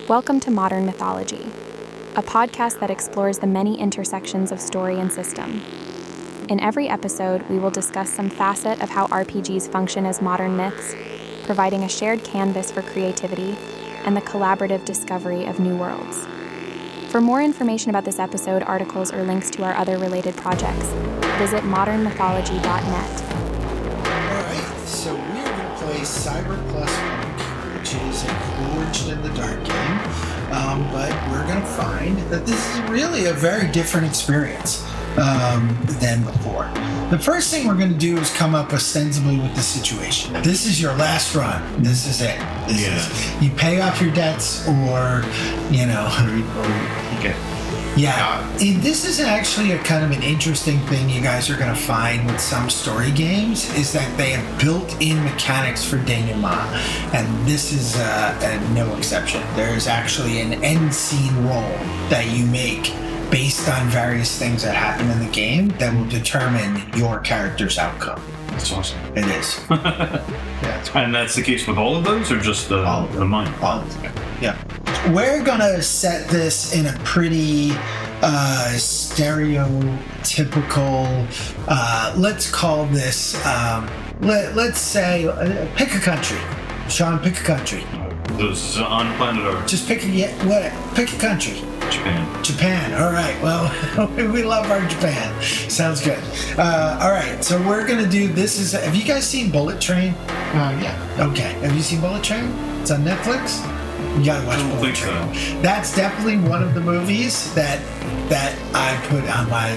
Welcome to Modern Mythology, a podcast that explores the many intersections of story and system. In every episode, we will discuss some facet of how RPGs function as modern myths, providing a shared canvas for creativity and the collaborative discovery of new worlds. For more information about this episode, articles, or links to our other related projects, visit modernmythology.net. Alright, so we're going to play CBR+PNK, which is a Forged in the Dark game, but we're going to find that this is really a very different experience than before. The first thing we're going to do is come up ostensibly with the situation. This is your last run. This is it. You pay off your debts or, this is actually a kind of an interesting thing you guys are going to find with some story games is that they have built-in mechanics for denouement, and this is no exception. There's actually an end scene roll that you make based on various things that happen in the game that will determine your character's outcome. That's awesome. It is. And that's the case with all of those, or just the mine? All of them. Yeah. We're gonna set this in a pretty stereotypical. Let's call this. Let's say pick a country. Sean, pick a country. This is on planet Earth. Just pick a country. Japan. All right. Well, we love our Japan. Sounds good. All right. So we're gonna do this. Have you guys seen Bullet Train? Yeah. Okay. Have you seen Bullet Train? It's on Netflix. You gotta watch Bullet Train. So. That's definitely one of the movies that I put on my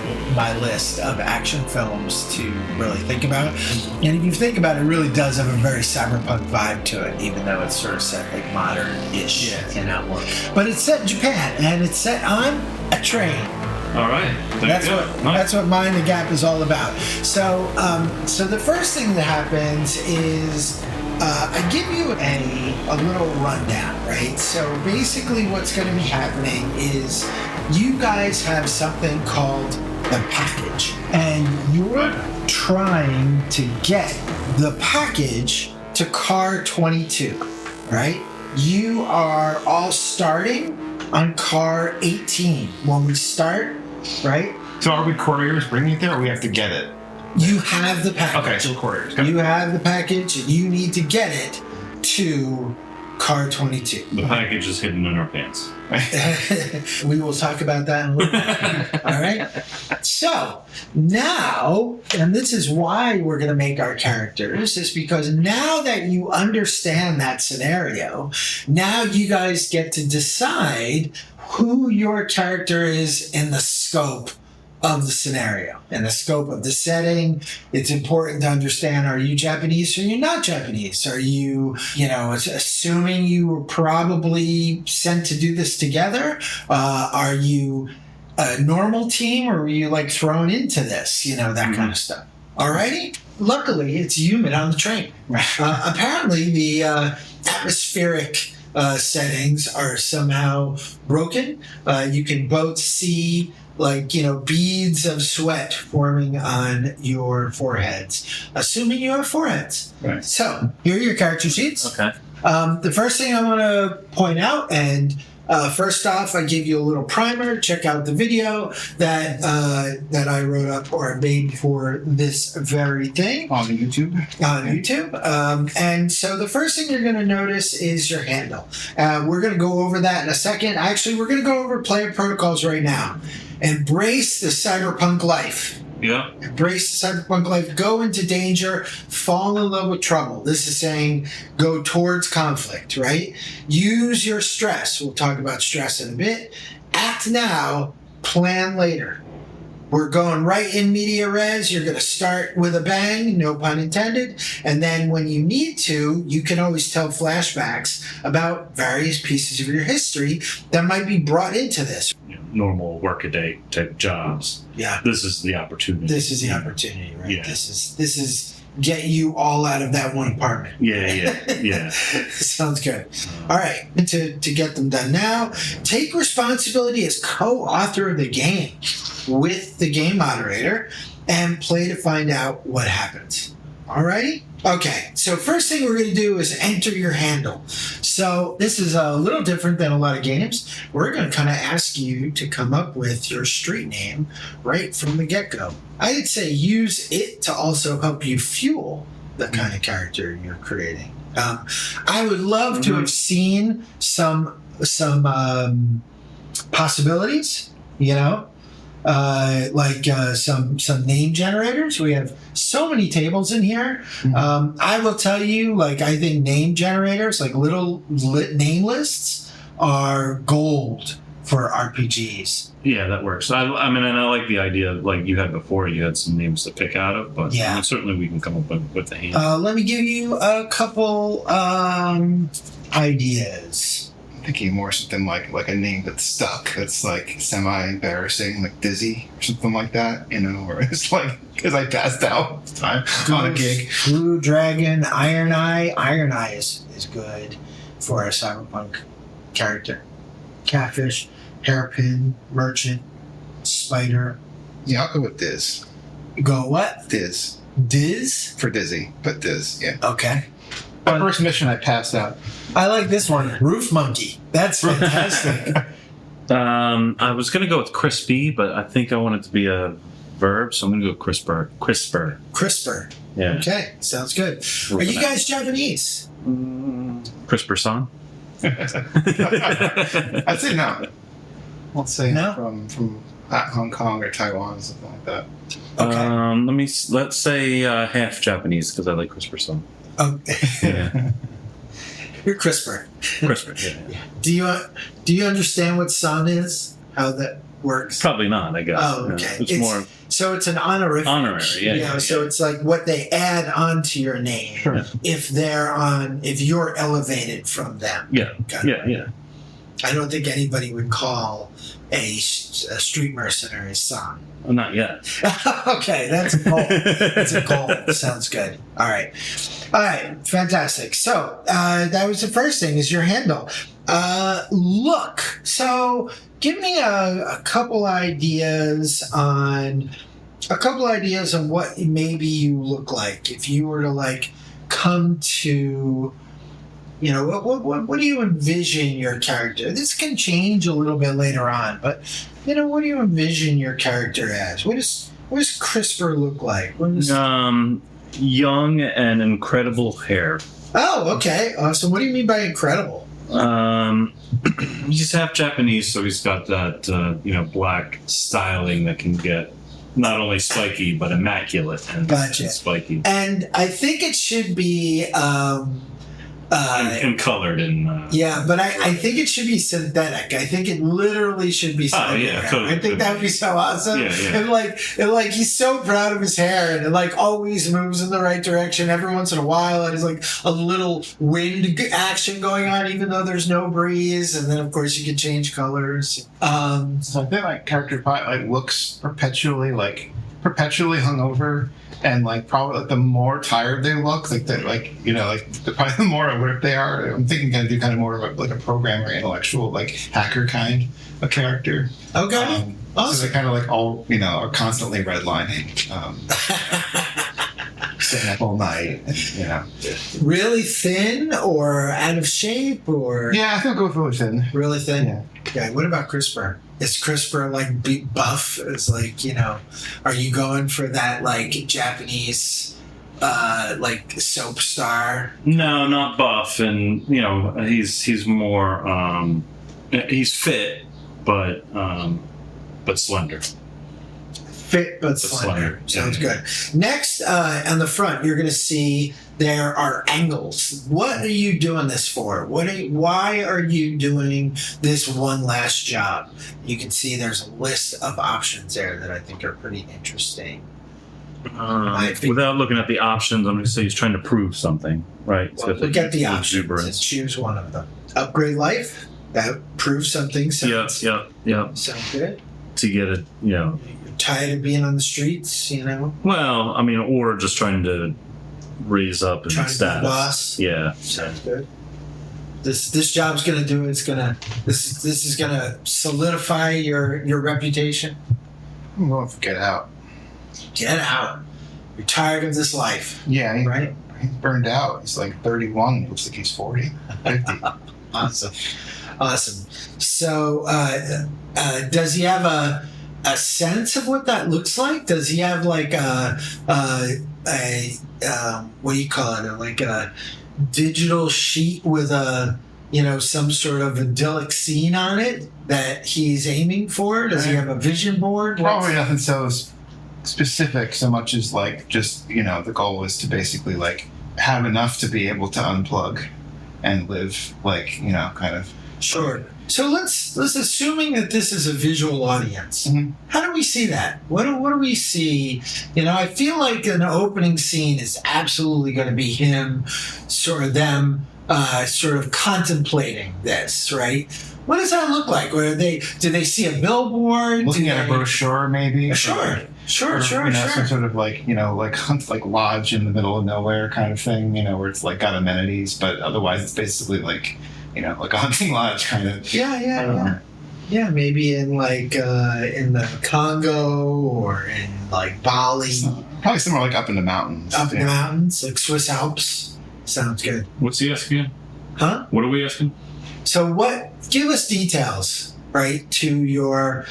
list of action films to really think about. And if you think about it, it really does have a very cyberpunk vibe to it, even though it's sort of set like modern-ish, But it's set in Japan, and it's set on a train. All right. That's what Mind the Gap is all about. So the first thing that happens is I give you a little rundown, right? So basically what's going to be happening is you guys have something called the package, and you're trying to get the package to car 22, right? You are all starting on car 18 when we start, right? So are we couriers bringing it there, or we have to get it? You have the package. Okay, so couriers. You have the package, and you need to get it to car 22. The package is hidden in our pants. We will talk about that in a little bit. All right? So, now, and this is why we're going to make our characters, is because now that you understand that scenario, now you guys get to decide who your character is in the scope of the scenario and the scope of the setting. It's important to understand, are you Japanese or you're not Japanese? Are you, assuming you were probably sent to do this together? Are you a normal team, or were you thrown into this? That kind of stuff. Alrighty? Luckily, it's humid on the train. Apparently, the atmospheric settings are somehow broken. You can both see beads of sweat forming on your foreheads, assuming you have foreheads. Right. So, here are your character sheets. Okay. The first thing I want to point out, and first off, I give you a little primer. Check out the video that I wrote up or made for this very thing. On YouTube? On YouTube. And so the first thing you're going to notice is your handle. We're going to go over that in a second. Actually, we're going to go over player protocols right now. Embrace the cyberpunk life. Yeah. Embrace the cyberpunk life. Go into danger. Fall in love with trouble. This is saying go towards conflict, right? Use your stress. We'll talk about stress in a bit. Act now. Plan later. We're going right in media res. You're going to start with a bang, no pun intended. And then when you need to, you can always tell flashbacks about various pieces of your history that might be brought into this. Normal workaday type jobs. Yeah. This is the opportunity. This is the opportunity, right? Yeah. This is get you all out of that one apartment. Yeah. Sounds good. All right. To get them done now, take responsibility as co-author of the game with the game moderator and play to find out what happens. All righty? Okay, so first thing we're going to do is enter your handle. So this is a little different than a lot of games. We're going to kind of ask you to come up with your street name right from the get-go. I'd say use it to also help you fuel the kind of character you're creating. I would love to have seen some possibilities, some name generators. We have so many tables in here. I will tell you, I think name generators, little name lists, are gold for RPGs. Yeah, that works. I mean, and I like the idea, like you had before, you had some names to pick out of, but yeah. Certainly we can come up with the hand. Let me give you a couple ideas. I'm thinking more something like a name that's stuck, that's semi-embarrassing, like Dizzy or something like that, or it's because I passed out time on a gig. Blue Dragon, Iron Eye. Iron Eye is good for a cyberpunk character. Catfish, Hairpin, Merchant, Spider. Yeah, I'll go with Diz. Go what? Diz. Diz? For Dizzy, but Diz, yeah. Okay. My first mission, I passed out. I like this one, Roof Monkey. That's fantastic. I was going to go with crispy, but I think I want it to be a verb, so I'm going to go Crispr. Crispr. Yeah. Okay, sounds good. Are you guys Japanese? Crispr-san? I'd say no. Let's say no? from Hong Kong or Taiwan, something like that. Okay. Let's say half Japanese because I like Crispr-san. Oh. Yeah. You're Crispr. Crispr. Yeah. Do you understand what san is? How that works? Probably not, I guess. Oh, okay. It's more so it's an honorific. Honorary, yeah. So it's like what they add onto your name Sure. if you're elevated from them. Yeah. Yeah. I don't think anybody would call a street mercenary san. Well, not yet. Okay, that's a goal. That's a goal. Sounds good. All right, fantastic. So that was the first thing, is your handle. Look. So give me a couple ideas on what maybe you look like if you were to come to. What do you envision your character? This can change a little bit later on, but what do you envision your character as? What does Crispr look like? Young and incredible hair. Oh, okay. So what do you mean by incredible? He's half Japanese, so he's got that black styling that can get not only spiky but immaculate and spiky. And I think it should be. And colored in. But I think it should be synthetic. I think it literally should be synthetic. Oh, yeah, totally. I think that would be so awesome. Yeah. And he's so proud of his hair, and it always moves in the right direction. Every once in a while, there's a little wind action going on, even though there's no breeze. And then, of course, you can change colors. So I think my character probably looks perpetually hungover. And probably the more tired they look, probably the more alert they are. I'm thinking gonna do kind of more of a programmer, intellectual, hacker kind of character. Okay, awesome. So they're kind of all are constantly redlining, staying up all night, and, Really thin or out of shape or? Yeah, I think I'll go with really thin. Really thin. Yeah. Okay. What about CRISPR? Is CRISPR buff? Is are you going for that Japanese soap star? No, not buff, and he's more he's fit, but slender. Fit but slender. Sounds good. Next, on the front, you're going to see there are angles. What are you doing this for? Why are you doing this one last job? You can see there's a list of options there that I think are pretty interesting. Without looking at the options, I'm going to say he's trying to prove something, right? Well, look at the options and choose one of them. Upgrade life. That proves something. Sounds, yeah. Sounds good. To get it, You're tired of being on the streets, Well, I mean, or just trying to raise up in status. To be boss. Yeah. Sounds good. This job's gonna do it. This is gonna solidify your reputation. I'm going for get out. Get out. You're tired of this life. Yeah. Right? He's burned out. He's like 31. He looks like he's 40, 50. Awesome. So, does he have a sense of what that looks like? Does he have like a what do you call it? Like a digital sheet with some sort of idyllic scene on it that he's aiming for? Does he have a vision board? Probably nothing so specific so much as like just, the goal is to basically like have enough to be able to unplug and live like, kind of. Sure. So let's assuming that this is a visual audience. Mm-hmm. How do we see that? What do we see? I feel like an opening scene is absolutely going to be him, sort of them, sort of contemplating this, right? What does that look like? Do they see a billboard? Looking at a brochure, maybe? Sure. Sure. Some sort of like lodge in the middle of nowhere kind of thing, where it's like got amenities, but otherwise it's basically like, like a hunting lodge kind of. Yeah. Yeah, maybe in like in the Congo or in like Bali. Probably somewhere like up in the mountains. Up in the mountains, like Swiss Alps. Sounds good. What's he asking? Huh? What are we asking? So give us details, right, to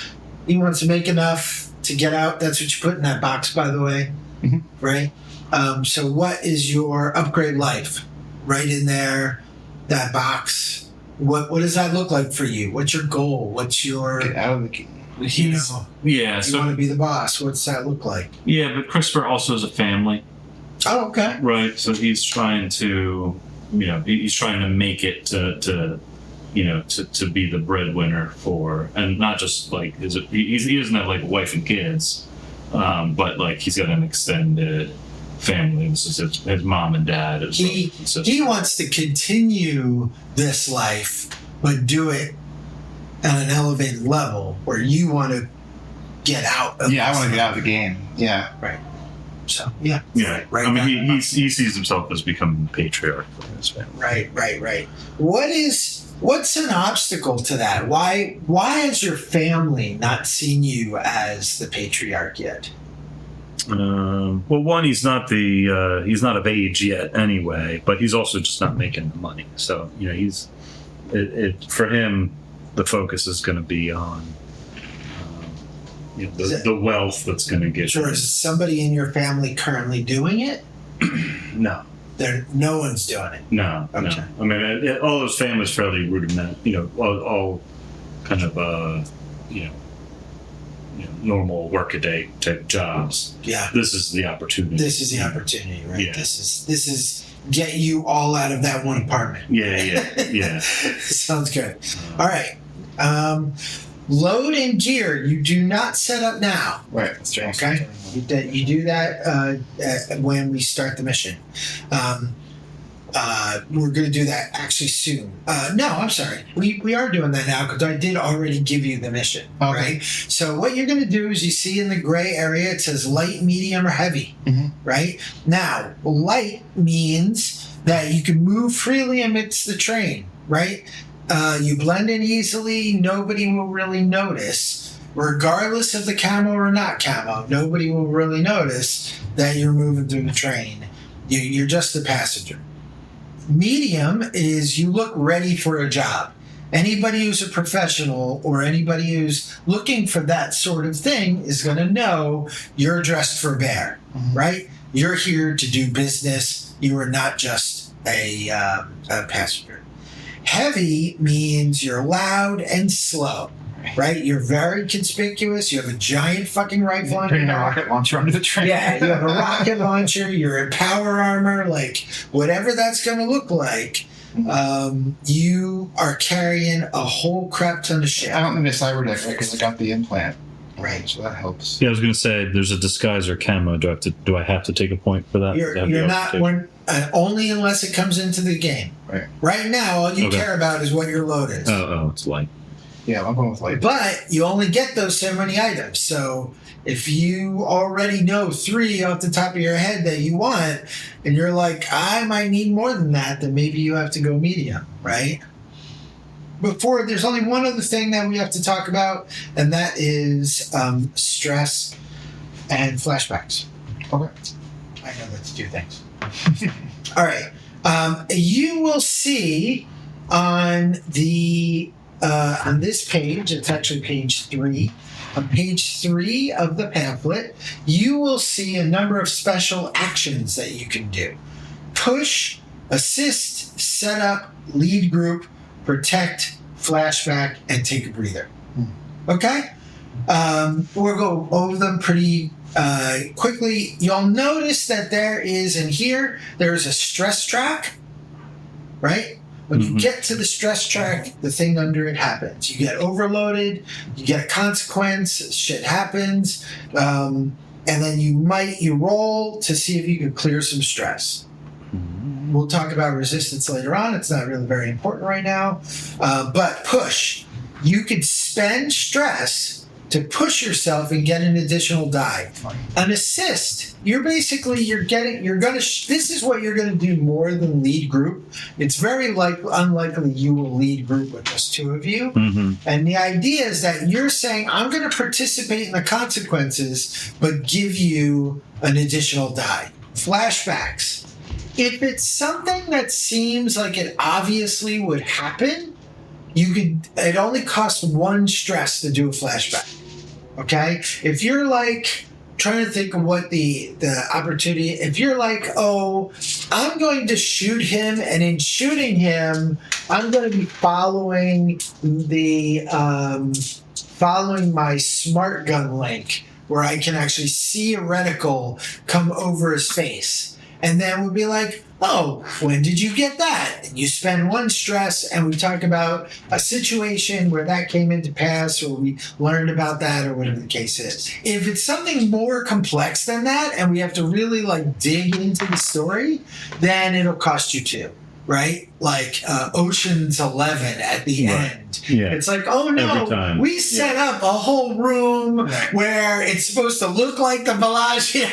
he wants to make enough to get out. That's what you put in that box, by the way, mm-hmm. right? So what is your upgrade life? Right in there, that box. What does that look like for you? What's your goal? What's your... Get out of the game. You want to be the boss. What's that look like? Yeah, but Crispr also has a family. Oh, okay. Right, so he's trying to, he's trying to make it to be the breadwinner for, and not just like, he doesn't have like a wife and kids, but like he's got an extended family. This is his mom and dad. He wants to continue this life, but do it on an elevated level where you want to get out of I want to get out of the game. Yeah. Right. So, yeah. Yeah. Right. I mean, he sees himself as becoming the patriarch for his family. Right. What's an obstacle to that? Why has your family not seen you as the patriarch yet? Well, one, he's not of age yet anyway, but he's also just not making the money. So, for him, the focus is going to be on the wealth that's going to get. Sure. Is somebody in your family currently doing it? No. No one's doing it. No. Okay. No. I mean, all those families fairly rudimentary. All kind of normal workaday type jobs. Yeah. This is the opportunity. Right? Yeah. This is get you all out of that one apartment. Yeah. Sounds good. All right. Load and gear you do not set up now. Right. That's right. Okay. You do that when we start the mission. We're going to do that actually soon. No, I'm sorry. We are doing that now because I did already give you the mission. Okay. Right? So what you're going to do is you see in the gray area, it says light, medium, or heavy. Mm-hmm. Right? Now, light means that you can move freely amidst the train. Right? You blend in easily. Nobody will really notice. Regardless of the camo or not camo, nobody will really notice that you're moving through the train. You're just a passenger. Medium is you look ready for a job. Anybody who's a professional or anybody who's looking for that sort of thing is going to know you're dressed for bear, right? You're here to do business. You are not just a passenger. Heavy means you're loud and slow, right? You're very conspicuous. You have a giant fucking rifle on Bringing your a back. rocket launcher under the train. Yeah, you have a rocket launcher. You're in power armor. Like, whatever that's going to look like, you are carrying a whole crap ton of shit. I don't need a cyber deck because I got the implant. Right. So that helps. Yeah, I was going to say, there's a disguise or camo. Do I have to take a point for that? You're not only unless it comes into the game. Right. Right now, all you care about is what your load is. Oh, it's light. Yeah, I'm going with light. But you only get those so many items. So if you already know 3 off the top of your head that you want, and you're like, I might need more than that, then maybe you have to go medium, right? There's only one other thing that we have to talk about, and that is stress and flashbacks. Okay. I know that's 2 things. All right. You will see on the on this page, it's actually page 3. On page 3 of the pamphlet, you will see a number of special actions that you can do. Push, assist, set up, lead group, protect, flashback, and take a breather. Okay? We'll go over them pretty quickly. You'll notice that there is a stress track, right? When you get to the stress track, the thing under it happens. You get overloaded, you get a consequence, shit happens, and then you roll to see if you can clear some stress. We'll talk about resistance later on. It's not really very important right now. But push. You could spend stress to push yourself and get an additional die. An assist, this is what you're going to do more than lead group. It's very unlikely you will lead group with just 2 of you. And the idea is that you're saying, I'm going to participate in the consequences, but give you an additional die. Flashbacks. If it's something that seems like it obviously would happen, it only costs 1 stress to do a flashback. Okay? If you're trying to think of what the opportunity, if you're I'm going to shoot him, and in shooting him, I'm going to be following my smart gun link where I can actually see a reticle come over his face. And then we'll be like, oh, when did you get that? And you spend 1 stress, and we talk about a situation where that came into pass, or we learned about that, or whatever the case is. If it's something more complex than that, and we have to really dig into the story, then it'll cost you 2. Right? Ocean's 11 at the end. Yeah. It's oh no, we set up a whole room where it's supposed to look like the Bellagio.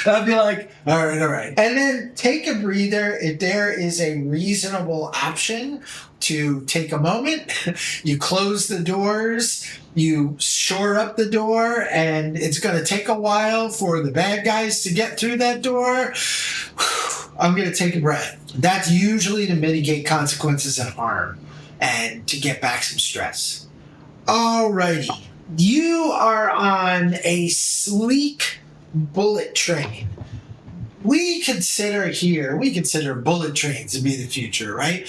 I'd be like, all right. And then take a breather. If there is a reasonable option to take a moment, you close the doors, you shore up the door, and it's going to take a while for the bad guys to get through that door. I'm going to take a breath. That's usually to mitigate consequences and harm and to get back some stress. Alrighty. You are on a sleek bullet train. We consider bullet trains to be the future, right?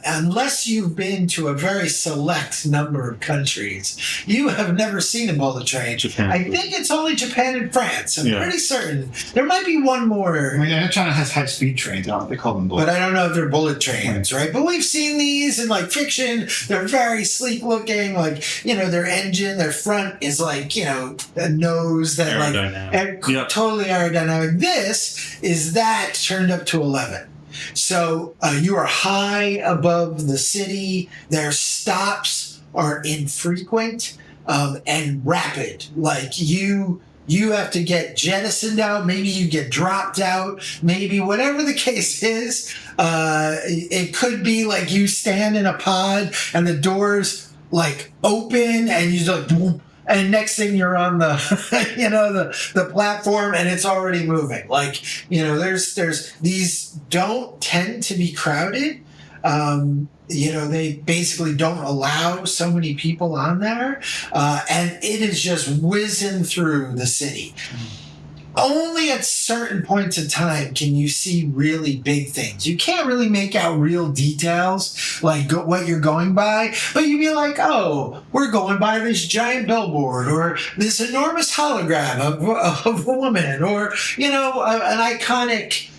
Unless you've been to a very select number of countries, you have never seen a bullet train. Japan. I think it's only Japan and France. I'm pretty certain. There might be one more. I mean, China has high-speed trains. I don't know if they call them bullet. But I don't know if they're bullet trains, right? But we've seen these in fiction. They're very sleek looking. Their engine, their front is a nose that totally aerodynamic. This is that turned up to 11. So you are high above the city. Their stops are infrequent and rapid. You have to get jettisoned out. Maybe you get dropped out. Maybe whatever the case is. It could be you stand in a pod and the doors open and you just boom. And next thing you're on the, the platform, and it's already moving. There's these don't tend to be crowded. They basically don't allow so many people on there, and it is just whizzing through the city. Only at certain points in time can you see really big things. You can't really make out real details, what you're going by, but you'd be like, oh, we're going by this giant billboard, or this enormous hologram of a woman, or, an iconic,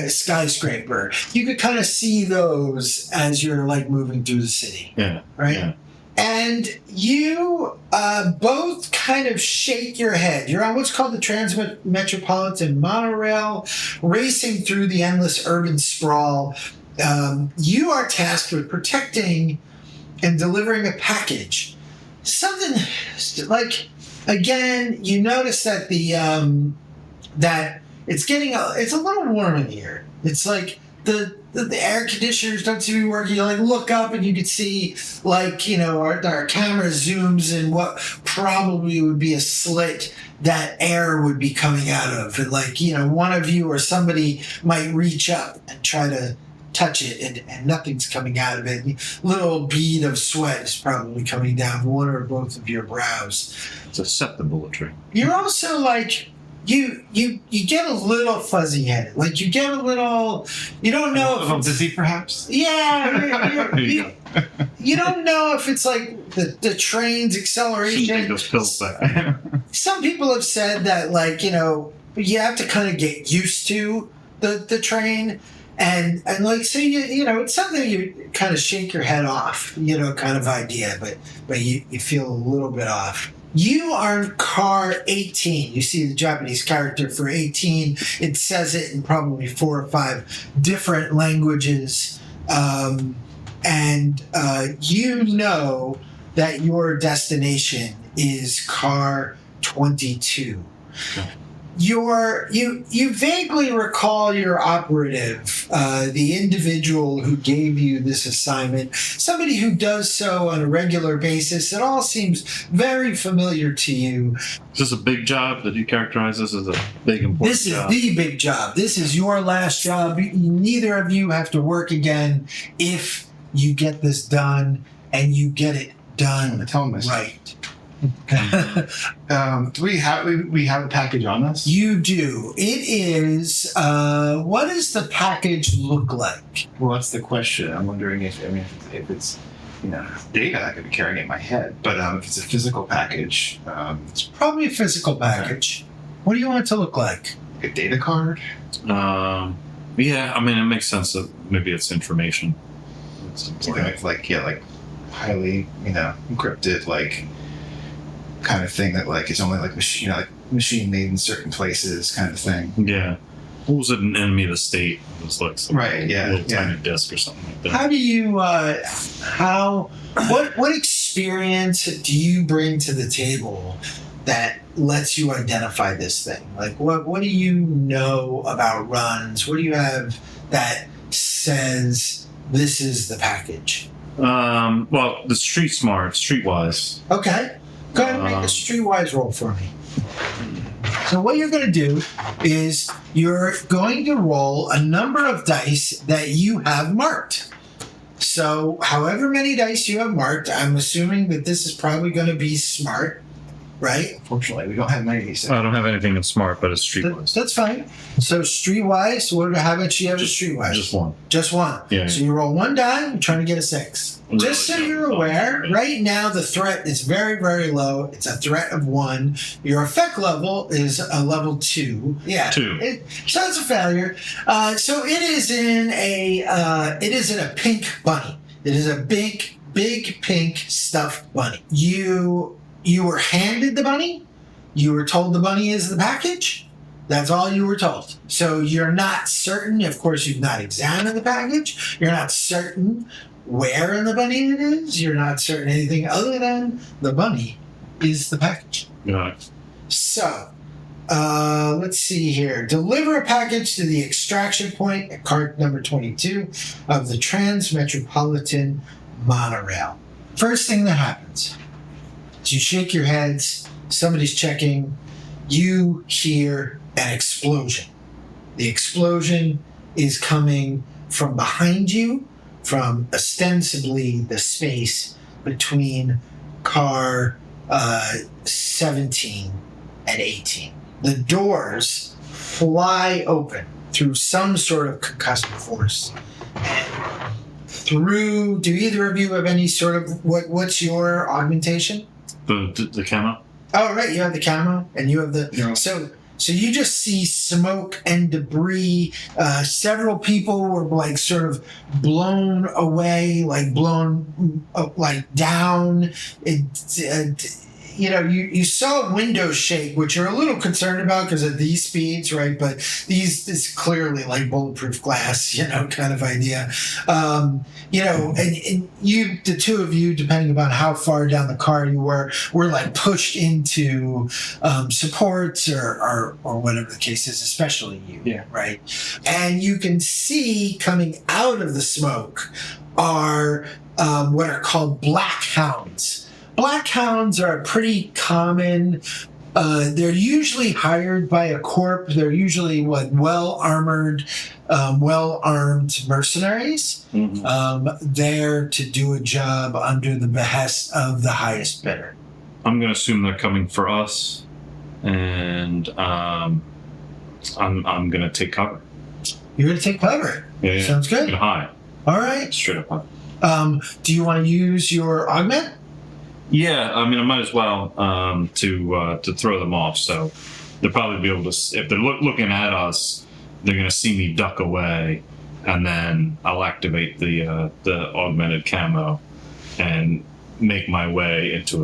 skyscraper. You could kind of see those as you're moving through the city. Yeah. Right? Yeah. And you both kind of shake your head. You're on what's called the Trans-Metropolitan Monorail, racing through the endless urban sprawl. You are tasked with protecting and delivering a package. Something again, you notice that that it's a little warm in here. It's the air conditioners don't seem to be working. You like look up and you can see like, you know, our camera zooms in what probably would be a slit that air would be coming out of. And like, you know, one of you or somebody might reach up and try to touch it and nothing's coming out of it. A little bead of sweat is probably coming down one or both of your brows. It's susceptible to. You're also like, you get a little fuzzy headed. Like you get a little, you don't know if it's, dizzy perhaps. yeah, There you go. you don't know if it's like the train's Shouldn't acceleration. take those pills back. Some people have said that, like, you know, you have to kind of get used to the train. And like, so you know, it's something you kind of shake your head off, you know, kind of idea, but you feel a little bit off. You are in car 18. You see the Japanese character for 18. It says it in probably 4 or 5 different languages. And you know that your destination is car 22. Okay. You vaguely recall your operative, the individual who gave you this assignment, somebody who does so on a regular basis. It all seems very familiar to you. Is this a big job? Did you characterize this as a big, important This is job? the big job. This is your last job. Neither of you have to work again if you get this done and you get it done Tell him this. right. Do we have a package on us? You do. It is, what does the package look like? Well, that's the question. I'm wondering if it's, you know, data I could be carrying in my head, but if it's a physical package, It's probably a physical package. What do you want it to look like? a data card. Yeah, I mean, it makes sense that maybe it's information. It's Something important. like highly, you know, encrypted, like kind of thing that like is only like machine, you know, like machine made in certain places, kind of thing. Yeah. What was it, an enemy of the state? It was like some Right, yeah, little yeah. tiny disc or something like that. How do you, what experience do you bring to the table that lets you identify this thing? Like, what do you know about runs? What do you have that says this is the package? Well, the streetwise. Okay. Go ahead and make a streetwise roll for me. So what you're going to do is you're going to roll a number of dice that you have marked. So however many dice you have marked, I'm assuming that this is probably going to be smart, right? Fortunately, we don't have many of these. I don't have anything in smart, but it's streetwise. That's fine. So streetwise, how much do you have as streetwise? Just one. Just one. Yeah. So you roll one die, you're trying to get a 6. Really Just so don't you're know. aware, right now the threat is very, very low. It's a threat of 1. Your effect level is a level 2. Yeah. 2. So it's a failure. So it is in a pink bunny. It is a big pink stuffed bunny. You were handed the bunny. You were told the bunny is the package. That's all you were told. So you're not certain. Of course, you've not examined the package. You're not certain where in the bunny it is. You're not certain anything other than the bunny is the package. Yeah. So, let's see here. Deliver a package to the extraction point at cart number 22 of the Transmetropolitan Monorail. First thing that happens is you shake your heads, somebody's checking, you hear an explosion. The explosion is coming from behind you, from ostensibly the space between car 17 and 18. The doors fly open through some sort of concussive force. Do either of you have any sort of, what's your augmentation? The camo? Oh, right, you have the camo and you have the, Yeah. So you just see smoke and debris. Several people were like sort of blown away, like blown like down. you saw windows shake, which you're a little concerned about because of these speeds, right? But these is clearly like bulletproof glass, kind of idea. And you, the two of you, depending upon how far down the car you were like pushed into supports or whatever the case is, especially you, right? And you can see coming out of the smoke are what are called black hounds. Black hounds are pretty common. They're usually hired by a corp. They're usually well-armored, well-armed mercenaries. There to do a job under the behest of the highest bidder. I'm going to assume they're coming for us, and I'm going to take cover. You're going to take cover? Yeah. Sounds good. I'm going to hide. All right. Straight up hide. Do you want to use your augment? Yeah, I mean, I might as well to throw them off. So they'll probably be able to, if they're looking at us, they're going to see me duck away, and then I'll activate the augmented camo and make my way into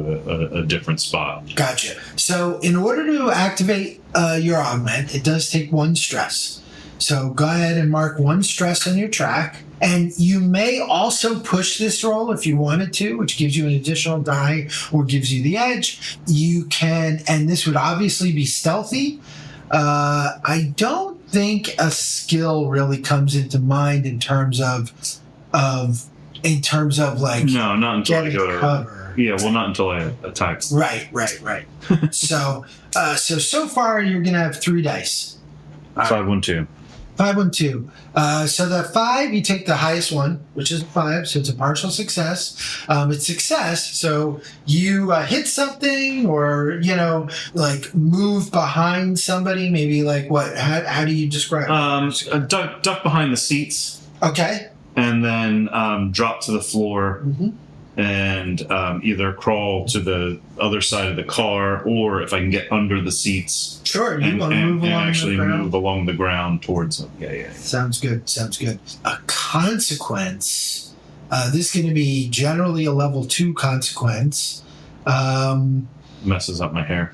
a different spot. Gotcha. So in order to activate your augment, it does take 1 stress. So go ahead and mark 1 stress on your track. And you may also push this roll if you wanted to, which gives you an additional die or gives you the edge. You can, and this would obviously be stealthy. I don't think a skill really comes into mind in terms of like no, not until I getting go to cover. Yeah, well, not until I attack. Right. So far you're gonna have 3 dice. 5, 1, 2. 5, 1, 2. So the 5, you take the highest one, which is a 5, so it's a partial success. It's success, so you hit something or, like move behind somebody, maybe like what? How do you describe it? Duck behind the seats. Okay. And then drop to the floor and either crawl to the other side of the car, or if I can get under the seats. Sure, you and, want to move and along actually the ground? move along the ground towards them. Yeah. Sounds good. A consequence. This is going to be generally a level 2 consequence. Messes up my hair.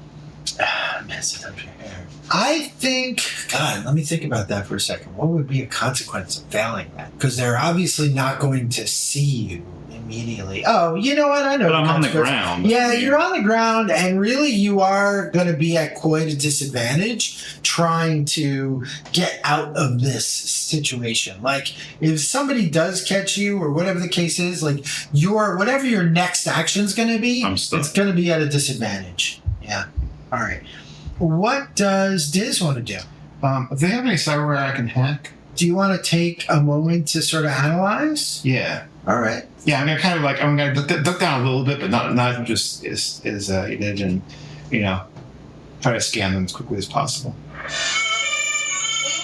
Messes up your hair. I think, God, let me think about that for a second. What would be a consequence of failing that? Because they're obviously not going to see you immediately. Oh, you know what? I know. But I'm on the ground. Yeah, you're on the ground, and really you are going to be at quite a disadvantage trying to get out of this situation. Like, if somebody does catch you or whatever the case is, like, whatever your next action's going to be, it's going to be at a disadvantage. Yeah. All right. What does Diz want to do? If they have any cyberware I can hack? Do you want to take a moment to sort of analyze? Yeah. All right. Yeah, I'm gonna duck down a little bit, but not just as you did, and try to scan them as quickly as possible. We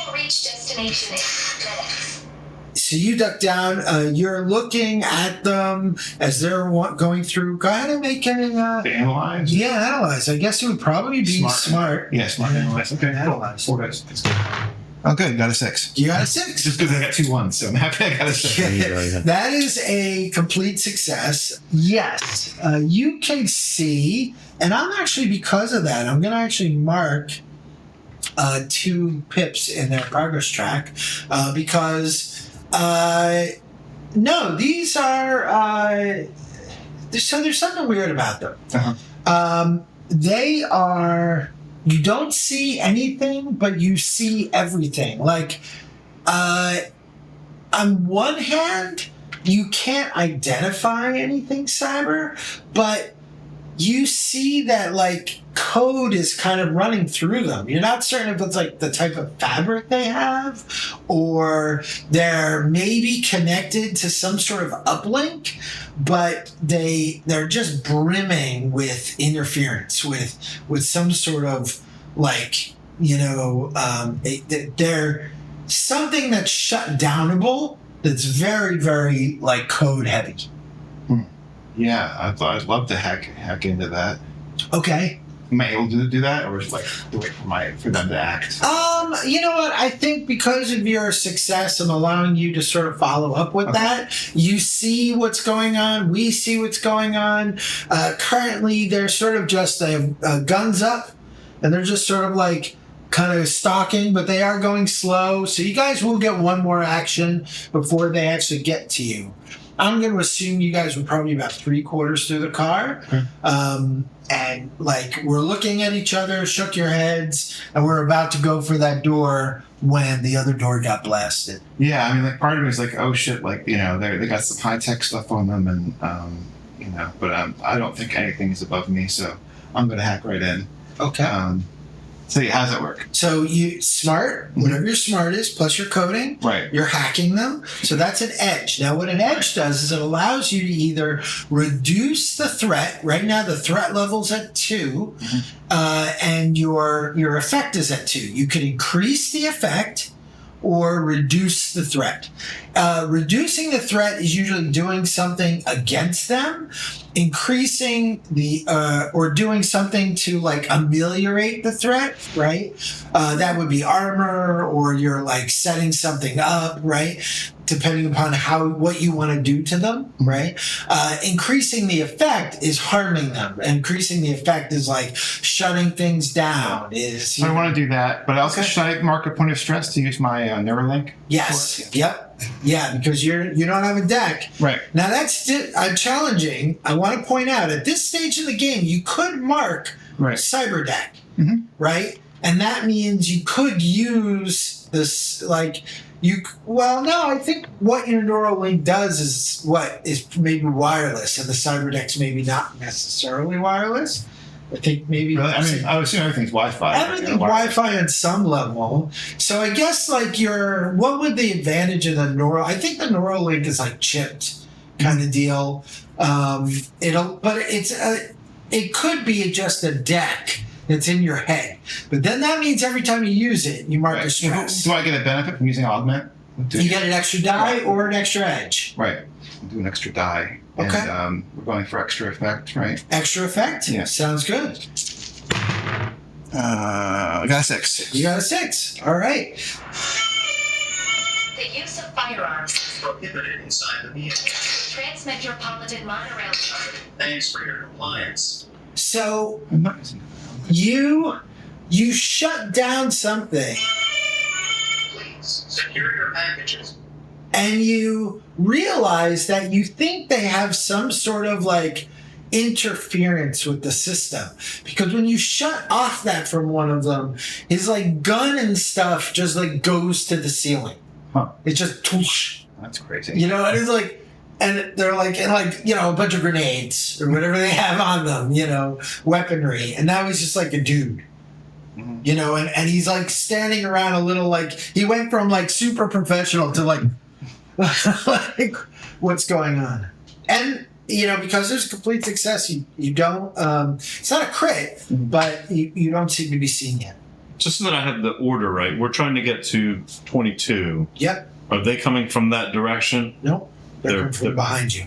will reach destination in minutes. So you duck down. You're looking at them as they're going through. Go ahead and make an To analyze. Yeah, analyze. I guess it would probably be smart. Yeah, smart analyze. Okay, Analyze. 4 dice. That's good. Oh, good. Got a 6. You got a 6. Just because I got 2 1s, so I'm happy I got a 6. That is a complete success. Yes, you can see, and I'm actually, because of that, I'm going to actually mark 2 pips in their progress track because, no, these are, so there's something weird about them. They are... You don't see anything, but you see everything. Like, on one hand, you can't identify anything cyber, but you see that, like, code is kind of running through them. You're not certain if it's, like, the type of fabric they have, or they're maybe connected to some sort of uplink, but they're just brimming with interference, with some sort of, like, they're something that's shut downable, that's very, very, like, code heavy. Yeah, I'd love to hack into that. Okay. Am I able to do that, or is it like to wait for them to act? You know what? I think because of your success and allowing you to sort of follow up with that, you see what's going on. We see what's going on. Currently, they're sort of just guns up, and they're just sort of like kind of stalking, but they are going slow. So you guys will get one more action before they actually get to you. I'm going to assume you guys were probably about 3/4 through the car. And like we're looking at each other, shook your heads, and we're about to go for that door when the other door got blasted. Yeah, I mean, like part of me is like, oh shit, like, you know, they got some high tech stuff on them, and you know, but I don't think anything is above me, so I'm going to hack right in. Okay. So yeah, how does that work? So you smart, whatever your smart is, plus your coding, Right. You're hacking them. So that's an edge. Now what an edge does is it allows you to either reduce the threat. Right now the threat level's at 2, and your effect is at 2. You could increase the effect or reduce the threat. Reducing the threat is usually doing something against them. Increasing the or doing something to like ameliorate the threat, right? That would be armor, or you're like setting something up, right? Depending upon what you want to do to them, right? Increasing the effect is harming them. Increasing the effect is like shutting things down. So I want to do that, but also should I mark a point of stress to use my Neuralink? Yes. Yep. Yeah, because you don't have a deck. Right. Now that's challenging. I want to point out at this stage of the game, you could mark cyber deck, right? And that means you could use this I think what your Neuralink does is maybe wireless, and the cyber deck's maybe not necessarily wireless. I think maybe. Really? I mean, I would assume everything's Wi-Fi. Everything's Wi-Fi on some level. So I guess like what would the advantage of the Neuralink? I think the Neuralink is like chipped kind of deal. It could be just a deck that's in your head. But then that means every time you use it, you mark a stress. Do I get a benefit from using Augment? You get an extra die or an extra edge. Right. We'll do an extra die. Okay. And we're going for extra effect, right? Extra effect? Yeah. Sounds good. I got a 6. You got a 6. All right. The use of firearms is prohibited inside the vehicle. transmit your piloted monorail chart. Thanks for your compliance. So I'm not using you shut down something. Please secure your packages. And you realize that you think they have some sort of like interference with the system, because when you shut off that from one of them, his like gun and stuff just like goes to the ceiling. It just whoosh. That's crazy. You know, and it's like, and they're like, a bunch of grenades or whatever they have on them, weaponry, and now he's just like a dude. And he's like standing around a little like he went from like super professional to like like what's going on. And because there's complete success, you don't it's not a crit, but you don't seem to be seeing it. Just so that I have the order right, we're trying to get to 22. Yep. Are they coming from that direction? Nope. They're coming from behind you.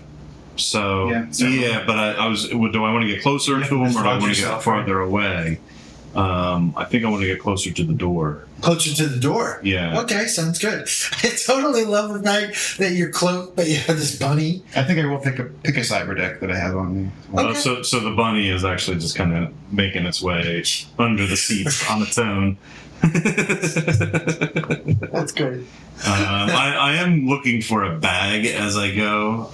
So but I was. Do I want to get closer to them, or do I want to get farther away? I think I want to get closer to the door. Closer to the door? Yeah. Okay, sounds good. I totally love the fact that you're close, but you have this bunny. I think I will pick a cyber deck that I have on me. Okay. So the bunny is actually just kind of making its way under the seat on its own. That's good. I am looking for a bag as I go.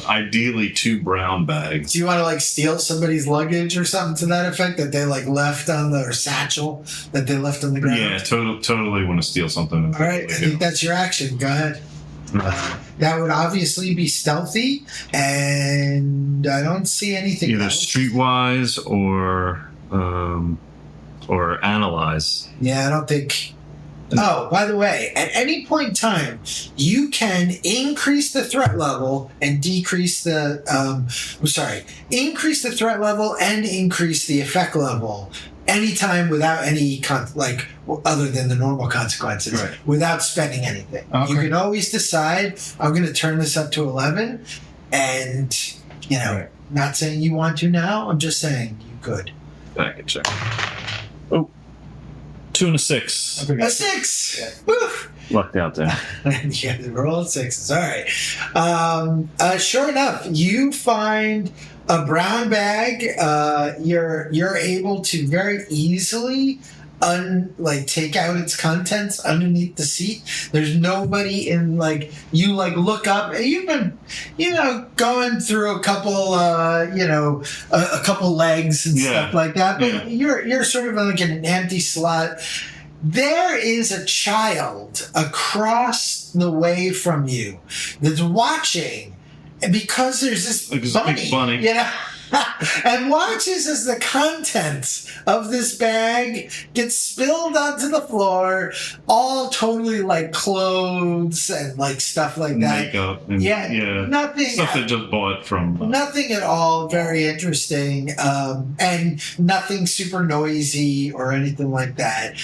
Ideally 2 brown bags. Do you want to like steal somebody's luggage or something to that effect that they like left on or satchel that they left on the ground? Yeah, totally want to steal something. All right, I think that's your action. Go ahead. That would obviously be stealthy, and I don't see anything either else. Streetwise or analyze. Yeah, I don't think. Oh, by the way, at any point in time, you can increase the threat level and decrease the. Increase the threat level and increase the effect level anytime without any other than the normal consequences, right, without spending anything. Okay. You can always decide. I'm going to turn this up to 11, and right, not saying you want to now. I'm just saying you could. package there. Oh, 2 and a 6. A 6. Woo! Lucked out there. Yeah, they were all 6s. All right. Sure enough, you find a brown bag. You're able to very easily take out its contents underneath the seat. There's nobody in, you look up. You've been, going through a couple, a couple legs and stuff like that. But you're sort of like in an empty slot. There is a child across the way from you that's watching, because there's this big bunny. And watches as the contents of this bag get spilled onto the floor, all totally like clothes and like stuff like that. Makeup. And, nothing. Stuff they just bought from. Nothing at all very interesting, and nothing super noisy or anything like that.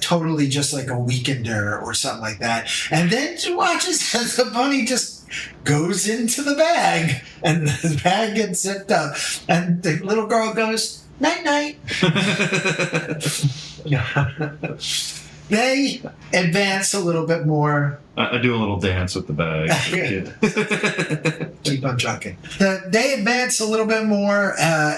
Totally just like a weekender or something like that. And then she watches as the bunny just goes into the bag, and the bag gets zipped up, and the little girl goes, night night. They advance a little bit more. I do a little dance with the bag. Keep on trucking. They advance a little bit more.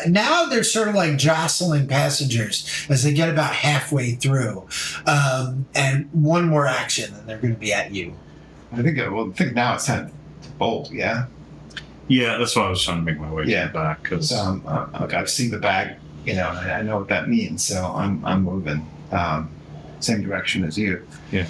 Now they're sort of like jostling passengers as they get about halfway through. And one more action, and they're going to be at you. I think now it's time to bolt, yeah? Yeah, that's why I was trying to make my way back. Cause, I've seen the bag, and I know what that means, so I'm moving same direction as you. Yeah.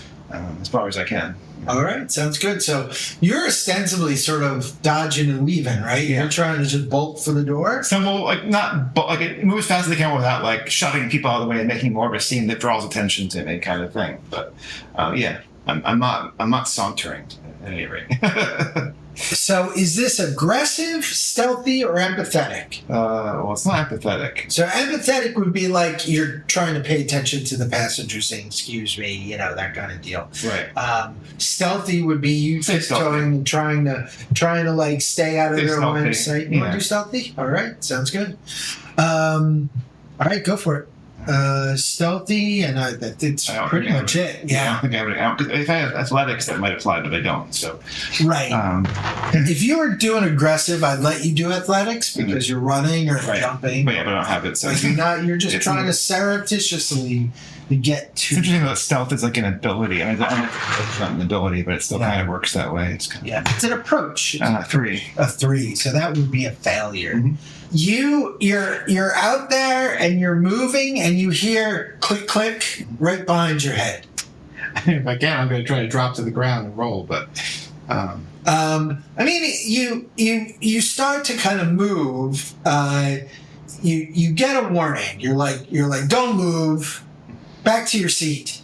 As far as I can. All right, sounds good. So you're ostensibly sort of dodging and weaving, right? Yeah. You're trying to just bolt for the door? So move as fast as they can without shoving people out of the way and making more of a scene that draws attention to me, kind of thing. But I'm not sauntering at any rate. So is this aggressive, stealthy, or empathetic? Well, it's not empathetic. So empathetic would be like you're trying to pay attention to the passenger saying, excuse me, that kind of deal. Right. Stealthy would be you tiptoeing and trying to like stay out of their line of sight. You want to do stealthy? All right, sounds good. All right, go for it. Stealthy, and it's pretty much it. Yeah. I don't think I would. Because if I have athletics, that might apply, but I don't. So. Right. If you were doing aggressive, I'd let you do athletics because you're running or jumping. But I don't have it. So you're just trying to surreptitiously get to. It's interesting that stealth is like an ability. I mean, it's not an ability, but it still kind of works that way. It's kind of, it's an approach. 3. A 3. So that would be a failure. Mm-hmm. You're out there and you're moving and you hear click click right behind your head. If I can, I'm going to try to drop to the ground and roll, but. I mean, you start to kind of move. You get a warning. You're like, don't move. Back to your seat.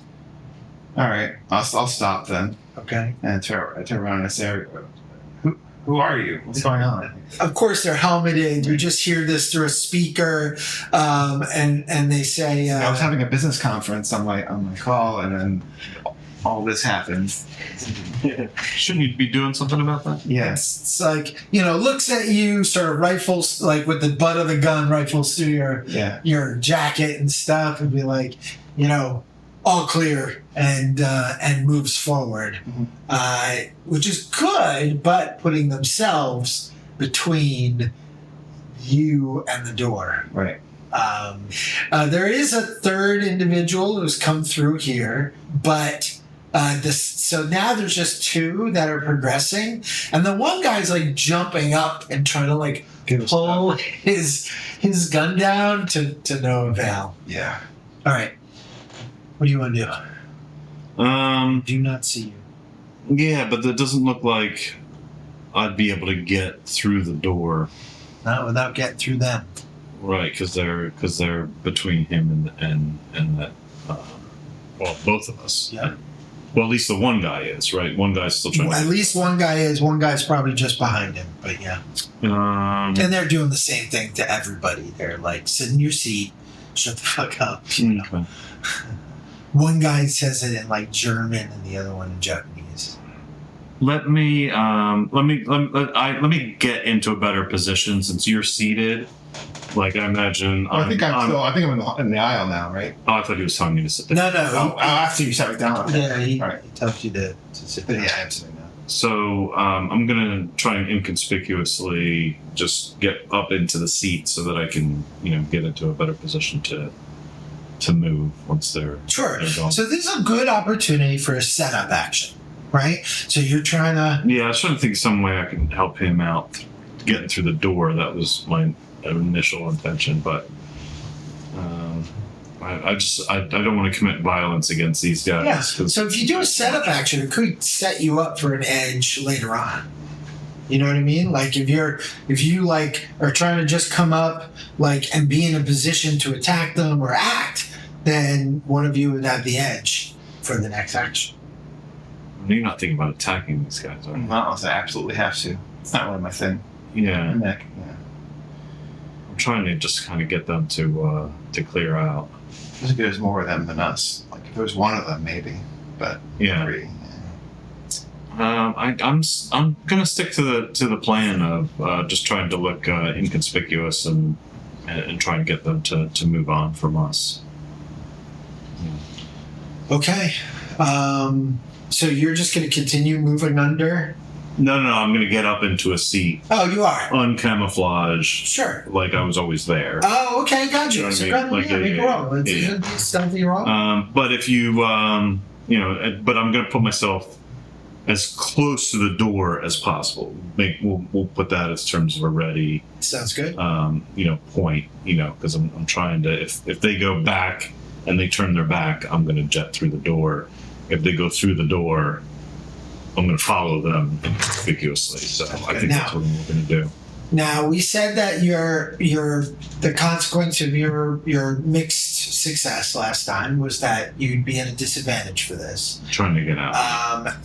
All right, I'll stop then. Okay. And I turn around and I say, Who are you? What's going on? Of course, they're helmeted. You just hear this through a speaker, and they say, I was having a business conference on my call, and then all this happens. Shouldn't you be doing something about that? Yes. It's like, looks at you, sort of rifles, like with the butt of the gun, rifles through your jacket and stuff, and be like, all clear, and moves forward, which is good, but putting themselves between you and the door. Right. There is a third individual who's come through here, but so now there's just 2 that are progressing, and the one guy's like jumping up and trying to like pull his gun down to no avail. Yeah. All right. What do you want to do? Do not see you. Yeah, but that doesn't look like I'd be able to get through the door. Not without getting through them. Right, because they're between him and that. Both of us. Yeah. Well, at least the one guy is, right? One guy's still trying. At least one guy is. One guy's probably just behind him. But yeah. And they're doing the same thing to everybody. They're like, sit in your seat, shut the fuck up. Okay. One guy says it in like German and the other one in Japanese. Let me get into a better position since you're seated. Like I imagine. I think I'm in the aisle now, right? Oh, I thought he was telling me to sit down. No. After you sat me down. Yeah, he All right. tells you to sit But down. yeah, I'm sitting down. So I'm gonna try and inconspicuously just get up into the seat so that I can, get into a better position to move once they're Sure. they're gone. So this is a good opportunity for a setup action, right? So you're trying to. Yeah, I was trying to think of some way I can help him out getting through the door. That was my initial intention, but I don't want to commit violence against these guys. Yeah. 'cause- So if you do a setup action, it could set you up for an edge later on. You know what I mean? Like if you like are trying to just come up and be in a position to attack them or act, then one of you would have the edge for the next action. You're not thinking about attacking these guys, are you? Not unless I absolutely have to. It's not really my thing. Yeah, I'm Neck. trying to just kind of get them to clear out. There's there's more of them than us. Like if there was one of them, maybe. But Yeah. three. I'm gonna stick to the plan of just trying to look inconspicuous and try and get them to move on from us. Okay. So you're just going to continue moving under? No, I'm gonna get up into a seat, Oh, you are. uncamouflaged, Sure. like I was always there. Oh, okay, got You know you. what So I go mean? ahead, Like, make a roll. It's yeah. a stealthy roll. But if you, but I'm gonna put myself as close to the door as possible. We'll put that as terms of a ready, Sounds good. point. Because I'm trying to. If they go back and they turn their back, I'm gonna jet through the door. If they go through the door, I'm going to follow them inconspicuously. So I think that's what we're going to do. Now we said that the consequence of your mixed success last time was that you'd be at a disadvantage for this. Trying to get out.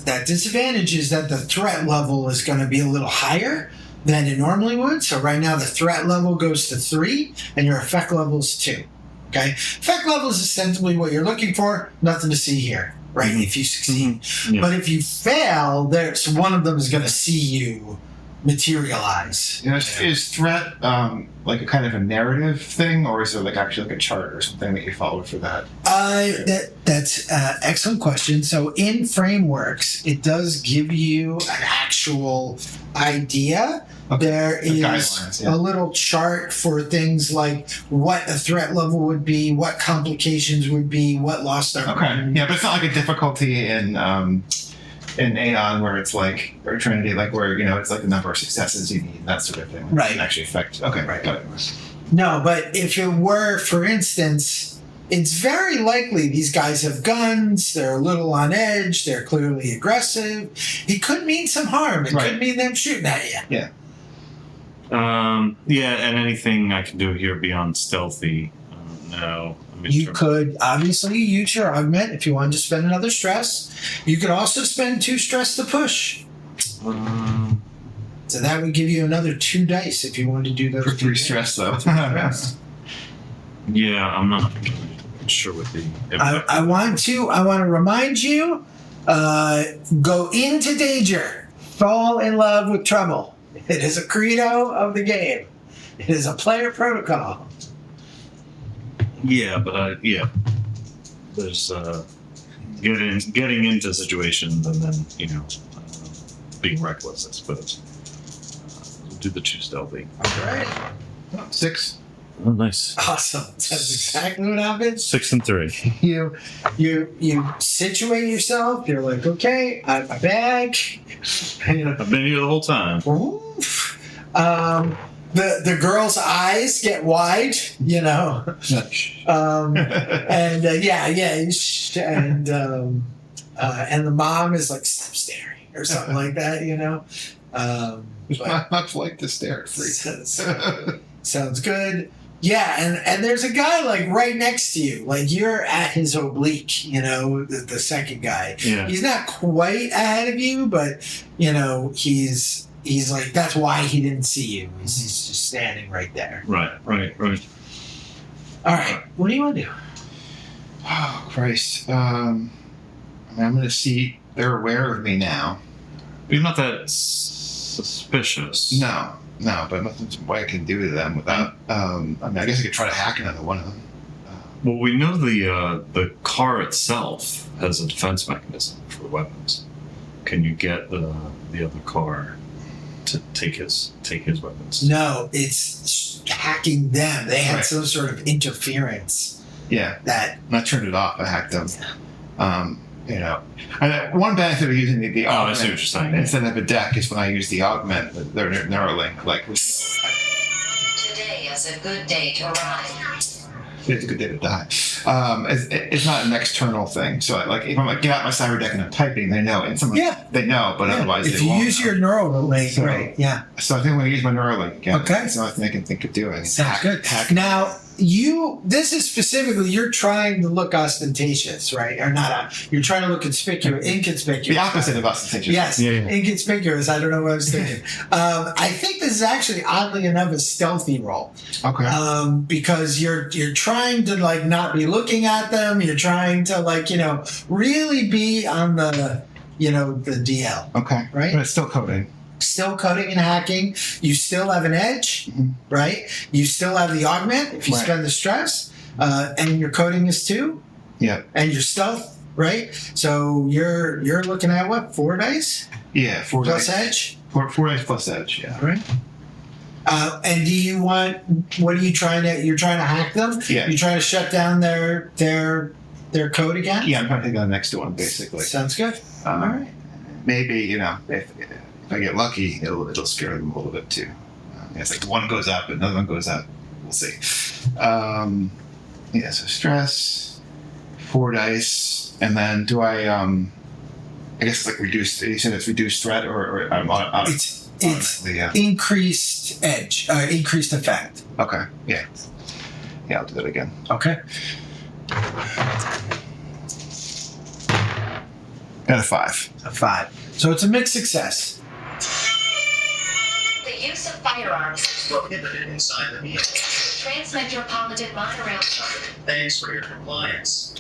That disadvantage is that the threat level is going to be a little higher than it normally would. So right now the threat level goes to 3 and your effect level is 2. Okay, effect level is ostensibly what you're looking for. Nothing to see here, right? Mm-hmm. If you succeed, Yeah. but if you fail, there's one of them is going to see you materialize. Is threat like a kind of a narrative thing, or is it like actually like a chart or something that you follow for that? That's an excellent question. So in frameworks, it does give you an actual idea. Okay. There Some is guidelines, yeah. a little chart for things like what a threat level would be, what complications would be, what lost are. Okay. Yeah, but it's not like a difficulty in Aeon where it's like, or Trinity, like where, it's like the number of successes you need, that sort of thing. Right. It can actually affect. Okay, Right. got it. No, but if it were, for instance, it's very likely these guys have guns, they're a little on edge, they're clearly aggressive. It could mean some harm. It Right. could mean them shooting at you. Yeah. And anything I can do here beyond stealthy? No. You could obviously use your augment if you wanted to spend another stress. You could also spend 2 stress to push. So that would give you another 2 dice if you wanted to do those. For 3 2 stress though. stress. Yeah, I'm not sure what the. I want to remind you, go into danger, fall in love with trouble. It is a credo of the game. It is a player protocol. Yeah, but there's getting into situations and then being reckless, I suppose. We'll do the 2 stealthy. All right. 6. Oh, nice. Awesome. That's exactly what happens. 6 and 3. You situate yourself. You're like, okay, I have my bag. I've been here the whole time. The girl's eyes get wide, and and the mom is like, stop staring or something like that, but- Not polite to stare at freaks. Sounds good. Yeah, and there's a guy like right next to you, like you're at his oblique, the second guy. Yeah. He's not quite ahead of you, but he's like, that's why he didn't see you. He's just standing right there. Right. All right, what do you want to do? Oh Christ! I'm in a seat. They're aware of me now. You're not that suspicious. No, but nothing's way I can do to them without. I mean, I guess I could try to hack another one of them. Well, we know the car itself has a defense mechanism for weapons. Can you get the other car to take his weapons? No, it's hacking them. They had some sort of interference. Yeah, that and I turned it off. I hacked them. You know, and one benefit of using the augment I see what you're saying. instead of a deck is when I use the augment, their Neuralink. Like, Today is a good day to ride. it's a good day to die. It's not an external thing. So, like, if I'm like, get out my cyber deck and I'm typing, they know. And someone, they know, but otherwise, if they you won't use know. your Neuralink, So- right? Yeah. So I think I'm going to use my Neuralink again. Okay. That's the only thing I can think of doing. Sounds good. Hack. Now, this is specifically, you're trying to look ostentatious, right? Or not, you're trying to look inconspicuous. The opposite of ostentatious. Yes, inconspicuous. I don't know what I was thinking. I think this is actually, oddly enough, a stealthy role. Okay. Because you're trying to, like, not be looking at them. You're trying to, like, really be on the DL. Okay. Right? But it's still coding. Still coding and hacking. You still have an edge, right? You still have the augment if you spend the stress, and your coding is 2. Yeah. And your stealth, right? So you're looking at what, 4 dice? Yeah, 4 plus dice. edge. 4 dice plus edge. Yeah. Right. And do you want? What are you trying to? You're trying to hack them? Yeah. You're trying to shut down their code again? Yeah, I'm trying to take on the next one basically. Sounds good. All right. Maybe if I get lucky, it'll scare them a little bit too. It's like one goes up, another one goes up. We'll see. So stress, 4 dice, and then do I guess it's like reduced. You said it's reduced threat, or I'm on. It's increased edge, increased effect. Okay. Yeah. Yeah, I'll do that again. Okay. Got a 5. A 5. So it's a mixed success. The use of firearms. Prohibited inside the vehicle. Transmetropolitan monorail charter. Thanks for your compliance.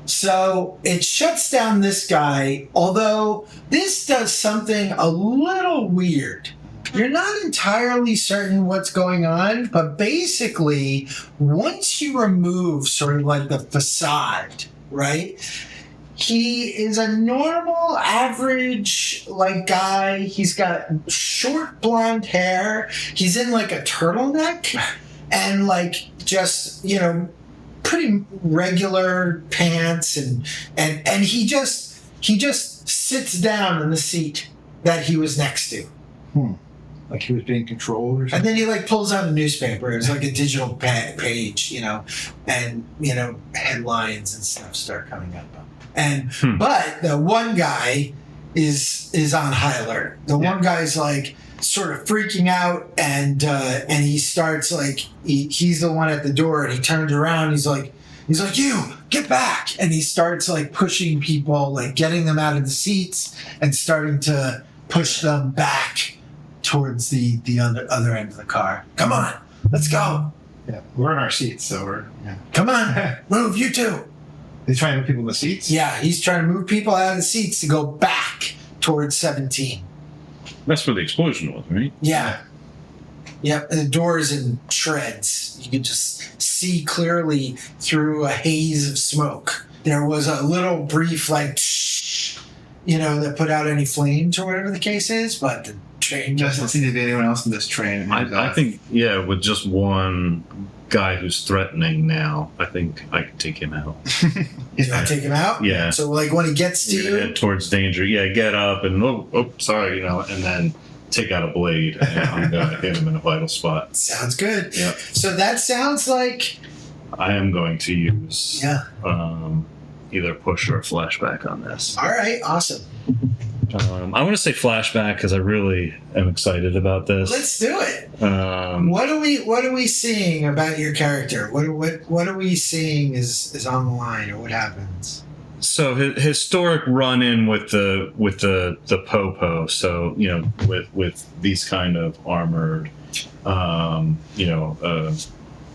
So it shuts down this guy, although this does something a little weird. You're not entirely certain what's going on, but basically, once you remove sort of like the facade, right? He is a normal, average, like, guy. He's got short blonde hair. He's in, like, a turtleneck and, like, just, pretty regular pants. And he just sits down in the seat that he was next to. Like he was being controlled or something? And then he, like, pulls out a newspaper. It's like a digital page, and, headlines and stuff start coming up. And but the one guy is on high alert. The one guy's like sort of freaking out, and he starts like he's the one at the door, and he turns around. He's like, you get back, and he starts like pushing people, like getting them out of the seats and starting to push them back towards the other end of the car. Come on, let's go. Yeah, we're in our seats, so we're. Yeah. Come on, move, you too. They trying to move people in the seats? Yeah, he's trying to move people out of the seats to go back towards 17. That's where the explosion was, right? Yeah. Yep, and the door's in shreds. You can just see clearly through a haze of smoke. There was a little brief, like, that put out any flames or whatever the case is, but the train Doesn't seem to be anyone else in this train. I think, with just one guy who's threatening now, I think I can take him out. You want to take him out? Yeah. So, like, when he gets to you? Head towards danger, get up and, sorry, and then take out a blade and I'm going to hit him in a vital spot. Sounds good. Yep. So that sounds like... I am going to use either push or a flashback on this. All right, awesome. I'm going to say flashback because I really am excited about this. Let's do it. What are we seeing about your character? What are we seeing is on the line, or what happens? So historic run-in with the popo. So with these kind of armored,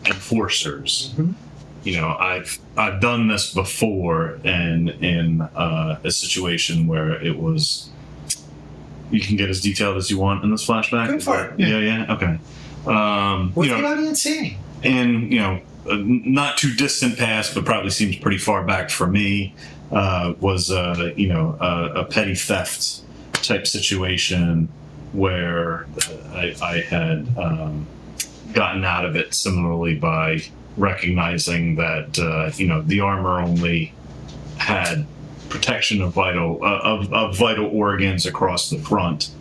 enforcers. Mm-hmm. I've done this before, and in a situation where it was you can get as detailed as you want in this flashback. Go for it. Yeah. Okay. What's the audience seeing? And a not too distant past, but probably seems pretty far back for me, was a petty theft type situation where I had gotten out of it similarly by recognizing that the armor only had protection of vital organs across the front,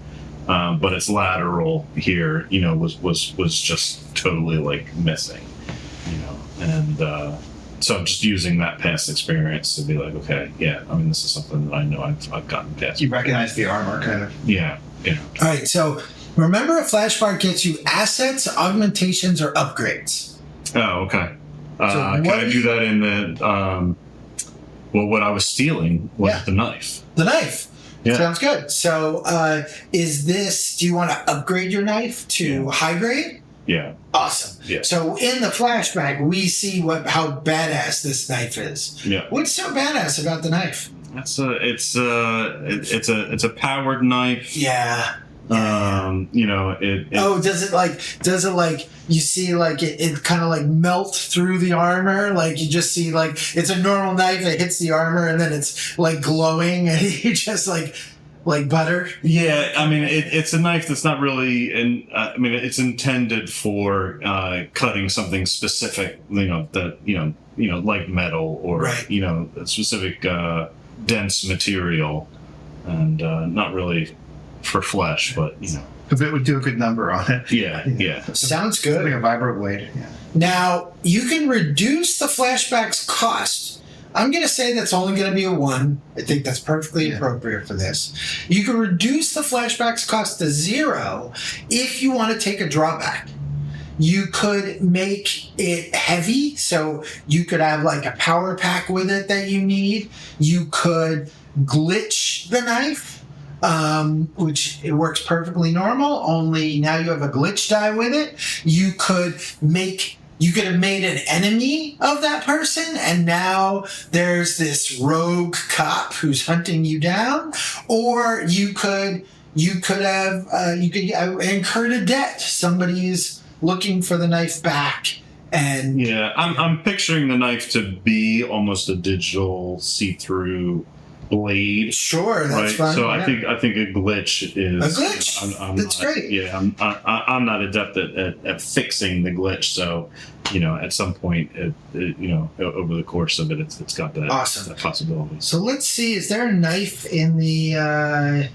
but its lateral here was just totally like missing, and so I'm just using that past experience to be like, okay, yeah, I mean, this is something that I know I've gotten past. You recognize the armor, kind of. Yeah. All right, so remember, a flashback gets you assets, augmentations, or upgrades. Oh, okay. So can I do that in the what I was stealing was the knife. The knife. Yeah. Sounds good. So do you want to upgrade your knife to high grade? Yeah. Awesome. Yeah. So in the flashback, we see how badass this knife is. Yeah. What's so badass about the knife? It's a powered knife. Yeah. Does it like you see like it kind of like melt through the armor? Like you just see like it's a normal knife that hits the armor and then it's like glowing and you just like butter. Yeah, I mean it's a knife that's not really, it's intended for cutting something specific, like metal or a specific dense material, and not really for flesh, but If it would do a good number on it. Yeah. Sounds It's like good. a vibro blade. Yeah. Now you can reduce the flashback's cost. I'm going to say that's only going to be a 1. I think that's perfectly appropriate for this. You can reduce the flashback's cost to 0 if you want to take a drawback. You could make it heavy, so you could have like a power pack with it that you need. You could glitch the knife, which it works perfectly normal, only now you have a glitch die with it. You could have made an enemy of that person, and now there's this rogue cop who's hunting you down. Or you could have incurred a debt. Somebody's looking for the knife back, and I'm picturing the knife to be almost a digital see-through blade. Sure, that's fine. So I think a glitch is a glitch. That's great. Yeah, I'm not adept at fixing the glitch. So at some point, over the course of it, it's got that awesome that possibility. So let's see. Is there a knife in the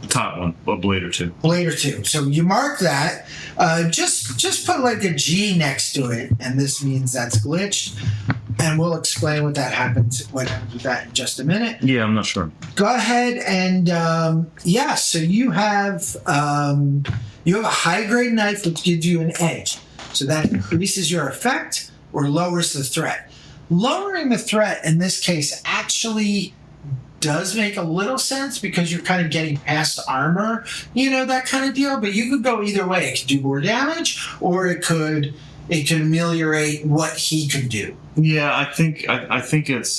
top one, a blade or two? Blade or two. So you mark that. Just put like a G next to it, and this means that's glitched. And we'll explain what happens with that in just a minute. Yeah, I'm not sure. Go ahead and so you have a high grade knife which gives you an edge. So that increases your effect or lowers the threat. Lowering the threat in this case actually does make a little sense because you're kind of getting past armor, that kind of deal. But you could go either way. It could do more damage, or it could ameliorate what he could do. Yeah, I think it's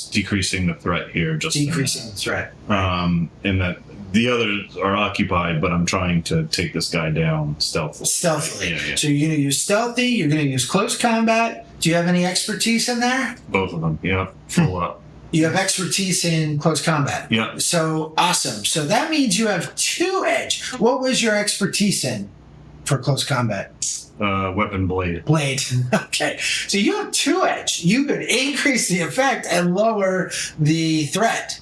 decreasing the threat here. Just decreasing the threat. In that the others are occupied, but I'm trying to take this guy down stealthily. Yeah. So you're going to use stealthy. You're going to use close combat. Do you have any expertise in there? Both of them. Yeah, full up. You have expertise in close combat. Yeah. So awesome. So that means you have 2 edge. What was your expertise in for close combat? Weapon blade. Blade. Okay. So you have 2 edge. You could increase the effect and lower the threat.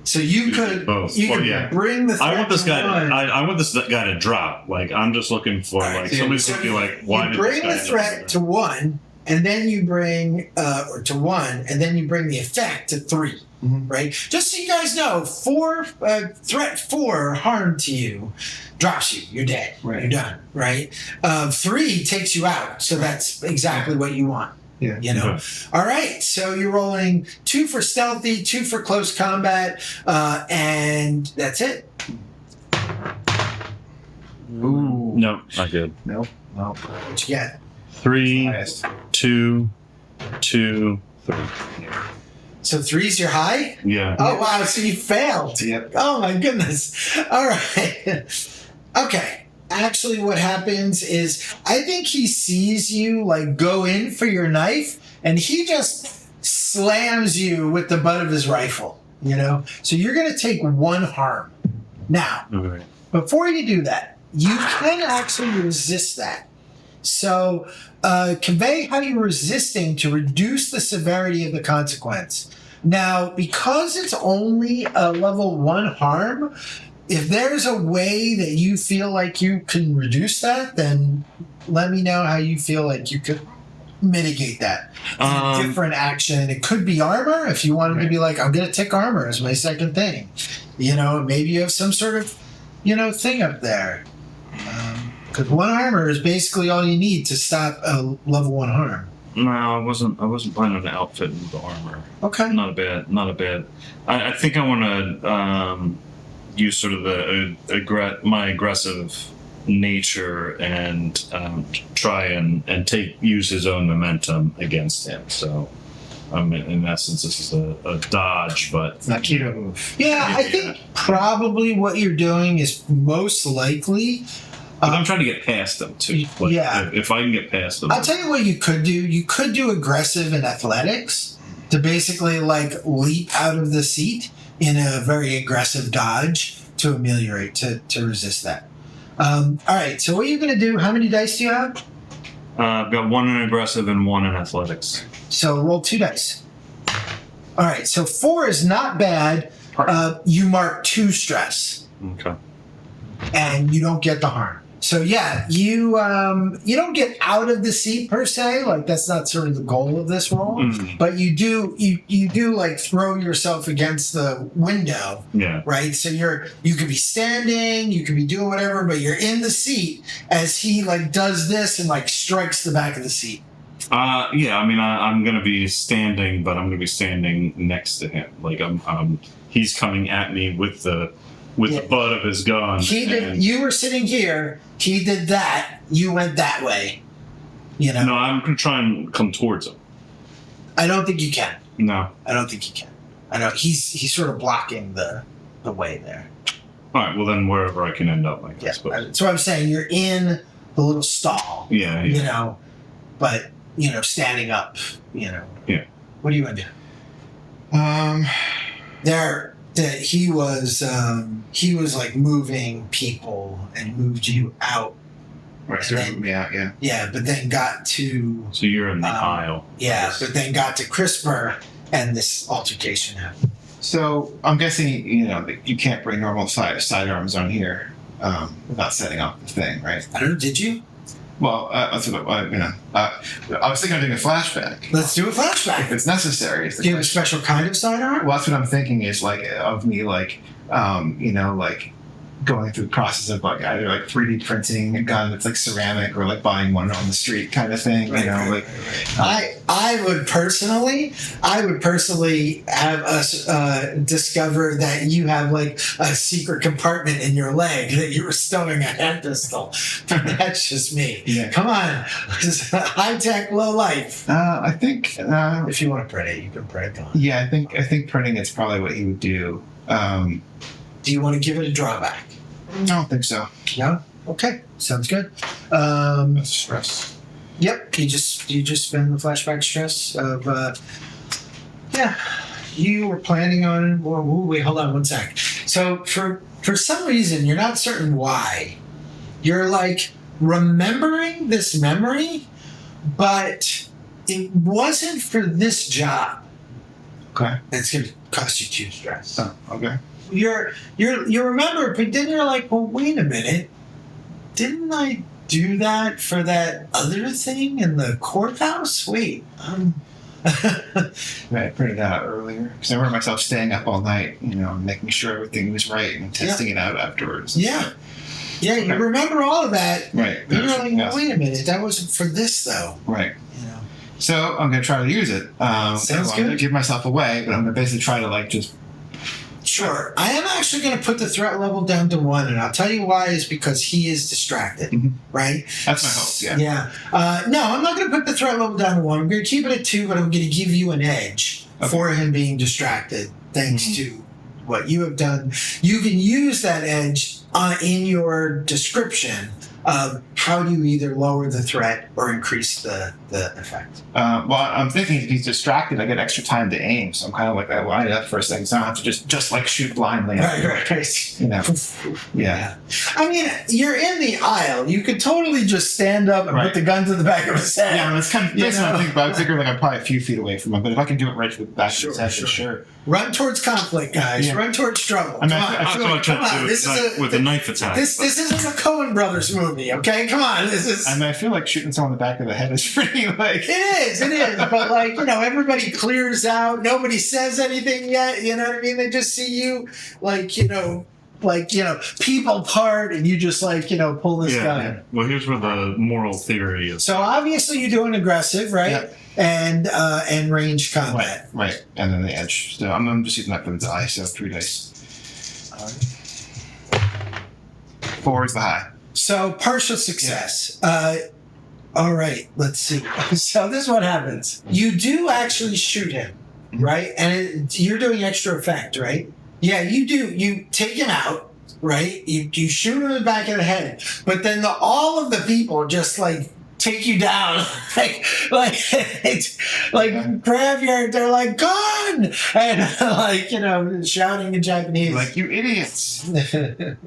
So you could both. Bring the threat. I want this guy. I want this guy to drop. Like I'm just looking for somebody's looking like why you bring the threat to 1, and then you bring to 1, and then you bring the effect to 3. Mm-hmm. Right? Just so you guys know, threat 4 harm to you drops you. You're dead. Right. You're done. Right? 3 takes you out. So that's exactly what you want. Yeah. Okay. All right. So you're rolling 2 for stealthy, 2 for close combat, and that's it. Ooh. No, not good. No. What you got? 3, Highest. 2, 2, 3. So 3's your high? Yeah. Oh, wow. So you failed. Yep. Oh, my goodness. All right. Okay. Actually, what happens is I think he sees you like go in for your knife and he just slams you with the butt of his rifle, you know? So you're going to take 1 harm. Now, Okay. before you do that, you can actually resist that. So convey how you're resisting to reduce the severity of the consequence. Now, because it's only a level 1 harm, if there's a way that you feel like you can reduce that, then let me know how you feel like you could mitigate that. Different action. It could be armor. If you wanted to be like, I'm going to take armor as my second thing. You know, maybe you have some sort of, you know, thing up there. Because 1 armor is basically all you need to stop a level 1 harm. No, I wasn't planning on outfitting with the armor. Okay. Not a bad. I think I want to use sort of my aggressive nature and try and use his own momentum against him. So, in essence, this is a dodge, but It's not key to move. Yeah, I think probably what you're doing is most likely. But I'm trying to get past them too. Like, yeah. If I can get past them. I'll tell you what you could do. You could do aggressive in athletics to basically like leap out of the seat in a very aggressive dodge to ameliorate, to resist that. All right, so what are you going to do? How many dice do you have? I've got 1 in aggressive and 1 in athletics. So roll 2 dice. All right, so 4 is not bad. You mark 2 stress, Okay. and you don't get the harm. So yeah, you don't get out of the seat per se, like that's not sort of the goal of this roll, but you do like throw yourself against the window, Yeah. right? So you could be standing, you could be doing whatever, but you're in the seat as he like does this and like strikes the back of the seat. Yeah. I mean, I'm gonna be standing, but I'm gonna be standing next to him. Like he's coming at me with the butt of his gun. You were sitting here. He did that. You went that way. You know. No, I'm gonna try and come towards him. I don't think you can. No. I don't think you can. I know he's sort of blocking the way there. All right. Well, then wherever I can end up, I Yeah. suppose. So I'm saying you're in the little stall. Yeah. You know, but you know, standing up. You know. Yeah. What are you gonna do? He was like moving people and moved you out. Right. So yeah. Yeah, but then got to So you're in the aisle. yeah, but then got to Crispr and this altercation happened. So I'm guessing, you know, that you can't bring normal sidearms on here without setting up the thing, right? I don't know. Did you? Well, that's what I was thinking of doing a flashback. Let's do a If flashback. it's necessary. Is the Do you have a question. special kind of sidearm? Well, that's what I'm thinking is like of me, like, you know, like going through the process of like either like 3D printing a gun that's like ceramic or like buying one on the street kind of thing. You know, like I would personally have us discover that you have like a secret compartment in your leg that you were stowing a hand pistol. That's just me. Yeah. Come on, high tech, low life. I think If you want to print it, you can print it on. yeah, I think printing is probably what he would do. Do you want to give it a drawback? I don't think so. No. Okay, sounds good. That's stress. Yep, you just spend the flashback stress of you were planning on wait, hold on one sec. So for some reason you're not certain why. You're like remembering this memory, but it wasn't for this job. Okay. It's gonna cost you 2 stress. Oh, okay. You remember, but then you're like, well, wait a minute. Didn't I do that for that other thing in the courthouse? Wait, I printed it out earlier because I remember myself staying up all night, you know, making sure everything was right and testing it out afterwards. yeah, you remember all of that. Right. But you're like, Yes. wait a minute, that wasn't for this though. Right. You know, So I'm going to try to use it. Sounds I'm going to good. give myself away, but I'm going to basically try to like just Sure. I am actually going to put the threat level down to 1, and I'll tell you why is because he is distracted, right? That's my hope, yeah. No, I'm not going to put the threat level down to 1. I'm going to keep it at 2, but I'm going to give you an edge for him being distracted thanks to what you have done. You can use that edge in your description of how do you either lower the threat or increase the effect. Well, I'm thinking if he's distracted, I get extra time to aim. So I'm kind of like, I line it up for a second, so I don't have to just like shoot blindly. Right. You know, yeah. I mean, you're in the aisle. You could totally just stand up and put the gun to the back of his head. Yeah, that's kind of what I think. But I figure like I'm probably a few feet away from him. But if I can do it right to the back of his head, sure. Run towards conflict, guys. Yeah. Run towards trouble. I mean, I feel like trying to do it with a knife attack. This isn't a Coen Brothers movie, okay? Come on. This is. I mean, I feel like shooting someone in the back of the head is pretty like. It is. But like, everybody clears out. Nobody says anything yet. You know what I mean? They just see you, people part, and you just pull this gun. Yeah. Well, here's where the moral theory is. So obviously you're doing aggressive, right? Yep. And ranged combat. Right. And then the edge. So I'm just using that for the die, so 3 dice. 4 is the high. So partial success. All right, let's see. So this is what happens. You do actually shoot him, right? And you're doing extra effect, right? Yeah, you do. You take him out, right? You shoot him in the back of the head, but then all of the people just take you down, it's like graveyard. They're like gone, and shouting in Japanese, like you idiots. Please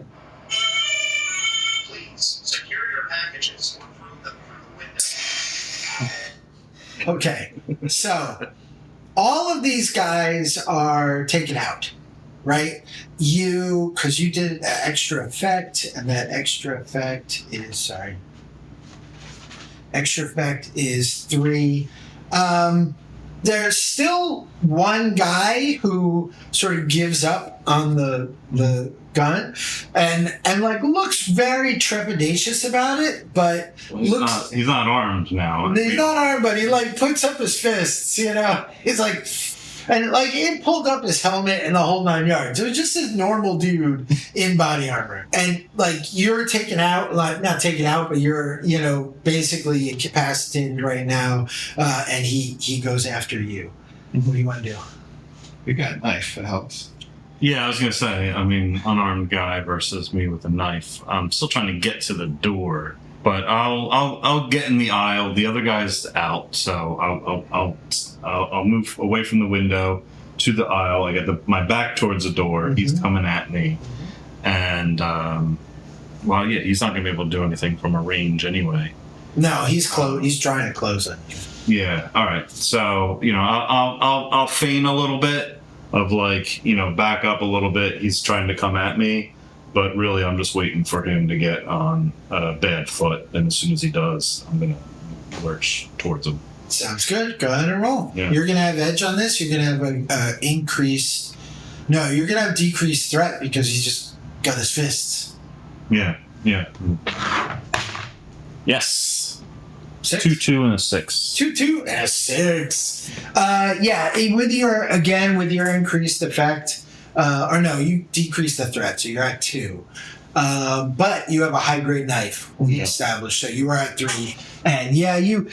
secure your packages or throw them through the window. Okay, so all of these guys are taken out, right? Because you did extra effect, and that extra effect is Extra effect is 3. There's still one guy who sort of gives up on the gun and looks very trepidatious about it, but he's not armed now. He's not armed, but he puts up his fists, He's like, and it pulled up his helmet and the whole 9 yards. It was just this normal dude in body armor. And you're taken out, not taken out, but you're, basically incapacitated right now. And he goes after you. What do you want to do? We got a knife, that helps. Yeah, I was gonna say, unarmed guy versus me with a knife. I'm still trying to get to the door, but I'll get in the aisle. The other guy's out, so I'll move away from the window to the aisle. I get my back towards the door. He's coming at me, and he's not gonna be able to do anything from a range anyway. No, he's trying to close it. Yeah. All right. So I'll feign a little bit of back up a little bit. He's trying to come at me, but really I'm just waiting for him to get on a bad foot, and as soon as he does, I'm gonna lurch towards him. Sounds good. Go ahead and roll. Yeah. You're gonna have edge on this. You're gonna have increased. No, you're gonna have decreased threat because he's just got his fists. Yeah. Yes. 6? 2, 2, and a 6. 2, 2, and a 6. With your increased effect, you decrease the threat, so you're at 2. But you have a high grade knife we established, so you are at 3. And you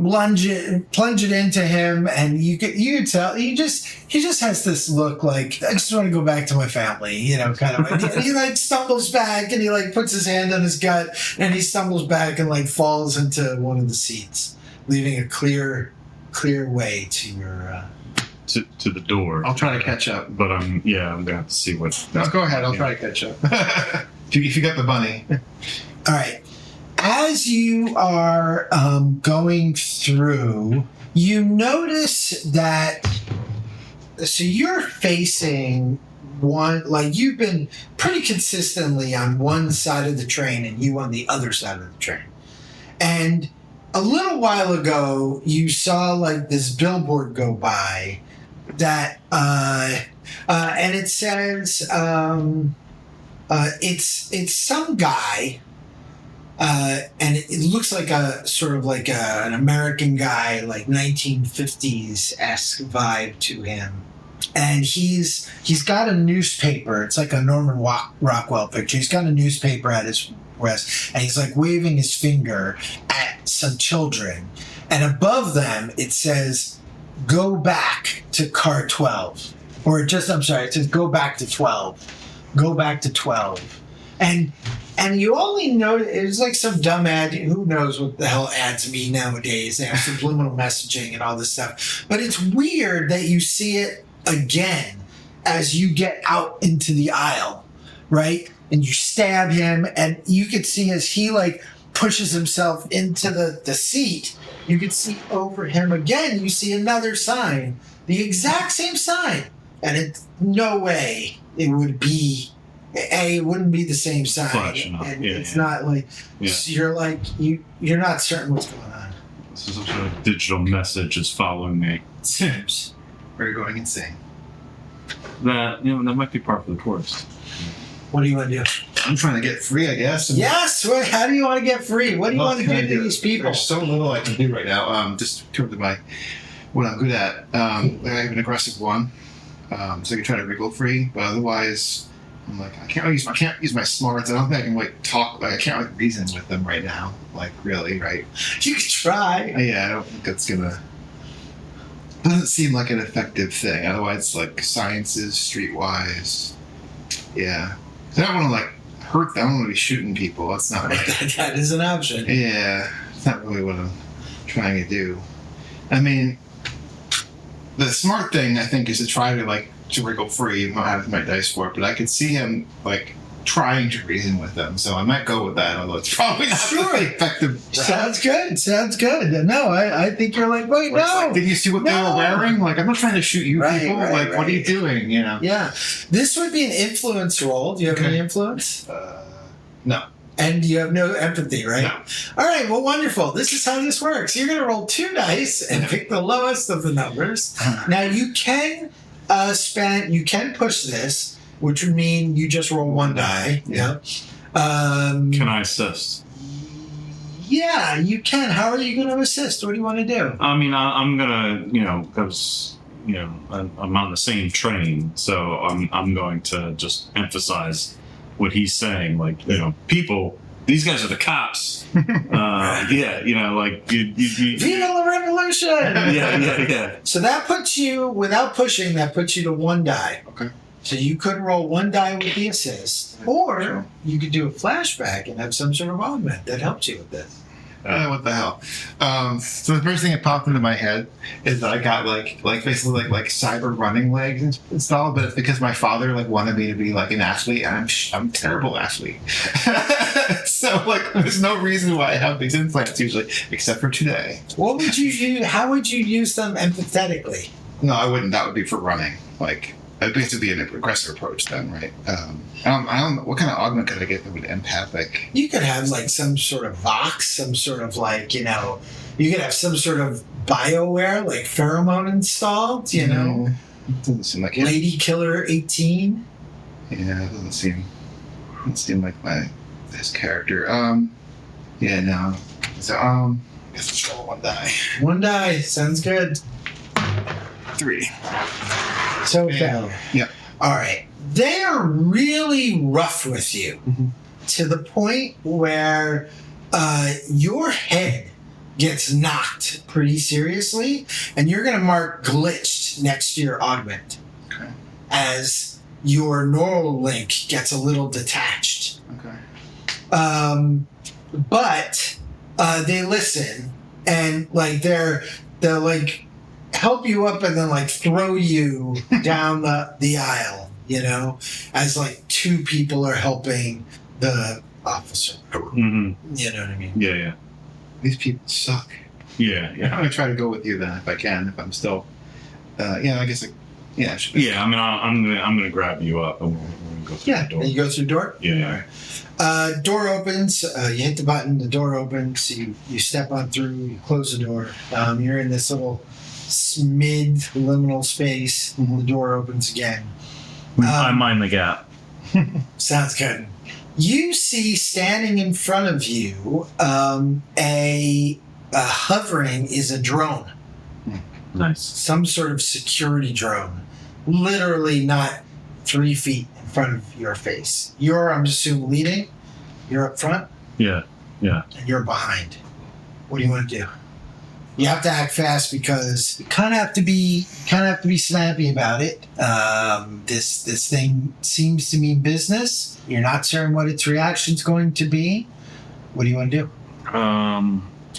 plunge it into him, and you can tell he just has this look like, I just want to go back to my family, kind of. And he stumbles back, and he puts his hand on his gut, and he stumbles back and falls into one of the seats, leaving a clear way to your to the door. I'll try to catch up, but I'm gonna have to see what. No, go ahead. I'll try to catch up. if you got the bunny. All right. As you are going through, you notice that. So you're facing one, you've been pretty consistently on one side of the train, and you on the other side of the train. And a little while ago, you saw this billboard go by that, and it says, it's some guy. And it looks like a sort of an American guy, 1950s-esque vibe to him. and he's got a newspaper. It's like a Norman Rockwell picture. He's got a newspaper at his wrist, and he's like waving his finger at some children. And above them, it says, "Go back to car 12." Or it says, "Go back to 12. Go back to 12." And you only notice, it's like some dumb ad. Who knows what the hell ads mean nowadays? They have subliminal messaging and all this stuff. But it's weird that you see it again as you get out into the aisle, right? And you stab him, and you could see as he like pushes himself into the seat, you could see over him again, you see another sign, the exact same sign. And it's no way it would be, it wouldn't be the same sign. Flashing up. And Yeah, it's yeah. not like, Yeah. so you're like, you're not certain what's going on. This is some sort of digital message is following me. Seems. We're going insane. That that might be part of the course. What do you want to do? I'm trying to get free, I guess. And Yes, how do you want to get free? What do you what want to can do I to these people? There's so little I can do right now. Just in terms of what I'm good at. I have an aggressive one, so I can try to wriggle free. But otherwise, I'm like I can't use my smarts. I don't think I can like talk. Like I can't like reason with them right now. Like really, right? You could try. Yeah, I don't think that's gonna. Doesn't seem like an effective thing. Otherwise, like sciences, streetwise. Yeah, I don't want to like hurt them. I don't want to be shooting people. That's not like. That is an option. Yeah, it's not really what I'm trying to do. I mean, the smart thing I think is to try to wriggle free and not have my dice for it. But I could see him like trying to reason with them, so I might go with that. Although it's probably not the effective. Sounds good. Sounds good. No, I think you're like, wait, Or it's no. like, did you see what they No. were wearing? Like, I'm not trying to shoot you Right, people. right, Like, what are you right. doing? You know? Yeah. This would be an influence roll. Do you have Okay. any influence? No. And you have no empathy, right? No. All right, well, wonderful. This is how this works. You're going to roll 2 dice and pick the lowest of the numbers. Now, you can you can push this, which would mean you just roll 1 die. Yeah. Can I assist? Yeah, you can. How are you going to assist? What do you want to do? I mean, I'm gonna, because I'm on the same train, so I'm going to just emphasize what he's saying. Like, people, these guys are the cops. Like you. Viva la revolution! Yeah. So that puts you, without pushing, that puts you to 1 die. Okay. So you could roll 1 die with the assist, or Sure. you could do a flashback and have some sort of augment that helps you with this. What the hell? So the first thing that popped into my head is that I got basically like cyber running legs installed, but it's because my father wanted me to be like an athlete, and I'm a terrible athlete. So there's no reason why I have these implants usually, except for today. What would you use? How would you use them empathetically? No, I wouldn't. That would be for running. It'd have to be an aggressive approach then, right? I don't know what kind of augment could I get that would empathic. You could have some sort of vox, some sort of you could have some sort of bioware, like pheromone installed, Doesn't seem like it. Lady Killer 18. Yeah, it doesn't seem like his character. Yeah, no. So I guess let's roll 1 die. 1 die, sounds good. 3. So Yeah. failure. Yeah. All right. They are really rough with you to the point where your head gets knocked pretty seriously, and you're going to mark glitched next to your augment Okay. as your neural link gets a little detached. Okay. But they listen, and they'll help you up and then throw you down the aisle, as 2 people are helping the officer. Mm-hmm. You know what I mean? Yeah. These people suck. Yeah. I'm gonna try to go with you then if I can. If I'm still, I guess. I should be. Yeah. I mean, I'm gonna grab you up and we're gonna go through Yeah. the door. And you go through the door? Yeah. Door opens, you hit the button, the door opens, you step on through, you close the door. You're in this little mid-liminal space, and the door opens again. I mind the gap. Sounds good. You see standing in front of you, a hovering is a drone, Nice. some sort of security drone literally not 3 feet in front of your face. You're, I'm assuming, leading. You're up front. Yeah. And you're behind. What do you want to do? You have to act fast because you kind of have to be snappy about it. This thing seems to mean business. You're not certain what its reaction's going to be. What do you want to do?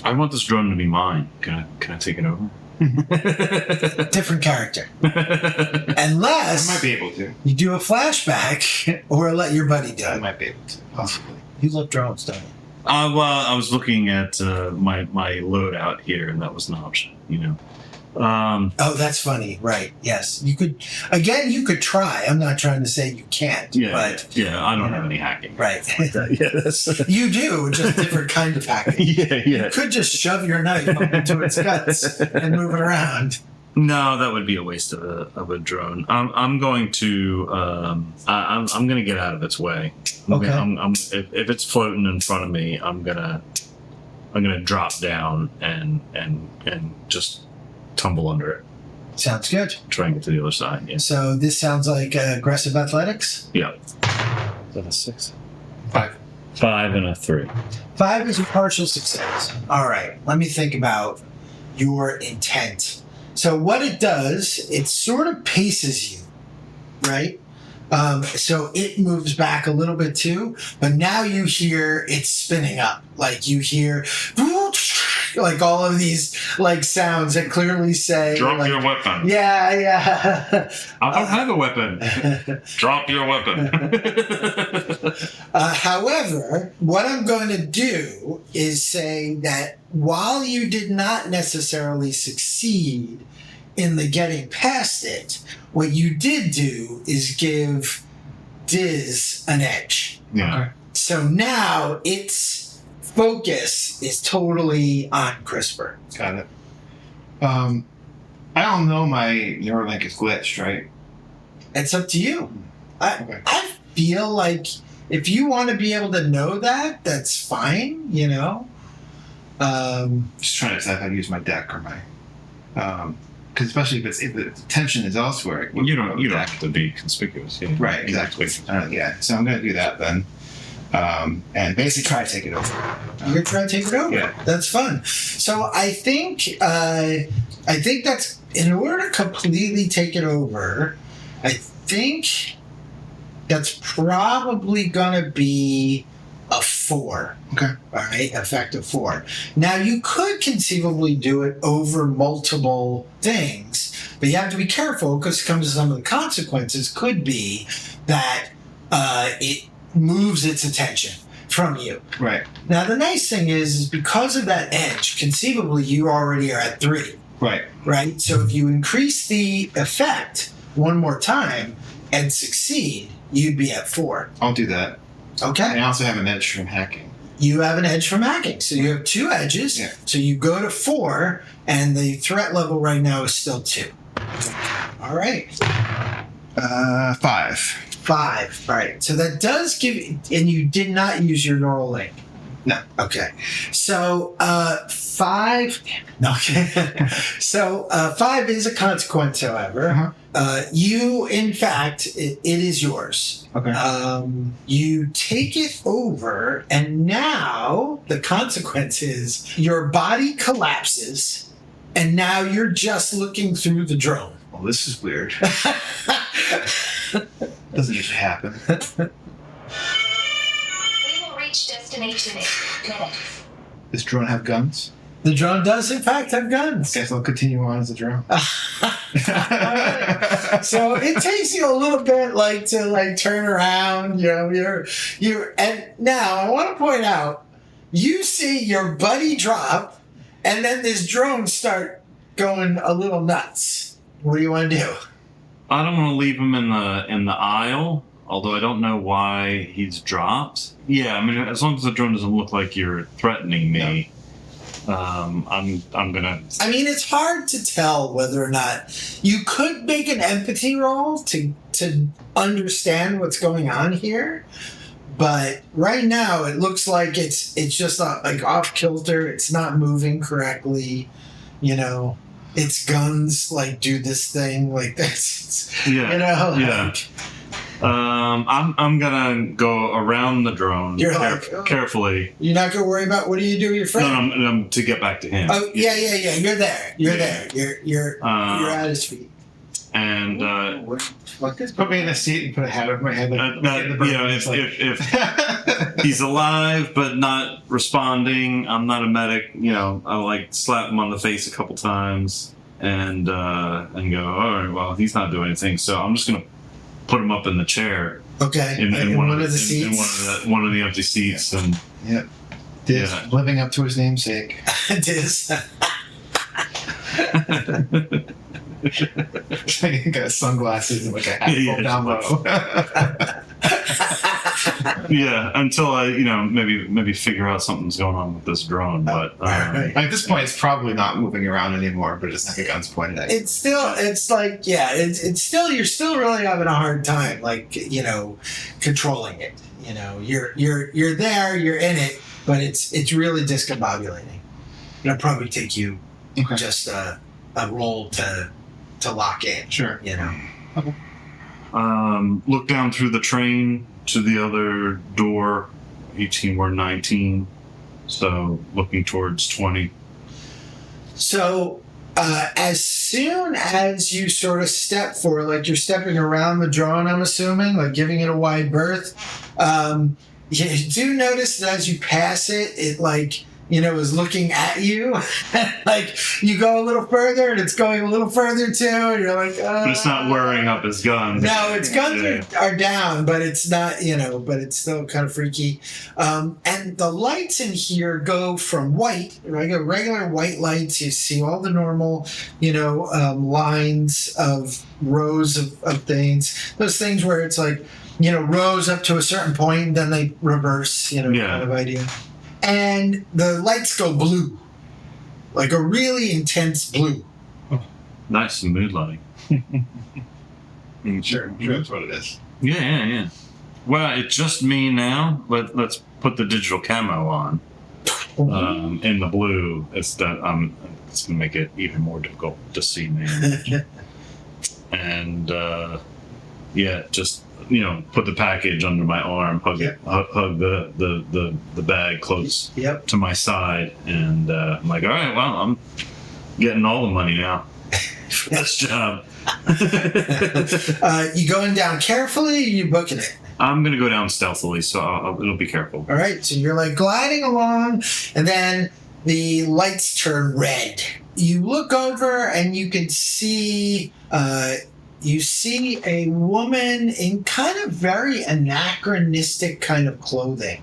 I want this drone to be mine. Can I take it over? Different character. Unless I might be able to. you do a flashback or let your buddy do I it. might be able to, possibly. You love drones, don't you? Well, I was looking at my loadout here, and that was an option. Oh, that's funny. Right. Yes. You could try. I'm not trying to say you can't. But, I don't have any hacking. right. That's You do, just different kind of hacking. yeah. You could just shove your knife up into its guts and move it around. No, that would be a waste of a drone. I'm going to I'm going to get out of its way. If it's floating in front of me, I'm gonna drop down and just tumble under it. Sounds good. Try and get to the other side. Yeah. So this sounds like aggressive athletics. Yeah. Is that a 6? 5. 5 and a 3. 5 is a partial success. All right. Let me think about your intent. So what it does, it sort of paces you, right? So it moves back a little bit too, but now you hear it spinning up. Like you hear like all of these like sounds that clearly say Drop like, your weapon. Yeah. I don't have a weapon. Drop your weapon. However, what I'm going to do is say that while you did not necessarily succeed in the getting past it, what you did do is give Diz an edge. Yeah. Okay. So now its focus is totally on CRISPR. Got it. I don't know my Neuralink is glitched, right? It's up to you. Okay. I feel like if you want to be able to know that, that's fine, you know? Just trying to decide how to use my deck or my... Because especially if the attention is elsewhere. You don't have to be conspicuous. Yeah. Right, exactly. Yeah, so I'm going to do that then. And basically try to take it over. You're going to try to take it over. Yeah. That's fun. So I think that's, in order to completely take it over, I think that's probably going to be a 4. Okay. All right, effective 4. Now, you could conceivably do it over multiple things, but you have to be careful because some of the consequences could be that it moves its attention from you. Right. Now, the nice thing is because of that edge, conceivably you already are at 3, Right. right? So if you increase the effect one more time and succeed, you'd be at 4. I'll do that. Okay? And I also have an edge from hacking. You have an edge from hacking. So you have 2 edges. Yeah. So you go to 4, and the threat level right now is still 2. All right. 5. 5. All right. So that does give, and you did not use your neural link. No. Okay. So 5. No. Okay. So 5 is a consequence, however. Uh-huh. You, in fact, it is yours. Okay. You take it over, and now the consequence is your body collapses, and now you're just looking through the drone. Well, this is weird. Doesn't usually happen. We will reach destination in minutes. Does drone have guns? The drone does, in fact, have guns. Guess I'll continue on as a drone. So it takes you a little bit to turn around, you're and now I want to point out you see your buddy drop and then this drone start going a little nuts. What do you want to do? I don't want to leave him in the aisle, although I don't know why he's dropped. Yeah, I mean, as long as the drone doesn't look like you're threatening me, I'm gonna. I mean, it's hard to tell whether or not you could make an empathy roll to understand what's going on here, but right now it looks like it's just not like off kilter. It's not moving correctly, its guns like do this thing like this. Yeah. You know, Yeah. like, I'm gonna go around the drone You're like, oh. carefully. you're not gonna worry about what do you do with your friend? No, I'm to get back to him. Oh yeah. You're there. You're there. You're at his feet. And Put me in a seat and put a hat over my head. If he's alive but not responding, I'm not a medic. I'll like slap him on the face a couple times and go, all right, well, he's not doing anything, so I'm just gonna put him up in the chair. Okay. In one of the seats. In one of the empty seats, and living up to his namesake. It is. He got sunglasses and like a hat down low. Yeah, until I, maybe figure out something's going on with this drone. But at this point, it's probably not moving around anymore. But it's like a gun's pointed at you. It's still you're still really having a hard time, like controlling it. You're there, you're in it, but it's really discombobulating. It'll probably take you just a roll to lock in. Sure. Okay. Look down through the train to the other door. 18 or 19, so looking towards 20. So as soon as you sort of step forward, like you're stepping around the drone, I'm assuming, like giving it a wide berth, you do notice that as you pass it, it like is looking at you. Like you go a little further and it's going a little further too, and you're like, But it's not wearing up his guns. No, its guns are down, but it's not, but it's still kind of freaky. And the lights in here go from white, regular white lights. You see all the normal, lines of rows of things. Those things where it's like, rows up to a certain point, then they reverse, kind of idea. And the lights go blue, like a really intense blue. Oh, nice and mood lighting. Sure, that's what it is. Yeah. Well, it's just me now. Let's put the digital camo on. In the blue, it's gonna make it even more difficult to see me. And just. Put the package under my arm, hug the bag close to my side, and I'm like, all right, well, I'm getting all the money now. Best job. You going down carefully, or you booking it? I'm gonna go down stealthily, so it'll be careful. All right, so you're like gliding along, and then the lights turn red. You look over, and you can see. You see a woman in kind of very anachronistic kind of clothing.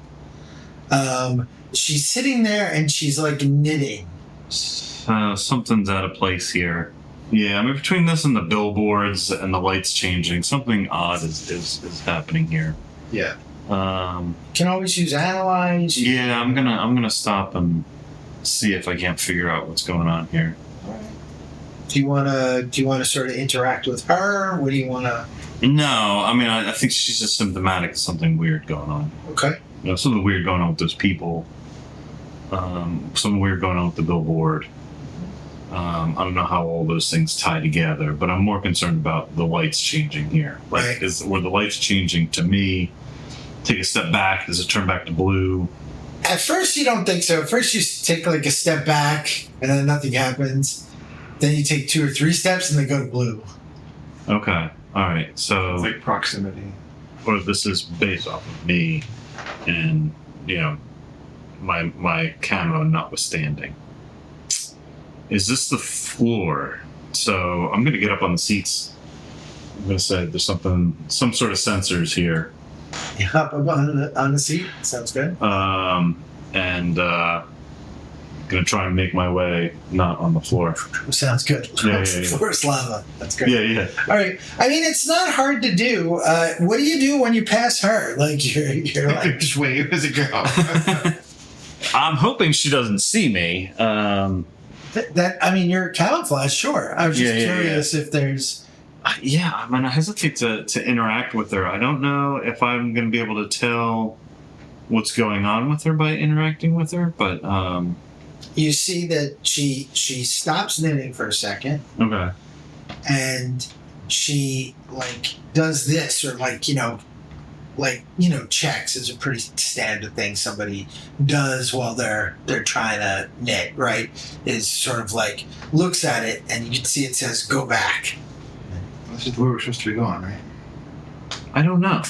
She's sitting there and she's like knitting. Something's out of place here. Yeah, between this and the billboards and the lights changing, something odd is happening here. Yeah. Can always use analyze. Yeah, I'm gonna stop and see if I can't figure out what's going on here. Do you want to sort of interact with her? What do you want to? No, I think she's just symptomatic of something weird going on. Okay. Something weird going on with those people. Something weird going on with the billboard. I don't know how all those things tie together, but I'm more concerned about the lights changing here. Like, were the lights changing to me? Take a step back. Does it turn back to blue? At first, you don't think so. At first, you take like a step back, and then nothing happens. Then you take 2 or 3 steps and they go to blue. Okay. All right. So it's like proximity. Or this is based off of me and, my camo notwithstanding. Is this the floor? So I'm going to get up on the seats. I'm going to say there's some sort of sensors here. Yeah, up on the seat. Sounds good. Gonna try and make my way not on the floor. Sounds good. Yeah. Floor is lava. That's great. Yeah. All right. It's not hard to do. What do you do when you pass her? Like you're like just wave as it goes. I'm hoping she doesn't see me. You're camouflage. Sure. I was just curious if there's. Yeah, I hesitate to interact with her. I don't know if I'm going to be able to tell what's going on with her by interacting with her, but you see that she stops knitting for a second, Okay. and she like does this, or checks is a pretty standard thing somebody does while they're trying to knit, right? Is sort of like looks at it, and you can see it says go back. This is where we're supposed to be going, right? I don't know.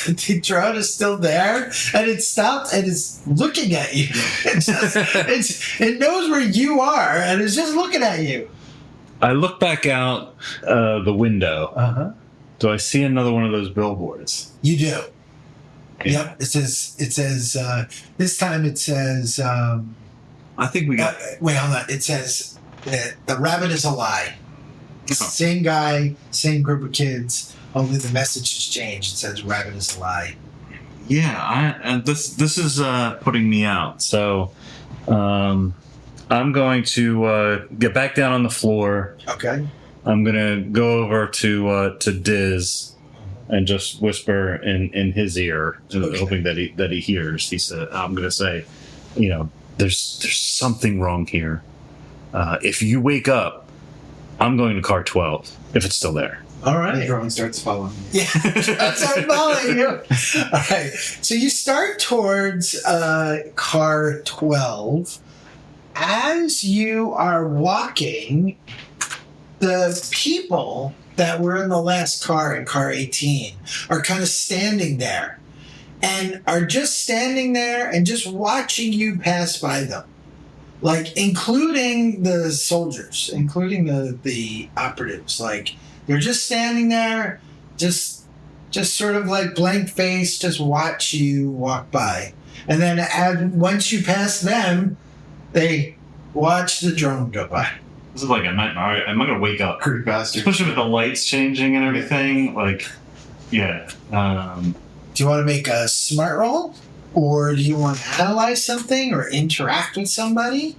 The drone is still there, and it stopped and it's looking at you. It knows where you are, and it's just looking at you. I look back out the window. Uh-huh. Do I see another one of those billboards? You do. Yeah. Yep. It says this time it says I think we got. wait, hold on. It says that the rabbit is a lie. Oh. Same guy, same group of kids, only the message has changed. It says rabbit is a lie. And this is putting me out. So I'm going to get back down on the floor. Okay. I'm gonna go over to Diz and just whisper in his ear, hoping that he hears. He said, "I'm gonna say, there's something wrong here. If you wake up, I'm going to car 12 if it's still there." All The right. drone starts following me. Yeah, that's how I'm following you. All right. So you start towards car 12. As you are walking, the people that were in the last car, in car 18, are kind of standing there and are just standing there and just watching you pass by them. Like, including the soldiers, including the operatives. Like, they're just standing there, just sort of like blank face, just watch you walk by. And then once you pass them, they watch the drone go by. This is like a nightmare. Am I gonna wake up? Creep bastard. Especially with the lights changing and everything. Like, yeah. Do you want to make a smart roll? Or do you want to analyze something or interact with somebody?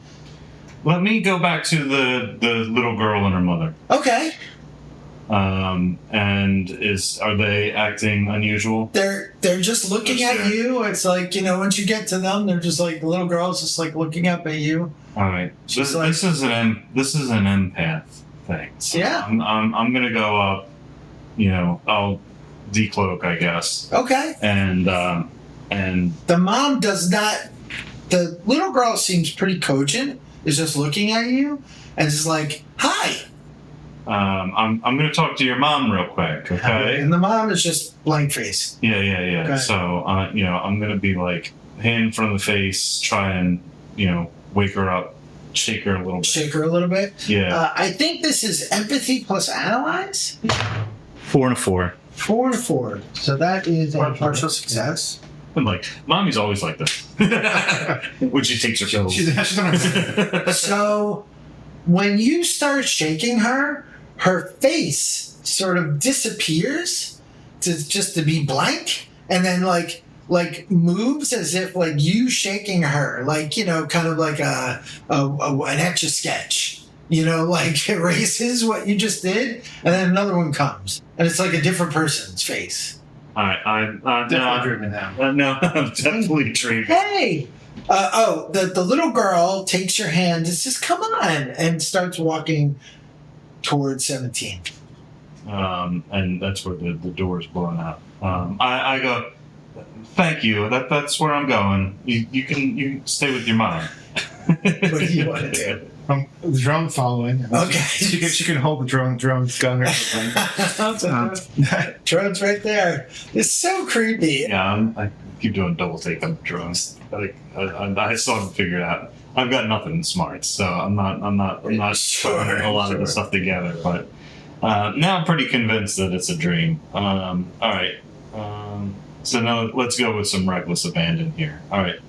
Let me go back to the little girl and her mother. Okay. And are they acting unusual? They're just looking at you. It's like, once you get to them, they're just like, the little girl's just like looking up at you. All right. She's This is an empath thing. So Yeah. I'm gonna go up. I'll decloak, I guess. Okay. And The mom does not. The little girl seems pretty cogent. Is just looking at you and is like, "Hi." I'm gonna talk to your mom real quick, okay? And the mom is just blank face. Yeah. Okay. So I'm gonna be like hand from the face, try and wake her up, shake her a little bit. Shake her a little bit. Yeah. I think this is empathy plus analyze. 4 and a 4. 4 and 4. So that is a partial success. And like, mommy's always like this. When she takes her pills. She's on her. So when you start shaking her face sort of disappears to be blank, and then like moves as if like you shaking her, like kind of like an Etch-a-Sketch, like erases what you just did, and then another one comes, and it's like a different person's face. I'm Definitely dreaming now. no, I'm definitely dreaming. Hey. The little girl takes your hand and says, "Come on," and starts walking towards 17. And that's where the door's blown out. I go, "Thank you. That's where I'm going. You can stay with your mom." What do you want to do? The drone following. Okay. She can hold the drone's gun or something. Drone's right there. It's so creepy. Yeah, I keep doing double take on drones. Like I still haven't figured out. I've got nothing smart, so I'm not Sure, putting a lot of the stuff together. But now I'm pretty convinced that it's a dream. All right. So now let's go with some reckless abandon here. All right.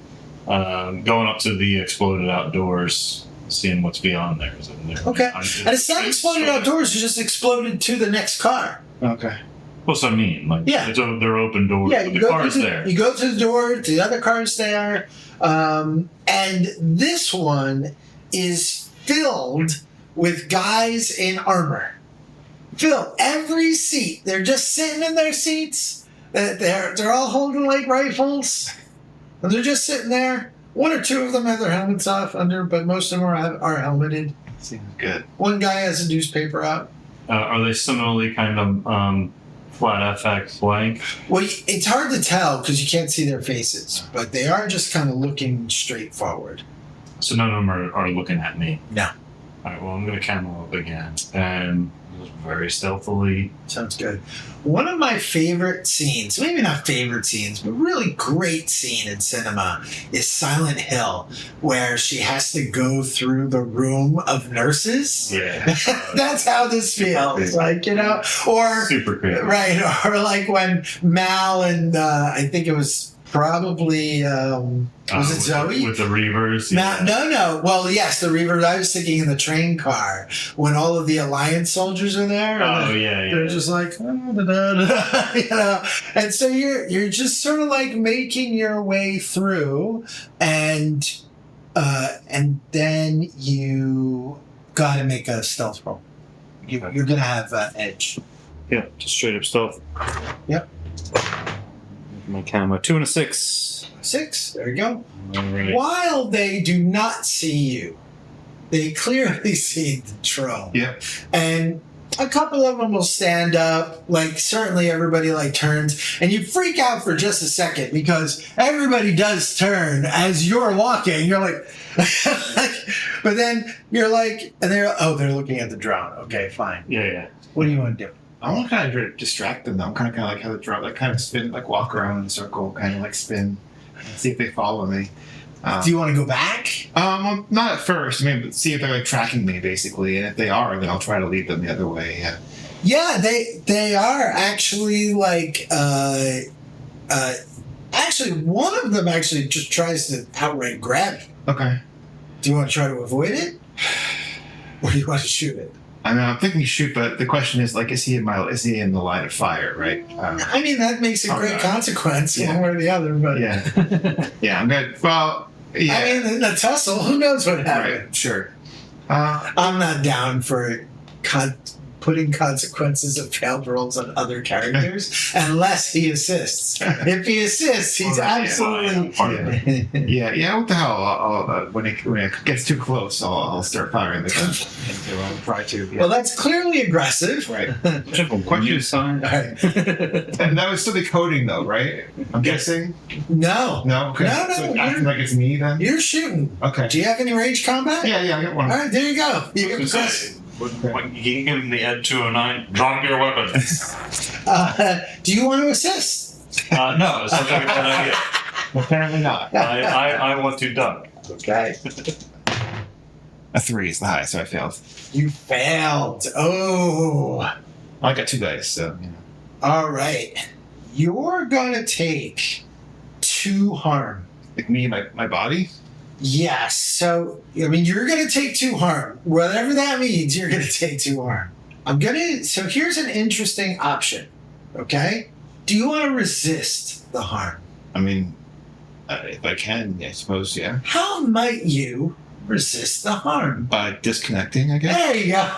Going up to the exploded outdoors, seeing what's beyond there. Is it there? Okay. And it's not exploded outdoors, it's just exploded to the next car. Okay. What's I mean? Like, Yeah. they're open doors, Yeah, but you the go, car's to the, there. you go to the door, the other car's there, and this one is filled with guys in armor. Filled. Every seat. They're just sitting in their seats. They're all holding like rifles. And they're just sitting there One or two of them have their helmets off under, but most of them are helmeted. Seems good. One guy has a newspaper out. Are they similarly kind of flat FX blank? Well, it's hard to tell because you can't see their faces, but they are just kind of looking straight forward. So none of them are looking at me. No. All right. Well, I'm going to camo up again and very stealthily. Sounds good. One of my favorite scenes, maybe not favorite scenes, but really great scene in cinema is Silent Hill, where she has to go through the room of nurses. Yeah. That's how this feels, like, you know, or super creative. right, or like when Mal and I think it was probably was it Zoe with the Reavers? No. Well, yes, the Reavers. I was thinking in the train car when all of the Alliance soldiers are there. Oh, they're just like, you know, and so you're just sort of like making your way through, and then you got to make a stealth roll. You're gonna have edge. Yeah, just straight up stealth. Yep. My camo 2 and a 6. 6. There you go. All right. While they do not see you, they clearly see the drone. Yep. And a couple of them will stand up. Like, certainly everybody, like, turns. And you freak out for just a second because everybody does turn as you're walking. You're like... but then you're like... And they're looking at the drone. Okay, fine. Yeah. What do you want to do? I want to kind of distract them though. I'm kind of like how the drone, like kind of spin, like walk around in a circle, kind of like spin, and see if they follow me. Do you want to go back? Well, not at first. I mean, but see if they're like tracking me basically, and if they are, then I'll try to lead them the other way. Yeah. Yeah, they are actually like. Actually, one of them actually just tries to outright grab you. Okay. Do you want to try to avoid it, or do you want to shoot it? I mean, I'm thinking shoot, but the question is, like, is he in the line of fire, right? I mean, that makes a great consequence, one way or the other, but... Yeah. Yeah, I'm good. Well, yeah. I mean, in the tussle, who knows what happened? Right, sure. I'm not down for putting consequences of failed rolls on other characters unless he assists. If he assists, he's absolutely... Yeah, what the hell? I'll, when it gets too close, I'll start firing the gun. And I'll try to. Yeah. Well, that's clearly aggressive. Right. Question sign. All right. And that would still be coding, though, right? I'm guessing? No. No? Okay. No. So it's acting like it's me, then? You're shooting. Okay. Do you have any range combat? Yeah, I got one. All right, there you go. You get plus. When you give him the Ed 209, drop your weapon. Do you want to assist? No, it's not a good idea. Apparently not. I want to duck. Okay. A 3 is the high, so I failed. You failed. Oh. I got 2 dice, so, you know. All right. You're going to take 2 harm. Like me and my body? Yes. So, I mean, you're going to take 2 harm. Whatever that means, you're going to take 2 harm. So here's an interesting option. Okay? Do you want to resist the harm? I mean, if I can, I suppose, yeah. How might you resist the harm? By disconnecting, I guess? There you go.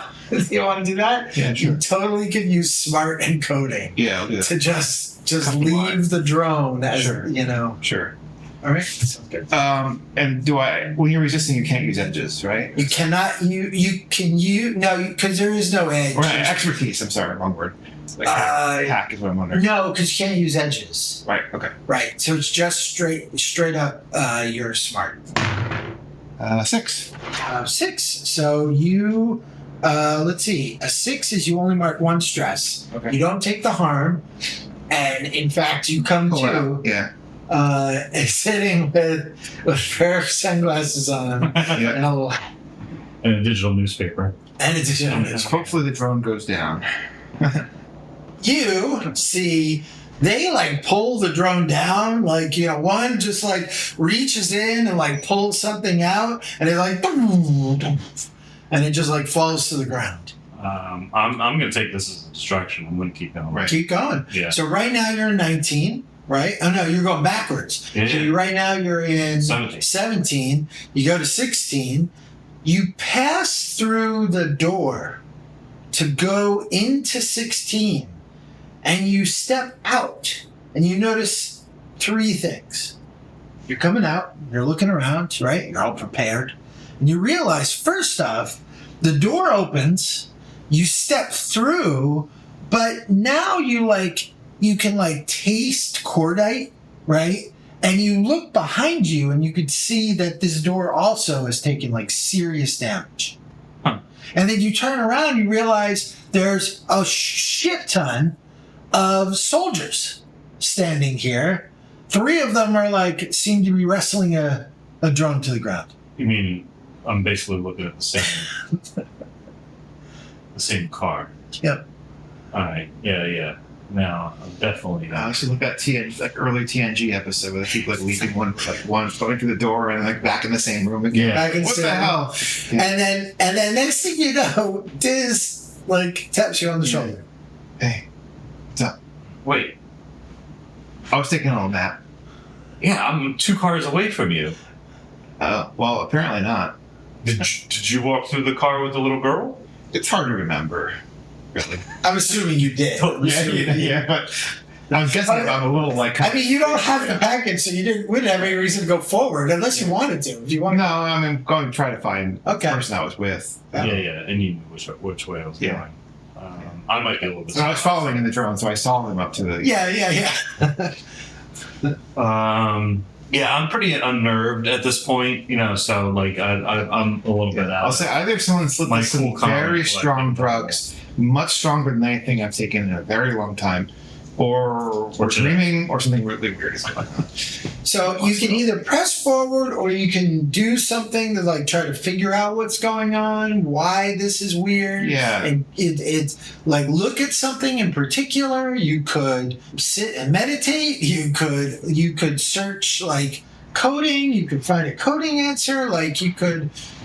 You want to do that? Yeah, sure. You totally could use smart encoding Yeah, I'll do that. to just Couple leave lines. the drone as, Sure. you know. Sure. All right? Sounds good. And when you're resisting, you can't use edges, right? You cannot, because there is no edge. Or expertise, I'm sorry, wrong word. Like hack is what I'm wondering. No, because you can't use edges. Right, okay. Right, so it's just straight up, you're smart. 6. 6, so you, let's see, a 6 is you only mark 1 stress. Okay. You don't take the harm, and in fact, you come to... Yeah. Sitting with a pair of sunglasses on Yeah. and a little And a digital newspaper. and a digital newspaper. Hopefully the drone goes down. You see, they like pull the drone down, like, you know, one just like reaches in and like pulls something out, and it like, and it just like falls to the ground. I'm going to take this as a distraction. I'm going to keep going. Right. Keep going. Yeah. So right now you're 19. Right? Oh no, you're going backwards. Yeah. So right now you're in 17. 17. You go to 16. You pass through the door to go into 16, and you step out, and you notice 3 things. you're coming out, you're looking around, right? You're all prepared. And you realize, first off, the door opens, you step through, but now you can taste cordite, right? And you look behind you and you could see that this door also has taken serious damage. Huh. And then you turn around and you realize there's a shit ton of soldiers standing here. 3 of them are seem to be wrestling a drone to the ground. You mean I'm basically looking at the same car? Yep. All right. Yeah. Now I'm definitely. I should look at early TNG episode where they keep leaving one going through the door and back in the same room again. Yeah. Back in What the the same hell? room. And then next thing you know, Diz taps you on the shoulder. Hey, what's up? Wait. I was taking a little nap. Yeah, I'm 2 cars away from you. Well, apparently not. Did you walk through the car with the little girl? It's hard to remember, really. I'm assuming you did. Yeah, but I'm guessing I'm a little you don't have the package, so you wouldn't have any reason to go forward unless you wanted to. If you want, No, I'm going to try to find the person I was with. Yeah, and you knew which way I was going. I might be a little bit. So I was following in the drone, so I saw them up to the. Yeah. Yeah, I'm pretty unnerved at this point, so I'm a little bit out. I'll say either someone slipped me some very strong drugs, much stronger than anything I've taken in a very long time, or dreaming, or something really weird is going on. So you can either press forward or you can do something to try to figure out what's going on, why this is weird. Yeah. And it's look at something in particular. You could sit and meditate. You could search coding. You could find a coding answer.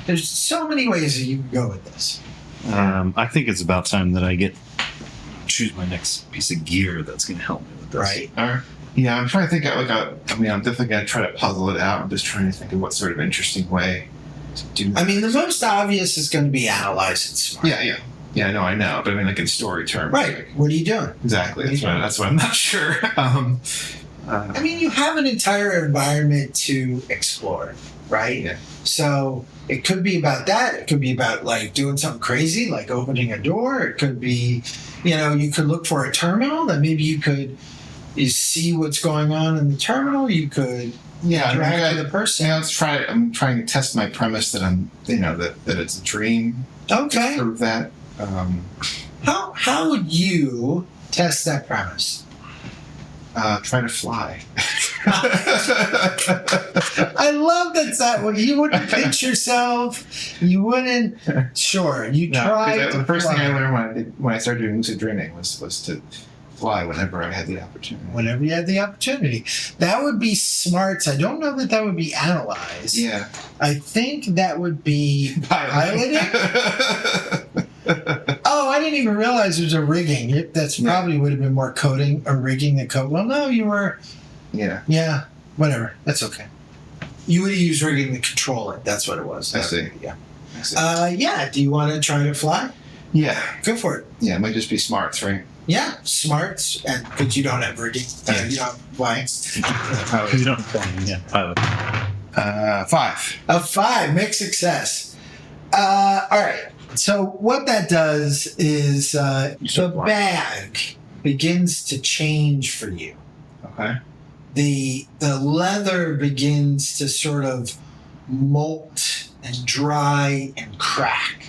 There's so many ways that you can go with this. I think it's about time that I choose my next piece of gear that's going to help me with this. Right. Yeah, I'm trying to think I'm definitely going to try to puzzle it out. I'm just trying to think of what sort of interesting way to do that. The most obvious is going to be analyze it smart. Yeah, I know. But in story terms. Right. What are you doing? Exactly. That's what I'm not sure. You have an entire environment to explore, right? Yeah. So it could be about that. It could be about doing something crazy, like opening a door. It could be, you could look for a terminal that maybe you see what's going on in the terminal. You could interact with the person. I'm trying to test my premise that that it's a dream. Okay. To prove that. How would you test that premise? Try to fly. I love that what you wouldn't pinch yourself. You wouldn't. Sure, you try. The first thing I learned when I started doing lucid dreaming was to fly whenever I had the opportunity. Whenever you had the opportunity, that would be smarts. I don't know that would be analyzed. Yeah, I think that would be piloting. Oh, I didn't even realize there was a rigging. That's probably would have been more coding or rigging than code. Well, no, you were. Yeah. Whatever. That's okay. You would have used rigging to control it. That's what it was. I see. Yeah. I see. Do you want to try to fly? Yeah. Go for it. Yeah, it might just be smarts, right? Yeah, smarts, and because you don't have rigging, you don't have flying. You don't fly. Yeah, pilot. 5. A 5, mixed success. All right. So what that does is the bag begins to change for you. Okay. The leather begins to sort of molt and dry and crack.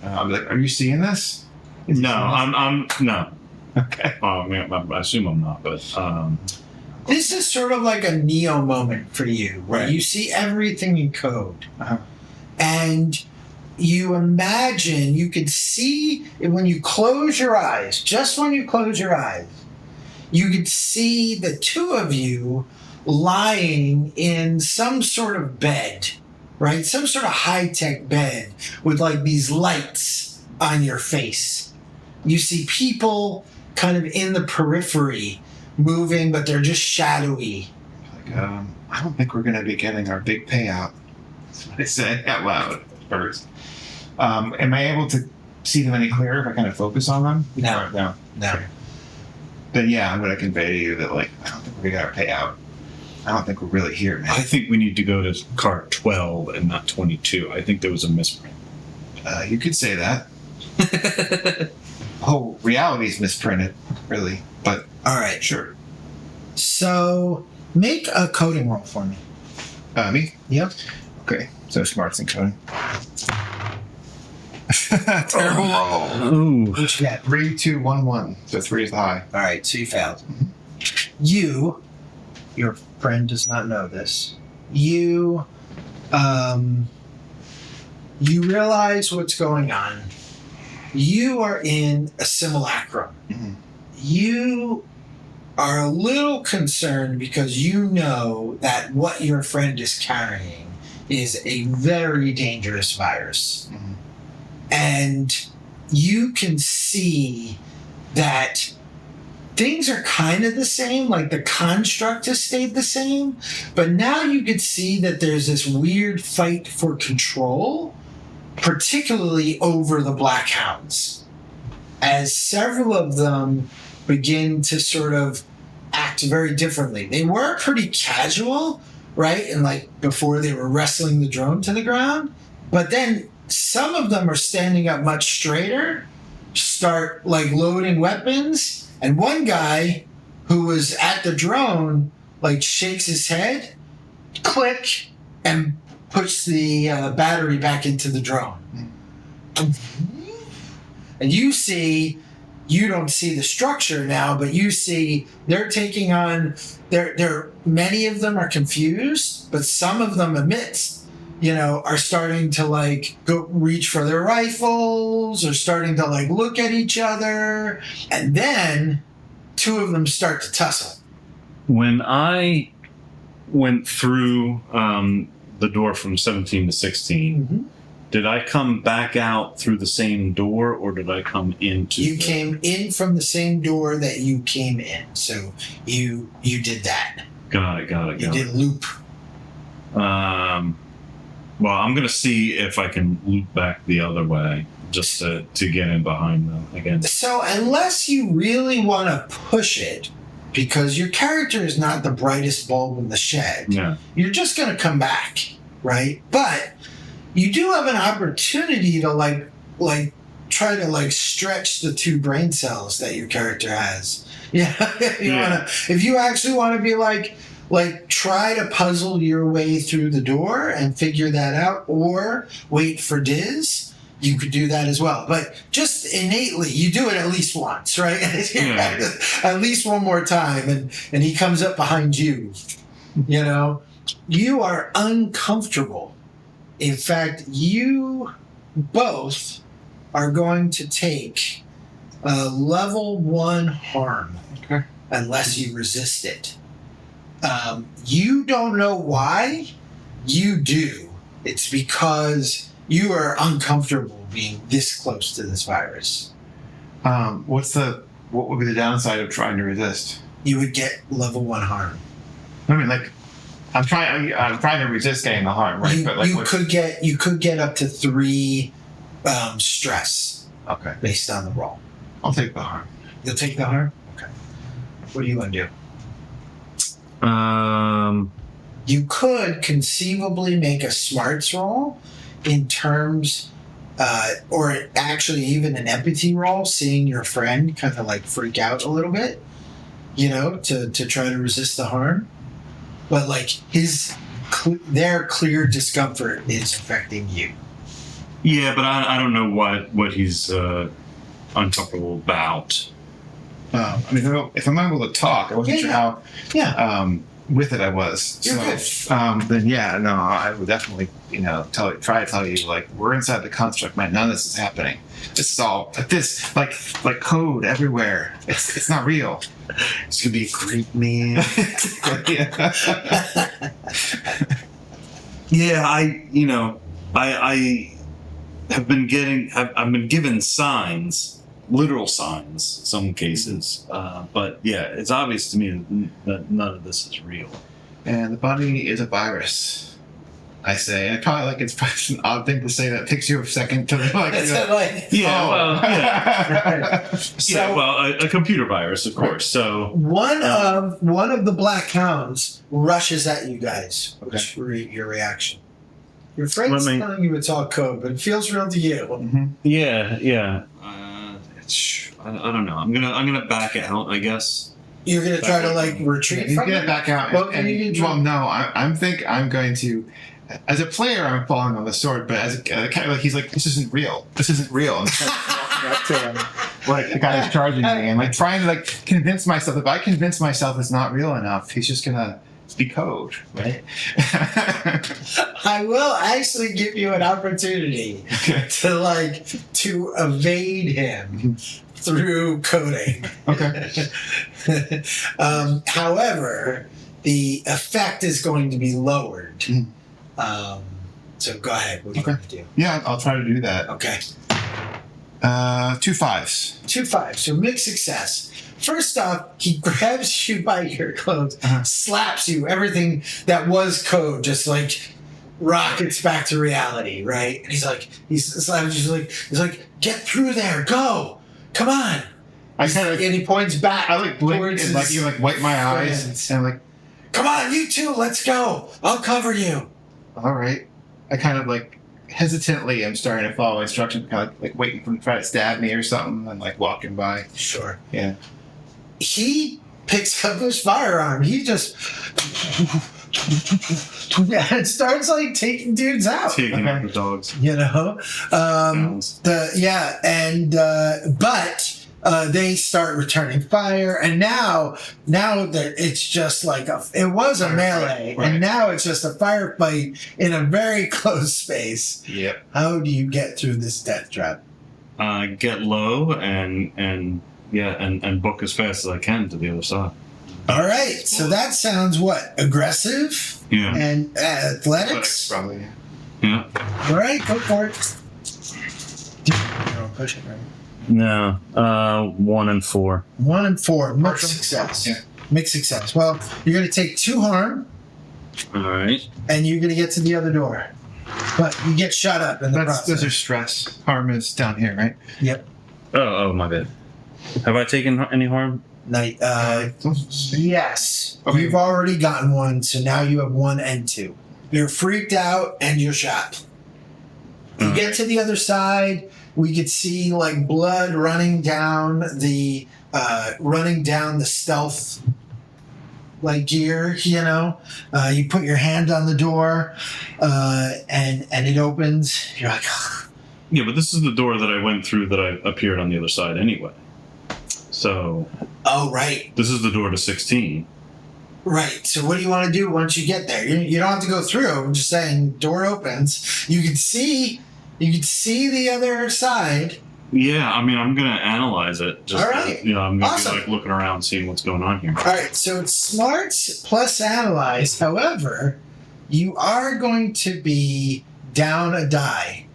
I'll be like, are you seeing this? No, I'm no. Okay. I assume I'm not, but This is sort of like a Neo moment for you, where you see everything in code. Uh-huh. And you imagine, you could see when you close your eyes, just when you close your eyes, you could see the two of you lying in some sort of bed, right? Some sort of high-tech bed with these lights on your face. You see people kind of in the periphery moving, but they're just shadowy. I don't think we're going to be getting our big payout. That's what I said out loud first. Am I able to see them any clearer if I kind of focus on them? No. Then yeah, I'm going to convey to you that I don't think we're going to get our payout. I don't think we're really here, man. I think we need to go to car 12 and not 22. I think there was a misprint. You could say that. Whole reality's misprinted, really. But All right. sure. So make a coding roll for me. Me? Yep. Okay. So smarts and coding. Terrible roll. Oh. What you got? 3, 2, 1, 1. So 3 is the high. All right. So you failed. You, your friend does not know this. You realize what's going on. You are in a simulacrum. Mhm. You are a little concerned because you know that what your friend is carrying is a very dangerous virus. Mhm. And you can see that things are kind of the same, like the construct has stayed the same, but now you could see that there's this weird fight for control, particularly over the Black Hounds, as several of them begin to sort of act very differently. They were pretty casual, right? And like before they were wrestling the drone to the ground, but then some of them are standing up much straighter, start like loading weapons, and one guy who was at the drone like shakes his head, click, and puts the battery back into the drone. And you see, you don't see the structure now, but you see they're taking on, many of them are confused, but some of them amidst, are starting to like go reach for their rifles or starting to like look at each other. And then two of them start to tussle. When I went through the door from 17 to 16, Mm-hmm. did I come back out through the same door, or did I come into? You came in from the same door that you came in, so you did that. Got it. You did loop. Well, I'm gonna see if I can loop back the other way, just to get in behind them again. So unless you really want to push it, because your character is not the brightest bulb in the shed, Yeah. you're just going to come back, right? But you do have an opportunity to like try to like stretch the two brain cells that your character has. Yeah, if you actually want to be like try to puzzle your way through the door and figure that out, or wait for Diz. You could do that as well, but just innately, you do it at least once, right? Yeah. At least one more time, and he comes up behind you. You are uncomfortable. In fact, you both are going to take a level 1 harm unless you resist it. You don't know why. You do. It's because you are uncomfortable being this close to this virus. What would be the downside of trying to resist? You would get level 1 harm. I mean, like, I'm trying to resist getting the harm, right? You could get up to 3 stress. Okay. Based on the roll. I'll take the harm. You'll take the harm? Okay. What do you want to do? You could conceivably make a smarts roll in terms, or actually even an empathy roll, seeing your friend kind of like freak out a little bit, to try to resist the harm. But like their clear discomfort is affecting you. Yeah, but I don't know what he's uncomfortable about. I mean, if I'm able to talk, I wasn't sure how. Yeah. With it, I was. You're good. Then yeah, no, I would definitely, try to tell you, like, we're inside the construct, man. None of this is happening. This is all like code everywhere. It's not real. It's gonna be a great man. Yeah, I have been I've been given signs. Literal signs, some cases, but yeah, it's obvious to me that none of this is real. And the body is a virus. I say. And it's probably an odd thing to say that takes you a second to like. It's you know, like, Yeah, oh. well, yeah. So- a computer virus, of course. So one of the black hounds rushes at you guys. What's your reaction? Your friend's Let me- telling you it's all code, but it feels real to you. yeah. I don't know. I'm gonna back it out, I guess. You're gonna try to like retreat He's from gonna it? back out. Well, And, you can well, no, I'm going to. As a player, I'm falling on the sword, but as a kind of like he's like, this isn't real. This isn't real. And so I'm walking up to him, like the guy who's charging me, and like trying to like convince myself. If I convince myself it's not real enough, he's just gonna be code, right? I will actually give you an opportunity to evade him through coding. Okay. However, the effect is going to be lowered. So go ahead. What do you want to do? Yeah, I'll try to do that. Okay. 2 5s. 2 5. So mixed success. First off, he grabs you by your clothes, slaps you. Everything that was code just like rockets back to reality, right? And he's slaps you. He's like, get through there, go, come on. I kind of And he points back. I like blink towards and like his you like wipe my eyes friends. and I'm like, Come on, you two, let's go. I'll cover you. all right. I kind of like hesitantly am starting to follow instructions, kind of like waiting for him to try to stab me or something, and like walking by. Sure. Yeah. He picks up his firearm. He just and starts like taking dudes out. Taking out the dogs. You know, but they start returning fire, and now that it's just like it was a melee, right. and now it's just a firefight in a very close space. Yep. How do you get through this death trap? Get low and book as fast as I can to the other side. All right, so that sounds what? Aggressive Yeah. and athletics. Probably. Yeah. All right, go for it. You don't push it, right? No. 1 and 4. 1 and 4, mixed Partial? success. Yeah. Mixed success. Well, you're going to take 2 harm, All right. and you're going to get to the other door. But you get shot up in the process. Those are stress. Harm is down here, right? Yep. Oh, my bad. Have I taken any harm? Yes. Okay. You've already gotten 1, so now you have 1 and 2. You're freaked out, and you're shot. You get to the other side. We could see like blood running down the stealth like gear. You know, you put your hand on the door, and it opens. You're like, Yeah, but this is the door that I went through that I appeared on the other side anyway. So oh right, this is the door to 16. right. So what do you want to do once you get there? You don't have to go through. I'm just saying, door opens. You can see the other side. Yeah, I mean, I'm gonna analyze it. Just, All right. I'm gonna Awesome. be like looking around, seeing what's going on here. All right, so it's smarts plus analyze. However, you are going to be down a die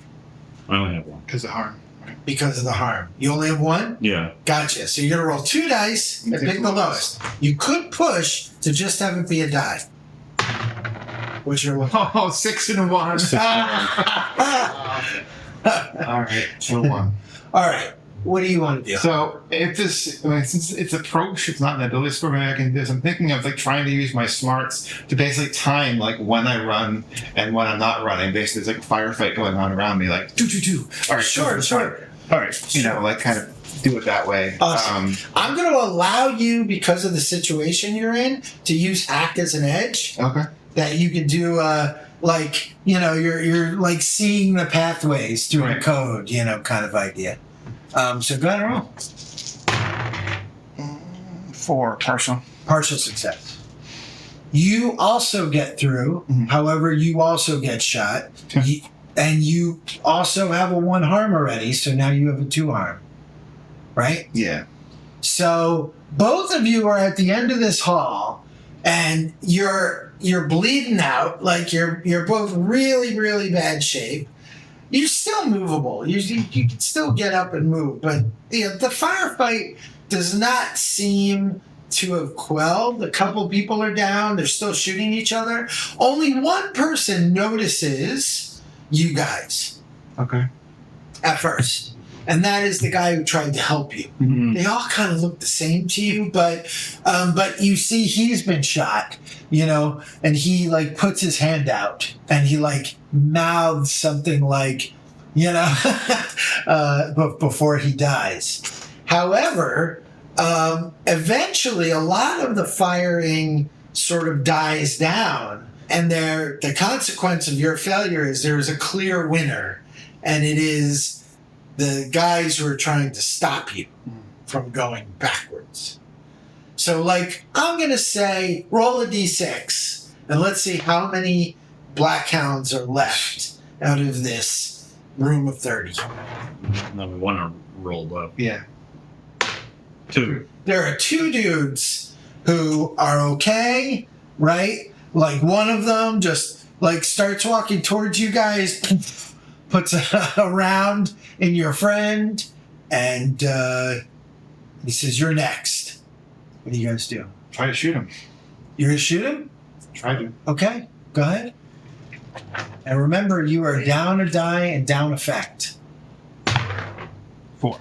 I only have 1. Because of harm. because of the harm. You only have 1? Yeah. Gotcha. So you're going to roll 2 dice and pick the lowest. You could push to just have it be a die. What's your lowest? Oh, 6 and 1. All right, so 1. All right, what do you want to do? So if this, since it's approach, it's not an ability score, maybe I can do this. I'm thinking of like trying to use my smarts to basically time like when I run and when I'm not running. Basically, there's like a firefight going on around me, like do. All right, Sure. All right, like kind of do it that way. Awesome. I'm going to allow you, because of the situation you're in, to use act as an edge. Okay. That you could do, you're like seeing the pathways through the Right. code, kind of idea. So go ahead and roll. 4 partial. Partial success. You also get through. Mhm. However, you also get shot. Okay. And you also have a 1 harm already, so now you have a 2 harm. Right? Yeah. So both of you are at the end of this hall, and you're bleeding out, like you're both really, really bad shape. You're still movable. You can still get up and move, but the firefight does not seem to have quelled. A couple people are down. They're still shooting each other. Only one person notices you guys Okay. at first. And that is the guy who tried to help you. Mhm. They all kind of look the same to you, but you see he's been shot, and he like puts his hand out and he like mouths something like, before he dies. However, eventually a lot of the firing sort of dies down, and the consequence of your failure is there is a clear winner, and it is the guys who are trying to stop you from going backwards. So, like, I'm going to say roll a d6, and let's see how many black hounds are left out of this room of 30. No, we want to roll up. Yeah. 2. There are 2 dudes who are okay, right? Like, one of them just, like, starts walking towards you guys, puts a round in your friend, and he says, "You're next." What do you guys do? Try to shoot him. You're going to shoot him? Try to. Okay, go ahead. And remember, you are down a die and down effect. 4.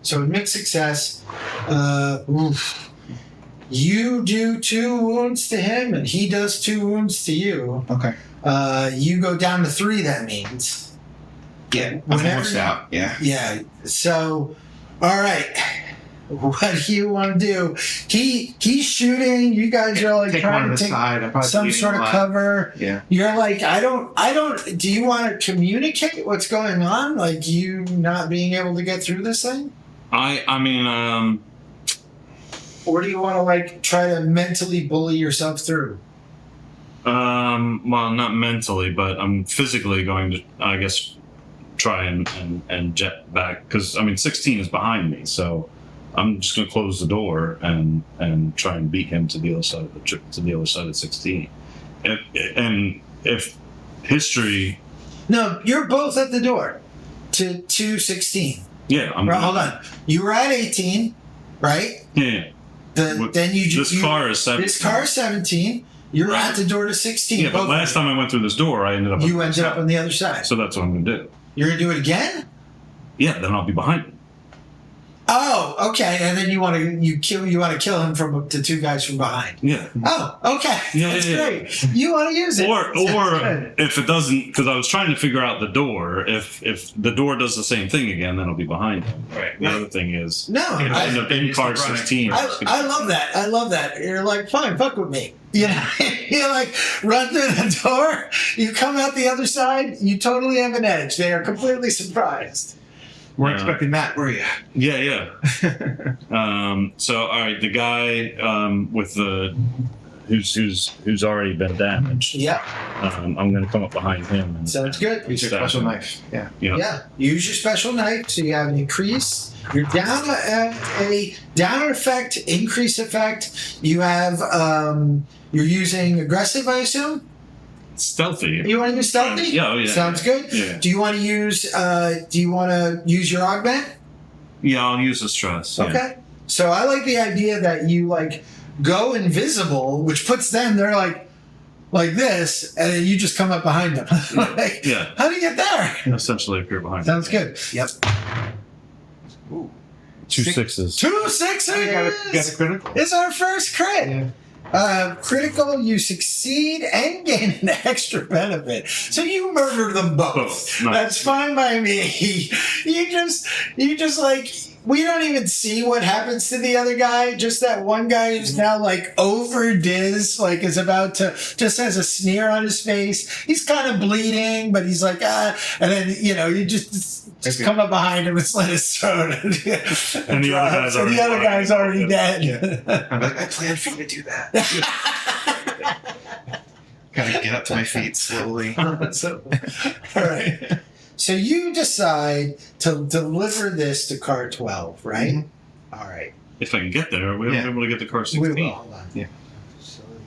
So with mixed success, you do 2 wounds to him, and he does 2 wounds to you. Okay. You go down to 3, that means. Yeah. I'm Whenever forced you- out. Yeah. Yeah. So, all right. What do you want to do? He's shooting. You guys are like Take one trying to to the take side. I'm probably some bleeding sort a of lot. cover. Yeah. You're like, I don't. Do you want to communicate what's going on? Like you not being able to get through this thing, I mean, or do you want to like try to mentally bully yourself through? well, not mentally, but I'm physically going to, I guess, try and jet back, because I mean 16 is behind me, so I'm just going to close the door and try and beat him to the other side of the other side of 16. And if history, No, you're both at the door to 216. yeah, I'm Right, hold on. You were at 18, right? Yeah. Then you just This car is 17. This car is 17. You're Right. at the door to 16. Yeah, but both last of time I went through this door, I ended up. you ended up on the other side. So that's what I'm going to do. You're gonna do it again? Yeah, then I'll be behind him. Oh, okay. And then you want to kill him from the 2 guys from behind. Yeah. Oh, okay. Yeah, That's yeah, yeah. great. You want to use it. Or That's good. if it doesn't, because I was trying to figure out the door. If the door does the same thing again, then I'll be behind him. Right. The other thing is, No, if I end up in car 16. I love that. I love that. You're like, fine, fuck with me. You know, you like run through the door, you come out the other side, you totally have an edge. They are completely surprised. Weren't expecting that, were you? Yeah. So all right, the guy with the who's already been damaged. Yeah, I'm going to come up behind him. And, sounds good. Use your Stab special him. knife. Yeah. Yeah, use your special knife so you have an increase. You're down a down effect, increase effect. You have you're using aggressive, I assume. Stealthy. You want to use stealthy? Yeah, oh, yeah. Sounds good. Yeah. Do you want to use your augment? Yeah, I'll use the stress. Yeah. Okay. So I like the idea that you like go invisible, which puts them, they're like this, and then you just come up behind them. Like, Yeah. how do you get there? Essentially appear behind. Sounds good. Yep. 2 6s. 2 6s. You got a critical. It's our first crit. Yeah. Critical, you succeed and gain an extra benefit. So you murder them both. Both. Nice. That's fine by me. You just like, we don't even see what happens to the other guy. Just that one guy who's now like over Diz, like is about to, just has a sneer on his face. He's kind of bleeding, but he's like, and then, you just come up behind him and slit his throat. And the other guy's already already dead. Yeah. I'm like, I planned for you to do that. Gotta get up to my feet slowly. So, all right. So you decide to deliver this to car 12, right? Mm-hmm. All right. If I can get there, we'll be able to get to car 16. We will. Hold on. Yeah. Facility.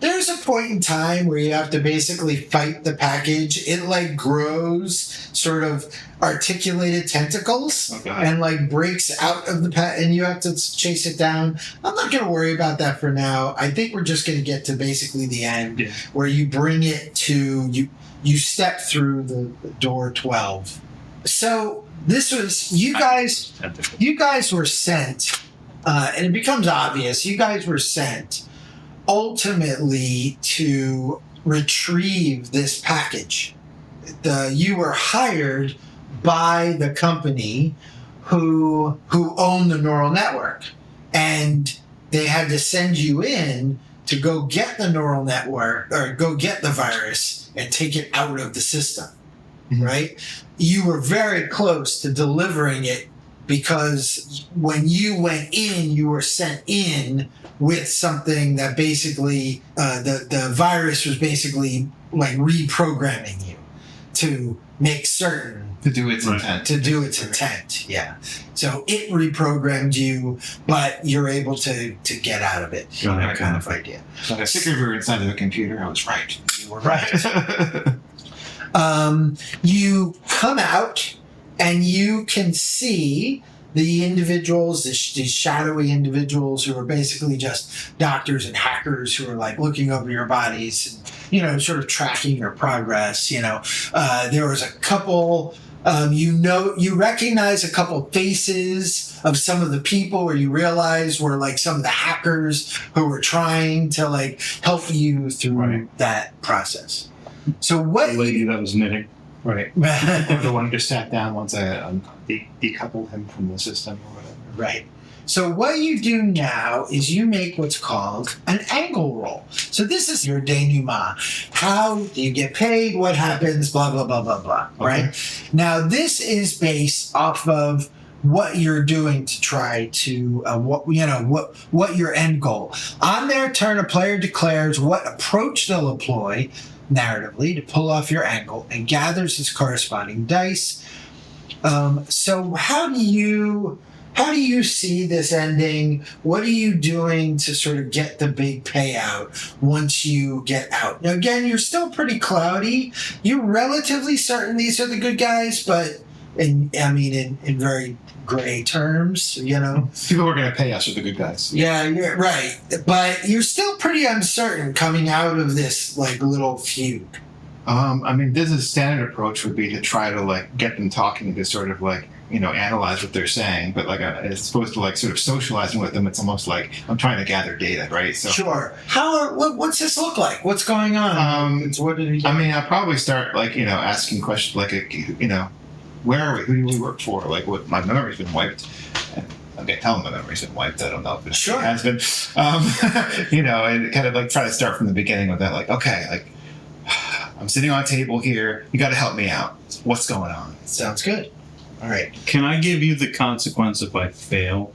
there's a point in time where you have to basically fight the package. It like grows sort of articulated tentacles and like breaks out of the and you have to chase it down. I'm not going to worry about that for now. I think we're just going to get to basically the end where you bring it to you step through the door 12. So this was you guys were sent, and it becomes obvious you guys were sent ultimately to retrieve this package. You were hired by the company who owned the neural network, and they had to send you in to go get the neural network or go get the virus and take it out of the system. Right? You were very close to delivering it because when you went in, you were sent in with something that basically the virus was basically like reprogramming you to make certain to do its intent. To do its intent, yeah. So it reprogrammed you, but you're able to get out of it. That kind of idea. So I figured we were inside of a computer. I was right. You were right. You come out and you can see the individuals, these shadowy individuals who are basically just doctors and hackers who are like looking over your bodies and, sort of tracking your progress. There was a couple, you recognize a couple faces of some of the people where you realize were like some of the hackers who were trying to like help you through that process. So what the lady that was knitting, right? Or the one who just sat down once I decoupled him from the system or whatever. Right. So what you do now is you make what's called an angle roll. So this is your denouement. How do you get paid? What happens? Blah blah blah blah blah. Okay. Right. Now this is based off of what you're doing to try to what your end goal. On their turn, a player declares what approach they'll employ narratively to pull off your angle and gathers its corresponding dice. So how do you see this ending? What are you doing to sort of get the big payout once you get out? Now again, you're still pretty cloudy. You're relatively certain these are the good guys, but in very gray terms, People were going to pay us for the good guys. Yeah, you're right. But you're still pretty uncertain coming out of this, like, little feud. This is standard approach would be to try to, like, get them talking to sort of, like, analyze what they're saying. But, like, as opposed to, like, sort of socializing with them, it's almost like I'm trying to gather data, right? So sure. What's this look like? What's going on? I'll probably start, like, asking questions, like, where are we? Who do we work for? Like, what? My memory's been wiped. Okay, tell them my memory's been wiped. I don't know if it has been. And kind of like try to start from the beginning with that. Like, okay, like I'm sitting on a table here. You got to help me out. What's going on? Sounds good. All right. Can I give you the consequence if I fail?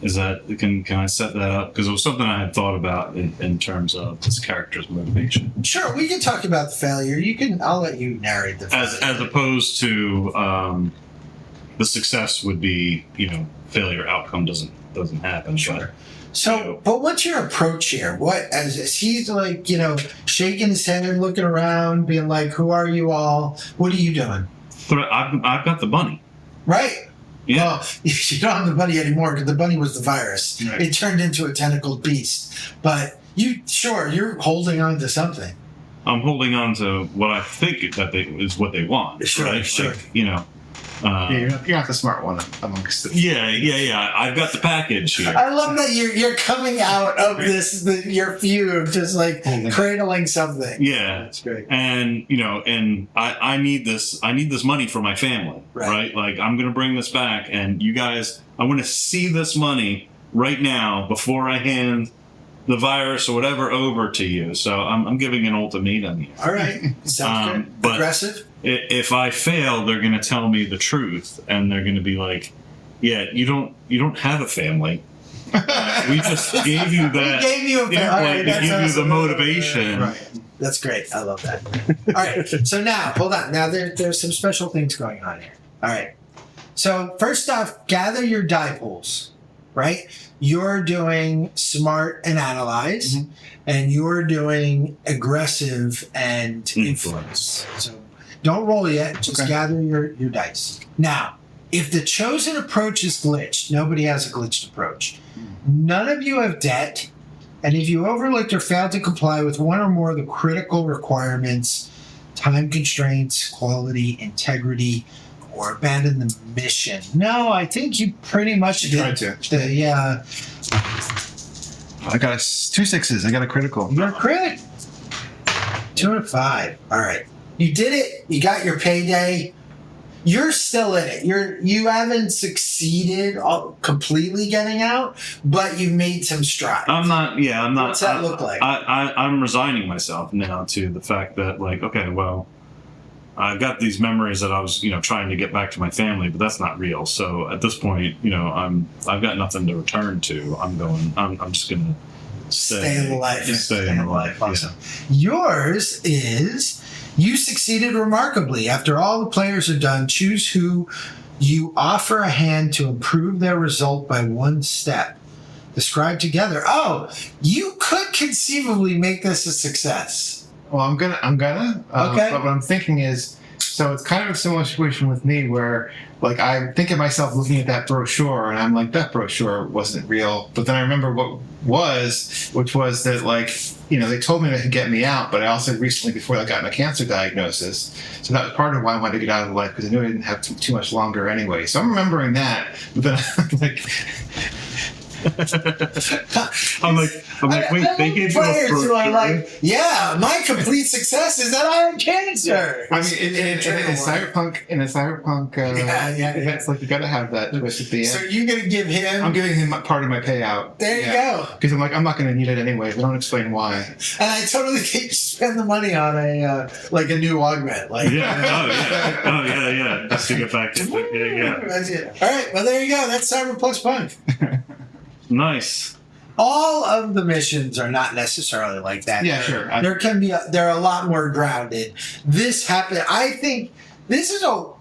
Is that can I set that up? Because it was something I had thought about in terms of this character's motivation. Sure, we can talk about the failure. I'll let you narrate the failure. As opposed to the success would be, failure outcome doesn't happen. Sure. But what's your approach here? As he's like, shaking his head and looking around, being like, "Who are you all? What are you doing?" But I've got the bunny. Right. Yeah. Well, you don't have the bunny anymore because the bunny was the virus. Right. It turned into a tentacled beast. But you're holding on to something. I'm holding on to what I think is what they want. Sure, right? sure. Like, you're not the smart one amongst the... Yeah. I've got the package here. I love that you're coming out of your feud just like cradling something. Yeah, that's great. And and I need this money for my family, right? Like I'm gonna bring this back, and you guys, I want to see this money right now before I hand the virus or whatever over to you. So I'm giving an ultimatum here. All right, sounds good. But aggressive. If I fail, they're going to tell me the truth, and they're going to be like, "Yeah, you don't have a family. We just gave you that. We gave you a family. To give you the motivation." Right. That's great. I love that. All right. So now, hold on. Now there's some special things going on here. All right. So first off, gather your die pools. right? You're doing smart and analyze, and you're doing aggressive and influence. So don't roll yet. Just gather your dice. Now, if the chosen approach is glitched, nobody has a glitched approach. None of you have debt, and if you overlooked or failed to comply with one or more of the critical requirements, time constraints, quality, integrity, or abandon the mission. No, I think you pretty much did. Tried to. I got 2 6s. I got a critical. You're a crit. 2 and 5. All right. You did it. You got your payday. You're still in it. You haven't succeeded completely getting out, but you've made some strides. I'm not. What's that look like? I'm resigning myself now to the fact that, like, okay, well, I've got these memories that I was, trying to get back to my family, but that's not real. So at this point, I've got nothing to return to. I'm just gonna stay in the life. Stay in the life. Awesome. Yours is. You succeeded remarkably. After all the players are done, choose who you offer a hand to improve their result by 1 step. Describe together. Oh, you could conceivably make this a success. Well, I'm gonna. Okay. But what I'm thinking is, so it's kind of a similar situation with me where, like, I think of myself looking at that brochure and I'm like, that brochure wasn't real. But then I remember what was, which was that, like, they told me they could get me out, but I also recently, before I got my cancer diagnosis, so that was part of why I wanted to get out of life, because I knew I didn't have too much longer anyway. So I'm remembering that, but then I'm like, wait, they gave you a who are like, yeah, my complete success is that I have cancer. I mean, in a cyberpunk, it's like you got to have that twist at the end. So you're gonna give him? I'm giving him part of my payout. There you go. Because I'm not going to need it anyway. But don't explain why. And I totally think you spend the money on a new augment, like yeah. Just to get back to it. That's it. All right, well there you go. That's Cyber+PNK. Nice. All of the missions are not necessarily like that. Yeah, sure. They're a lot more grounded. This happened. I think this is I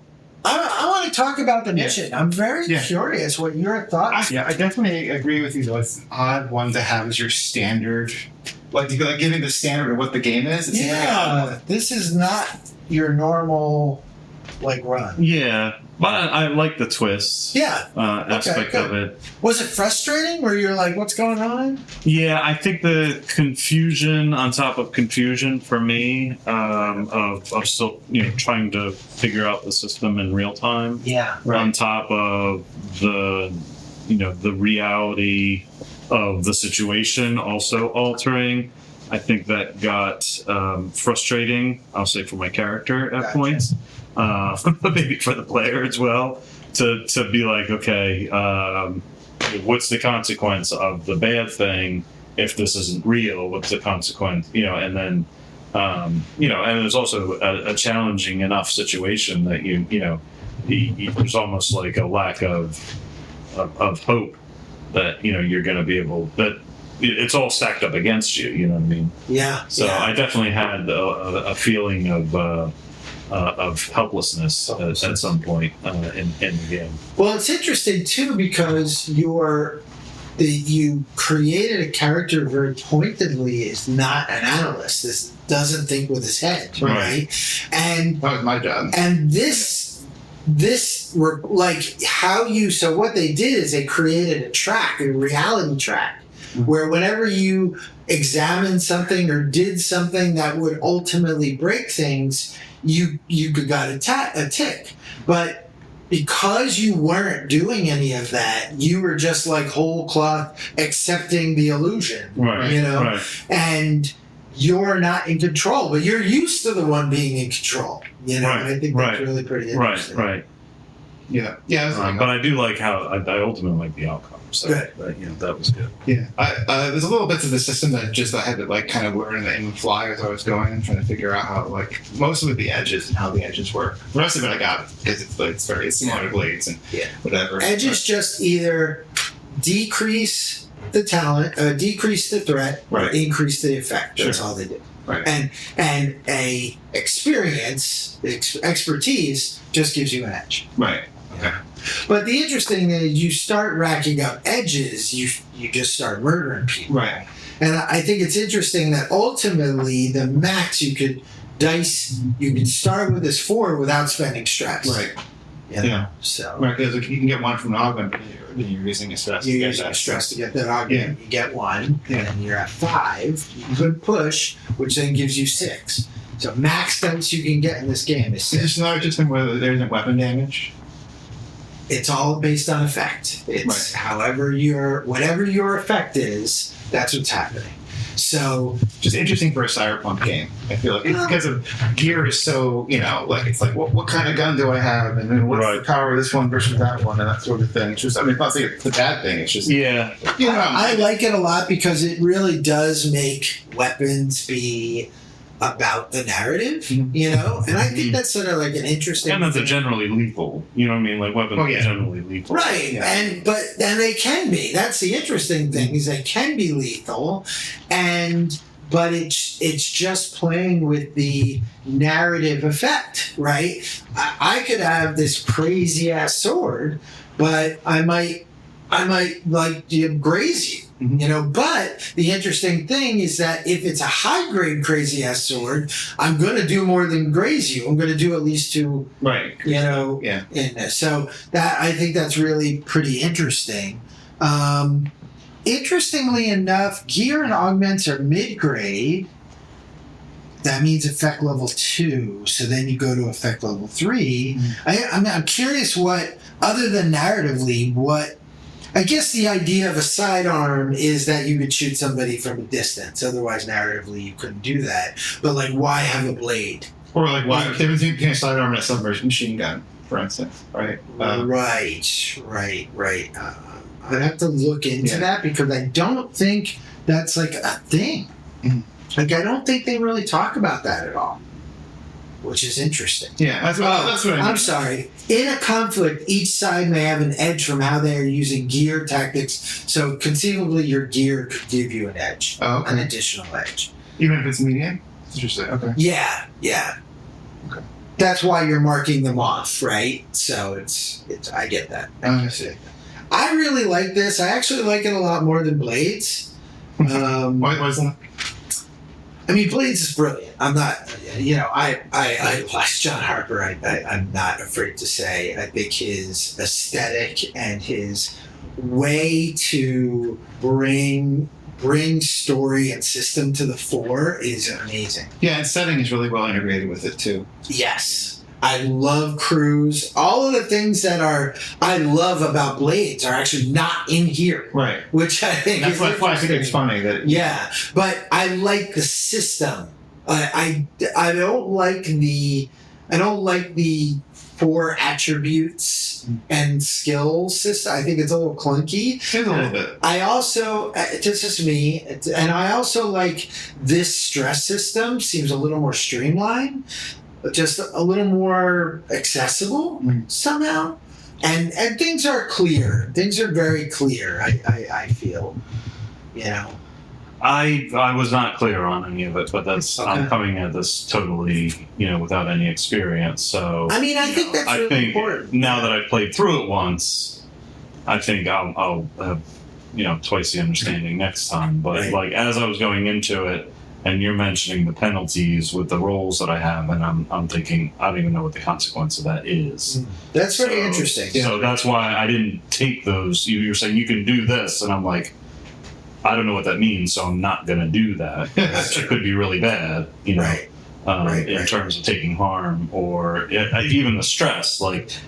want to talk about the mission. I'm very curious what your thoughts. I definitely agree with you, though. It's an odd one to have as your standard, like giving the standard of what the game is. This is not your normal run. Yeah. But I like the twists. Aspect of it. Was it frustrating? Where you're like, "What's going on?" Yeah, I think the confusion on top of confusion for me of still trying to figure out the system in real time. Yeah. Right. On top of the the reality of the situation also altering. I think that got frustrating. I'll say for my character at points. Maybe for the player as well, to be like, okay, what's the consequence of the bad thing if this isn't real? What's the consequence? And then, and there's also a challenging enough situation that there's almost like a lack of hope that you're going to be able that. It's all stacked up against you. You know what I mean? Yeah. So I definitely had a feeling of helplessness at some point in the game. Well, it's interesting too because you created a character very pointedly is not an analyst. This doesn't think with his head, right? And that was my job. And so what they did is they created a reality track, where whenever you examined something or did something that would ultimately break things, you got a tick. But because you weren't doing any of that, you were just like whole cloth accepting the illusion, right. And you're not in control, but you're used to the one being in control, And I think that's really pretty interesting. Right. Yeah. But I do like how I ultimately like the outcome. So that was good. Yeah. There's a little bits of the system that I had to kind of learn and fly as I was going and trying to figure out how mostly the edges and how the edges work. The rest of it I got because it's very similar to blades and whatever. Edges just either decrease the talent, decrease the threat, or increase the effect. That's all they do. Right. And a expertise just gives you an edge. Right. Okay. But the interesting thing is you start racking up edges, you just start murdering people. Right. And I think it's interesting that ultimately the max you could dice, you can start with this 4 without spending stress. Right. You know? Yeah. So Right, because you can get one from an augment, but you're using a stress. you're to get using that. stress to get that augment. You get 1, Yeah. and then you're at 5. You could push, which then gives you 6. So max dice you can get in this game is 6. It's not just whether there isn't weapon damage. It's all based on effect. It's whatever your effect is, that's what's happening. So Just interesting for a cyberpunk game. I feel like it's because of gear is so, like it's like what kind of gun do I have, and then what's the power of this one versus that one, and that sort of thing. It's just, I mean, it's not saying it's a bad thing. It's just I like it a lot because it really does make weapons be about the narrative, and I think that's sort of like an interesting And that they're thing. generally lethal. You know what I mean? Like weapons are generally lethal. Right, Yeah. but they can be. That's the interesting thing is they can be lethal, but it's just playing with the narrative effect, right? I could have this crazy ass sword, but I might like graze you. But the interesting thing is that if it's a high grade crazy ass sword, I'm going to do more than graze you. I'm going to do at least 2. right. In this. So that I think that's really pretty interesting. Interestingly enough, gear and augments are mid-grade. That means effect level 2. So then you go to effect level 3. I'm curious what, other than narratively, what. I guess the idea of a sidearm is that you could shoot somebody from a distance. Otherwise, narratively, you couldn't do that. But why have a blade? Or like why you can't sidearm a submerged machine gun, for instance, right? Right. I'd have to look into that because I don't think that's like a thing. I don't think they really talk about that at all, which is interesting. Yeah, that's what I mean. I'm sorry. In a conflict, each side may have an edge from how they are using gear tactics. So conceivably, your gear could give you an edge, an additional edge. Even if it's medium? That's interesting. Okay. Yeah. Okay. That's why you're marking them off, right? So it's I get that. I see. I really like this. I actually like it a lot more than Blades. Why is that? I mean, Blades is brilliant. I'm not, I idolize John Harper. I'm not afraid to say. I think his aesthetic and his way to bring story and system to the fore is amazing. Yeah, and setting is really well integrated with it too. Yes. I love crews. All of the things that I love about Blades are actually not in here. Right. Which I think That's is why I think it's funny that. Yeah, but I like the system. I don't like the 4 attributes and skill system. I think it's a little clunky. It's a little bit. I also, this is me, and I also like this stress system seems a little more streamlined, just a little more accessible somehow. And things are clear. Things are very clear, I feel. I was not clear on any of it, but that's Okay. I'm coming at this totally, without any experience. So I mean, I think that's really important. Now that I've played through it once, I think I'll have twice the understanding next time. But Right. as I was going into it, and you're mentioning the penalties with the roles that I have, and I'm thinking I don't even know what the consequence of that is. That's very interesting. So that's why I didn't take those. You're saying you can do this, and I'm like, I don't know what that means, so I'm not going to do that. It could be really bad, Right. in terms of taking harm or even the stress.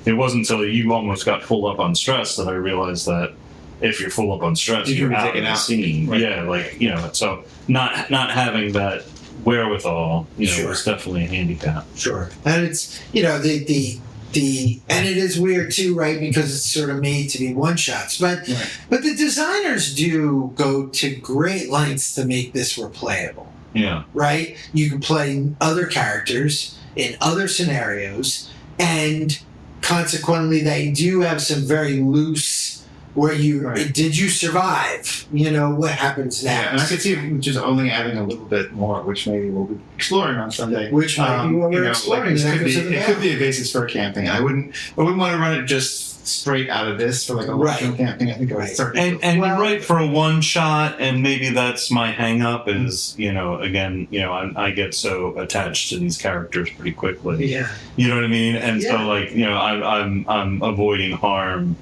It wasn't until you almost got full up on stress that I realized that if you're full up on stress, You can you're be out taken of the out. scene. Right. Yeah, so not having that wherewithal, Sure. was definitely a handicap. Sure. And it's, and it is weird too, right? Because it's sort of made to be one shots. But the designers do go to great lengths to make this replayable, Yeah. right? You can play other characters in other scenarios, and consequently, they do have some very loose where you Right. did you survive? You know, what happens next? Yeah, and I could see it just only adding a little bit more, which maybe we'll be exploring on Sunday. Which might be what we're exploring. Like in it Echoes of the could Veil. be a basis for camping. I wouldn't want to run it just straight out of this for like a long-term Right. camping. I think I would Right. start. And Well- you're right for a one shot, and maybe that's my hang up is, you know, again, you know, I get so attached to these characters pretty quickly. Yeah. You know what I mean? And Yeah. so like, you know, I'm avoiding harm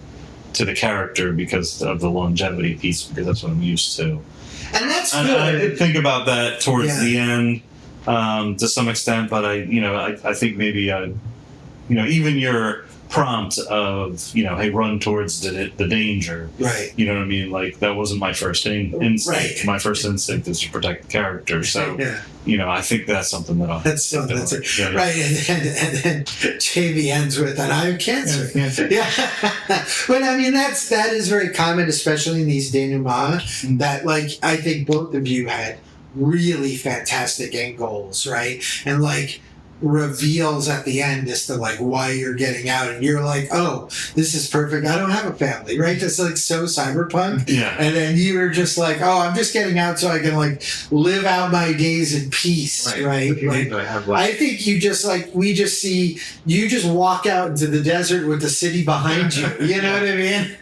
to the character because of the longevity piece, because that's what I'm used to. And that's And I good. did think about that towards Yeah. the end, to some extent, but I think maybe, you know, even your prompt of, you know, hey, run towards the danger. Right. You know what I mean? Like, that wasn't my first instinct. Right. My first instinct is to protect the character. So, Yeah. you know, I think that's something that I'll. That's it. Yeah. Right. And then JV ends with, and I have cancer. Cancer. Yeah. But I mean, that is very common, especially in these denouements, that, like, I think both of you had really fantastic end goals, right? And, like, reveals at the end as to, like, why you're getting out, and you're like, oh, this is perfect, I don't have a family, right? That's like so cyberpunk. Yeah. And then you were just like, oh, I'm just getting out so I can, like, live out my days in peace, right? Like, I have like, I think you just, like, we just see you just walk out into the desert with the city behind you. You know what I mean?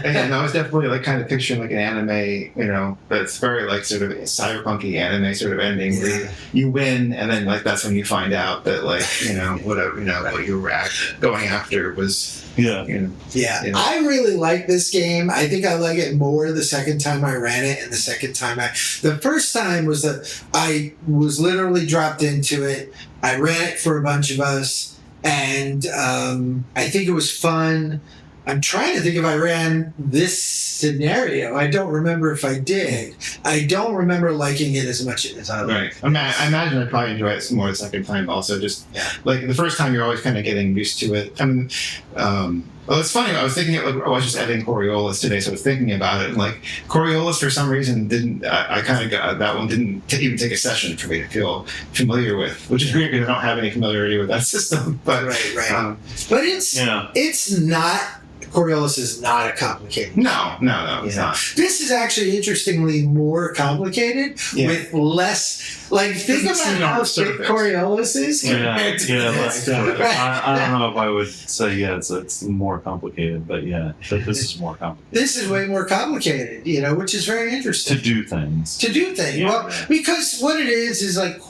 and I was definitely like kind of picturing like an anime, you know, that's very like sort of a cyberpunky anime sort of ending where you win, and then like that's when you find out that, like, you know, whatever, you know, what you were going after was, Yeah. you know, Yeah. Yeah. I really like this game. I think I like it more the second time I ran it, and the second time the first time was that I was literally dropped into it. I ran it for a bunch of us, and I think it was fun. I'm trying to think if I ran this scenario. I don't remember if I did. I don't remember liking it as much as I liked right. I imagine I'd probably enjoy it more the second time also. Just Yeah. like the first time, you're always kind of getting used to it. I mean, well, it's funny. I was thinking, like, I was just editing Coriolis today, so I was thinking about it. And like Coriolis, for some reason, didn't. I kind of got that one. Didn't even take a session for me to feel familiar with, which is weird because I don't have any familiarity with that system. But Right. But it's not. Coriolis is not a complicated. no, it's not. This is actually interestingly more complicated with less. Like, think Doesn't seem about on how the thick surface. Coriolis is. compared to this. I don't know if I would say it's more complicated, but yeah, this is more complicated This is way more complicated, you know, which is very interesting. to do things. Yeah. Well, because what it is like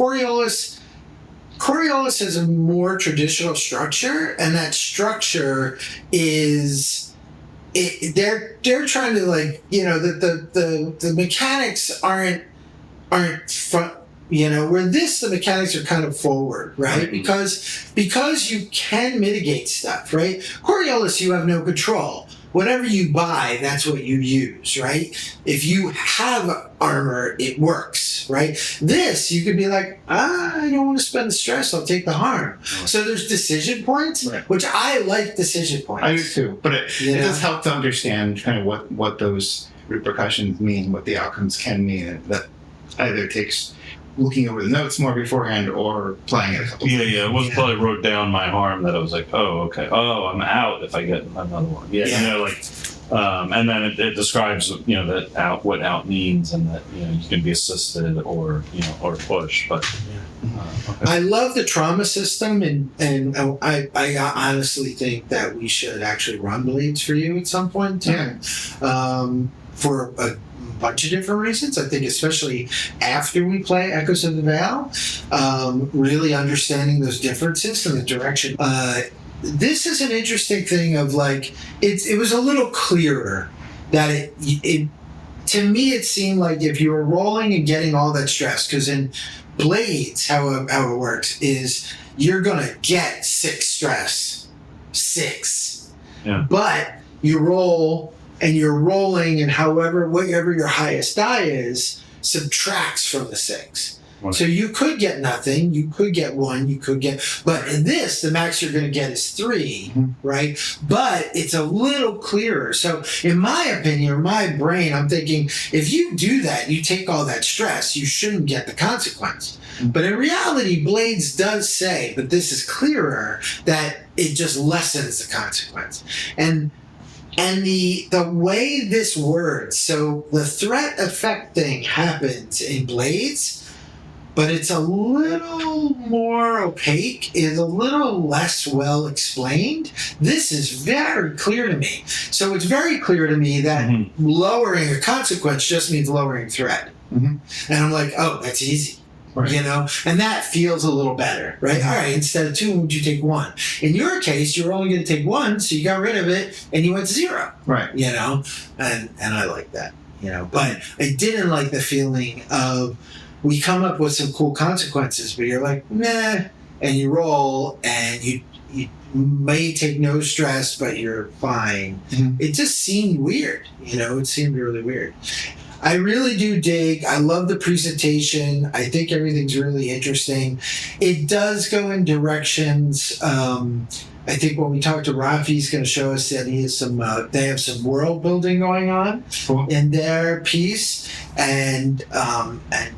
Coriolis has a more traditional structure, and that structure is they're trying to, like, you know, the mechanics aren't front, you know, where the mechanics are kind of forward, right? Because you can mitigate stuff, right? Coriolis, you have no control. Whatever you buy, that's what you use, right? If you have armor, it works, right? This, you could be like, I don't want to spend the stress, I'll take the harm. So there's decision points, which I like decision points. I do too, but it does help to understand kind of what those repercussions mean, what the outcomes can mean, and that either takes looking over the notes more beforehand or playing it a couple times. It was probably wrote down my harm that I was like, oh, okay. Oh, I'm out if I get another one. You know, like, and then it describes, you know, what out means, and that, you know, you can be assisted or, you know, or push, but. Okay. I love the trauma system, and I honestly think that we should actually run bleeds for you at some point in time, for a bunch of different reasons. I think especially after we play Echoes of the Veil, really understanding those differences and the direction. This is an interesting thing of, like, it was a little clearer that it to me it seemed like if you were rolling and getting all that stress, because in Blades, how it works is you're gonna get 6 stress, 6, but you roll. And you're rolling, and whatever your highest die is, subtracts from the 6. Right. So you could get nothing, you could get 1, but in this, the max you're going to get is 3, right? But it's a little clearer. So in my opinion, or my brain, I'm thinking, if you do that, you take all that stress, you shouldn't get the consequence. But in reality, Blades does say that this is clearer, that it just lessens the consequence. And And the way this works, so the threat effect thing happens in Blades, but it's a little more opaque, is a little less well explained. This is very clear to me. So it's very clear to me that lowering a consequence just means lowering threat. And I'm like, oh, that's easy. Right. You know, and that feels a little better, right? All right, instead of 2 wounds, you take 1. In your case, you're only going to take 1, so you got rid of it, and you went to 0. Right. You know, and I like that. You know, but I didn't like the feeling of we come up with some cool consequences, but you're like, nah, and you roll, and you may take no stress, but you're fine. It just seemed weird. You know, it seemed really weird. I really do dig. I love the presentation. I think everything's really interesting. It does go in directions. I think when we talk to Rafi, he's going to show us that he has some. They have some world building going on in their piece, and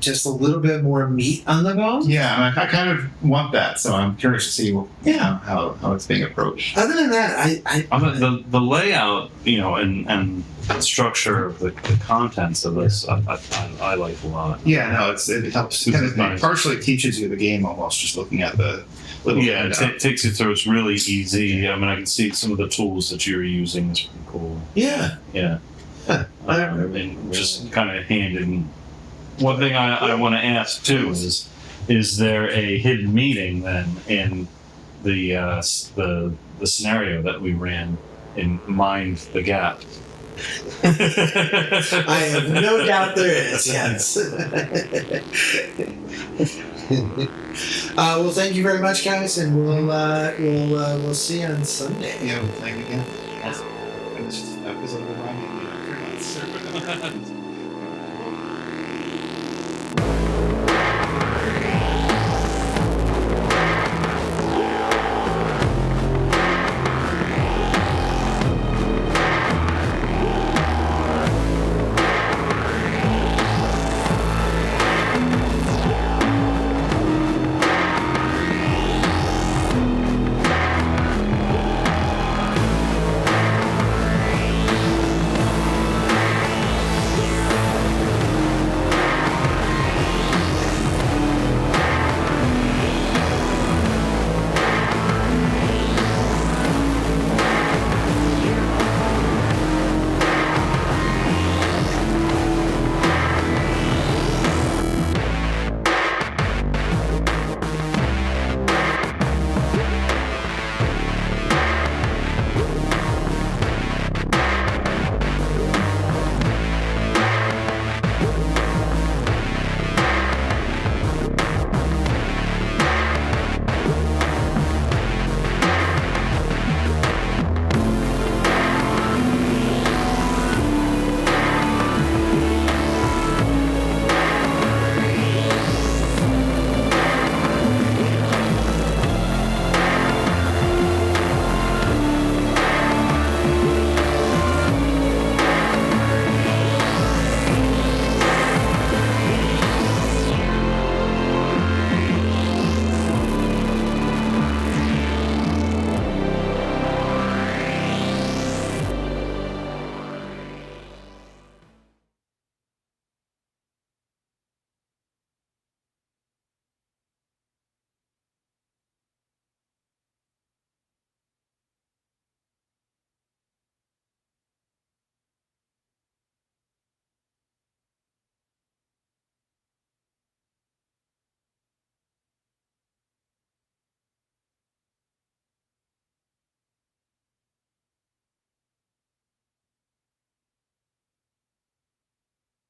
just a little bit more meat on the bone. Yeah, I kind of want that, so I'm curious to see how it's being approached. Other than that, the layout, you know, and the structure of the contents of this, I like a lot. Yeah, no, it helps. It partially teaches you the game almost just looking at the little. Yeah, it takes you through. It's really easy. I mean, I can see some of the tools that you're using. It's pretty cool. Yeah. And just kind of handing. One thing I want to ask too is there a hidden meaning then in the scenario that we ran in Mind the Gap? I have no doubt there is. Yes. Well, thank you very much, guys, and we'll see you on Sunday. Yeah, thank you again. Awesome. And this episode reminded me of 3 months.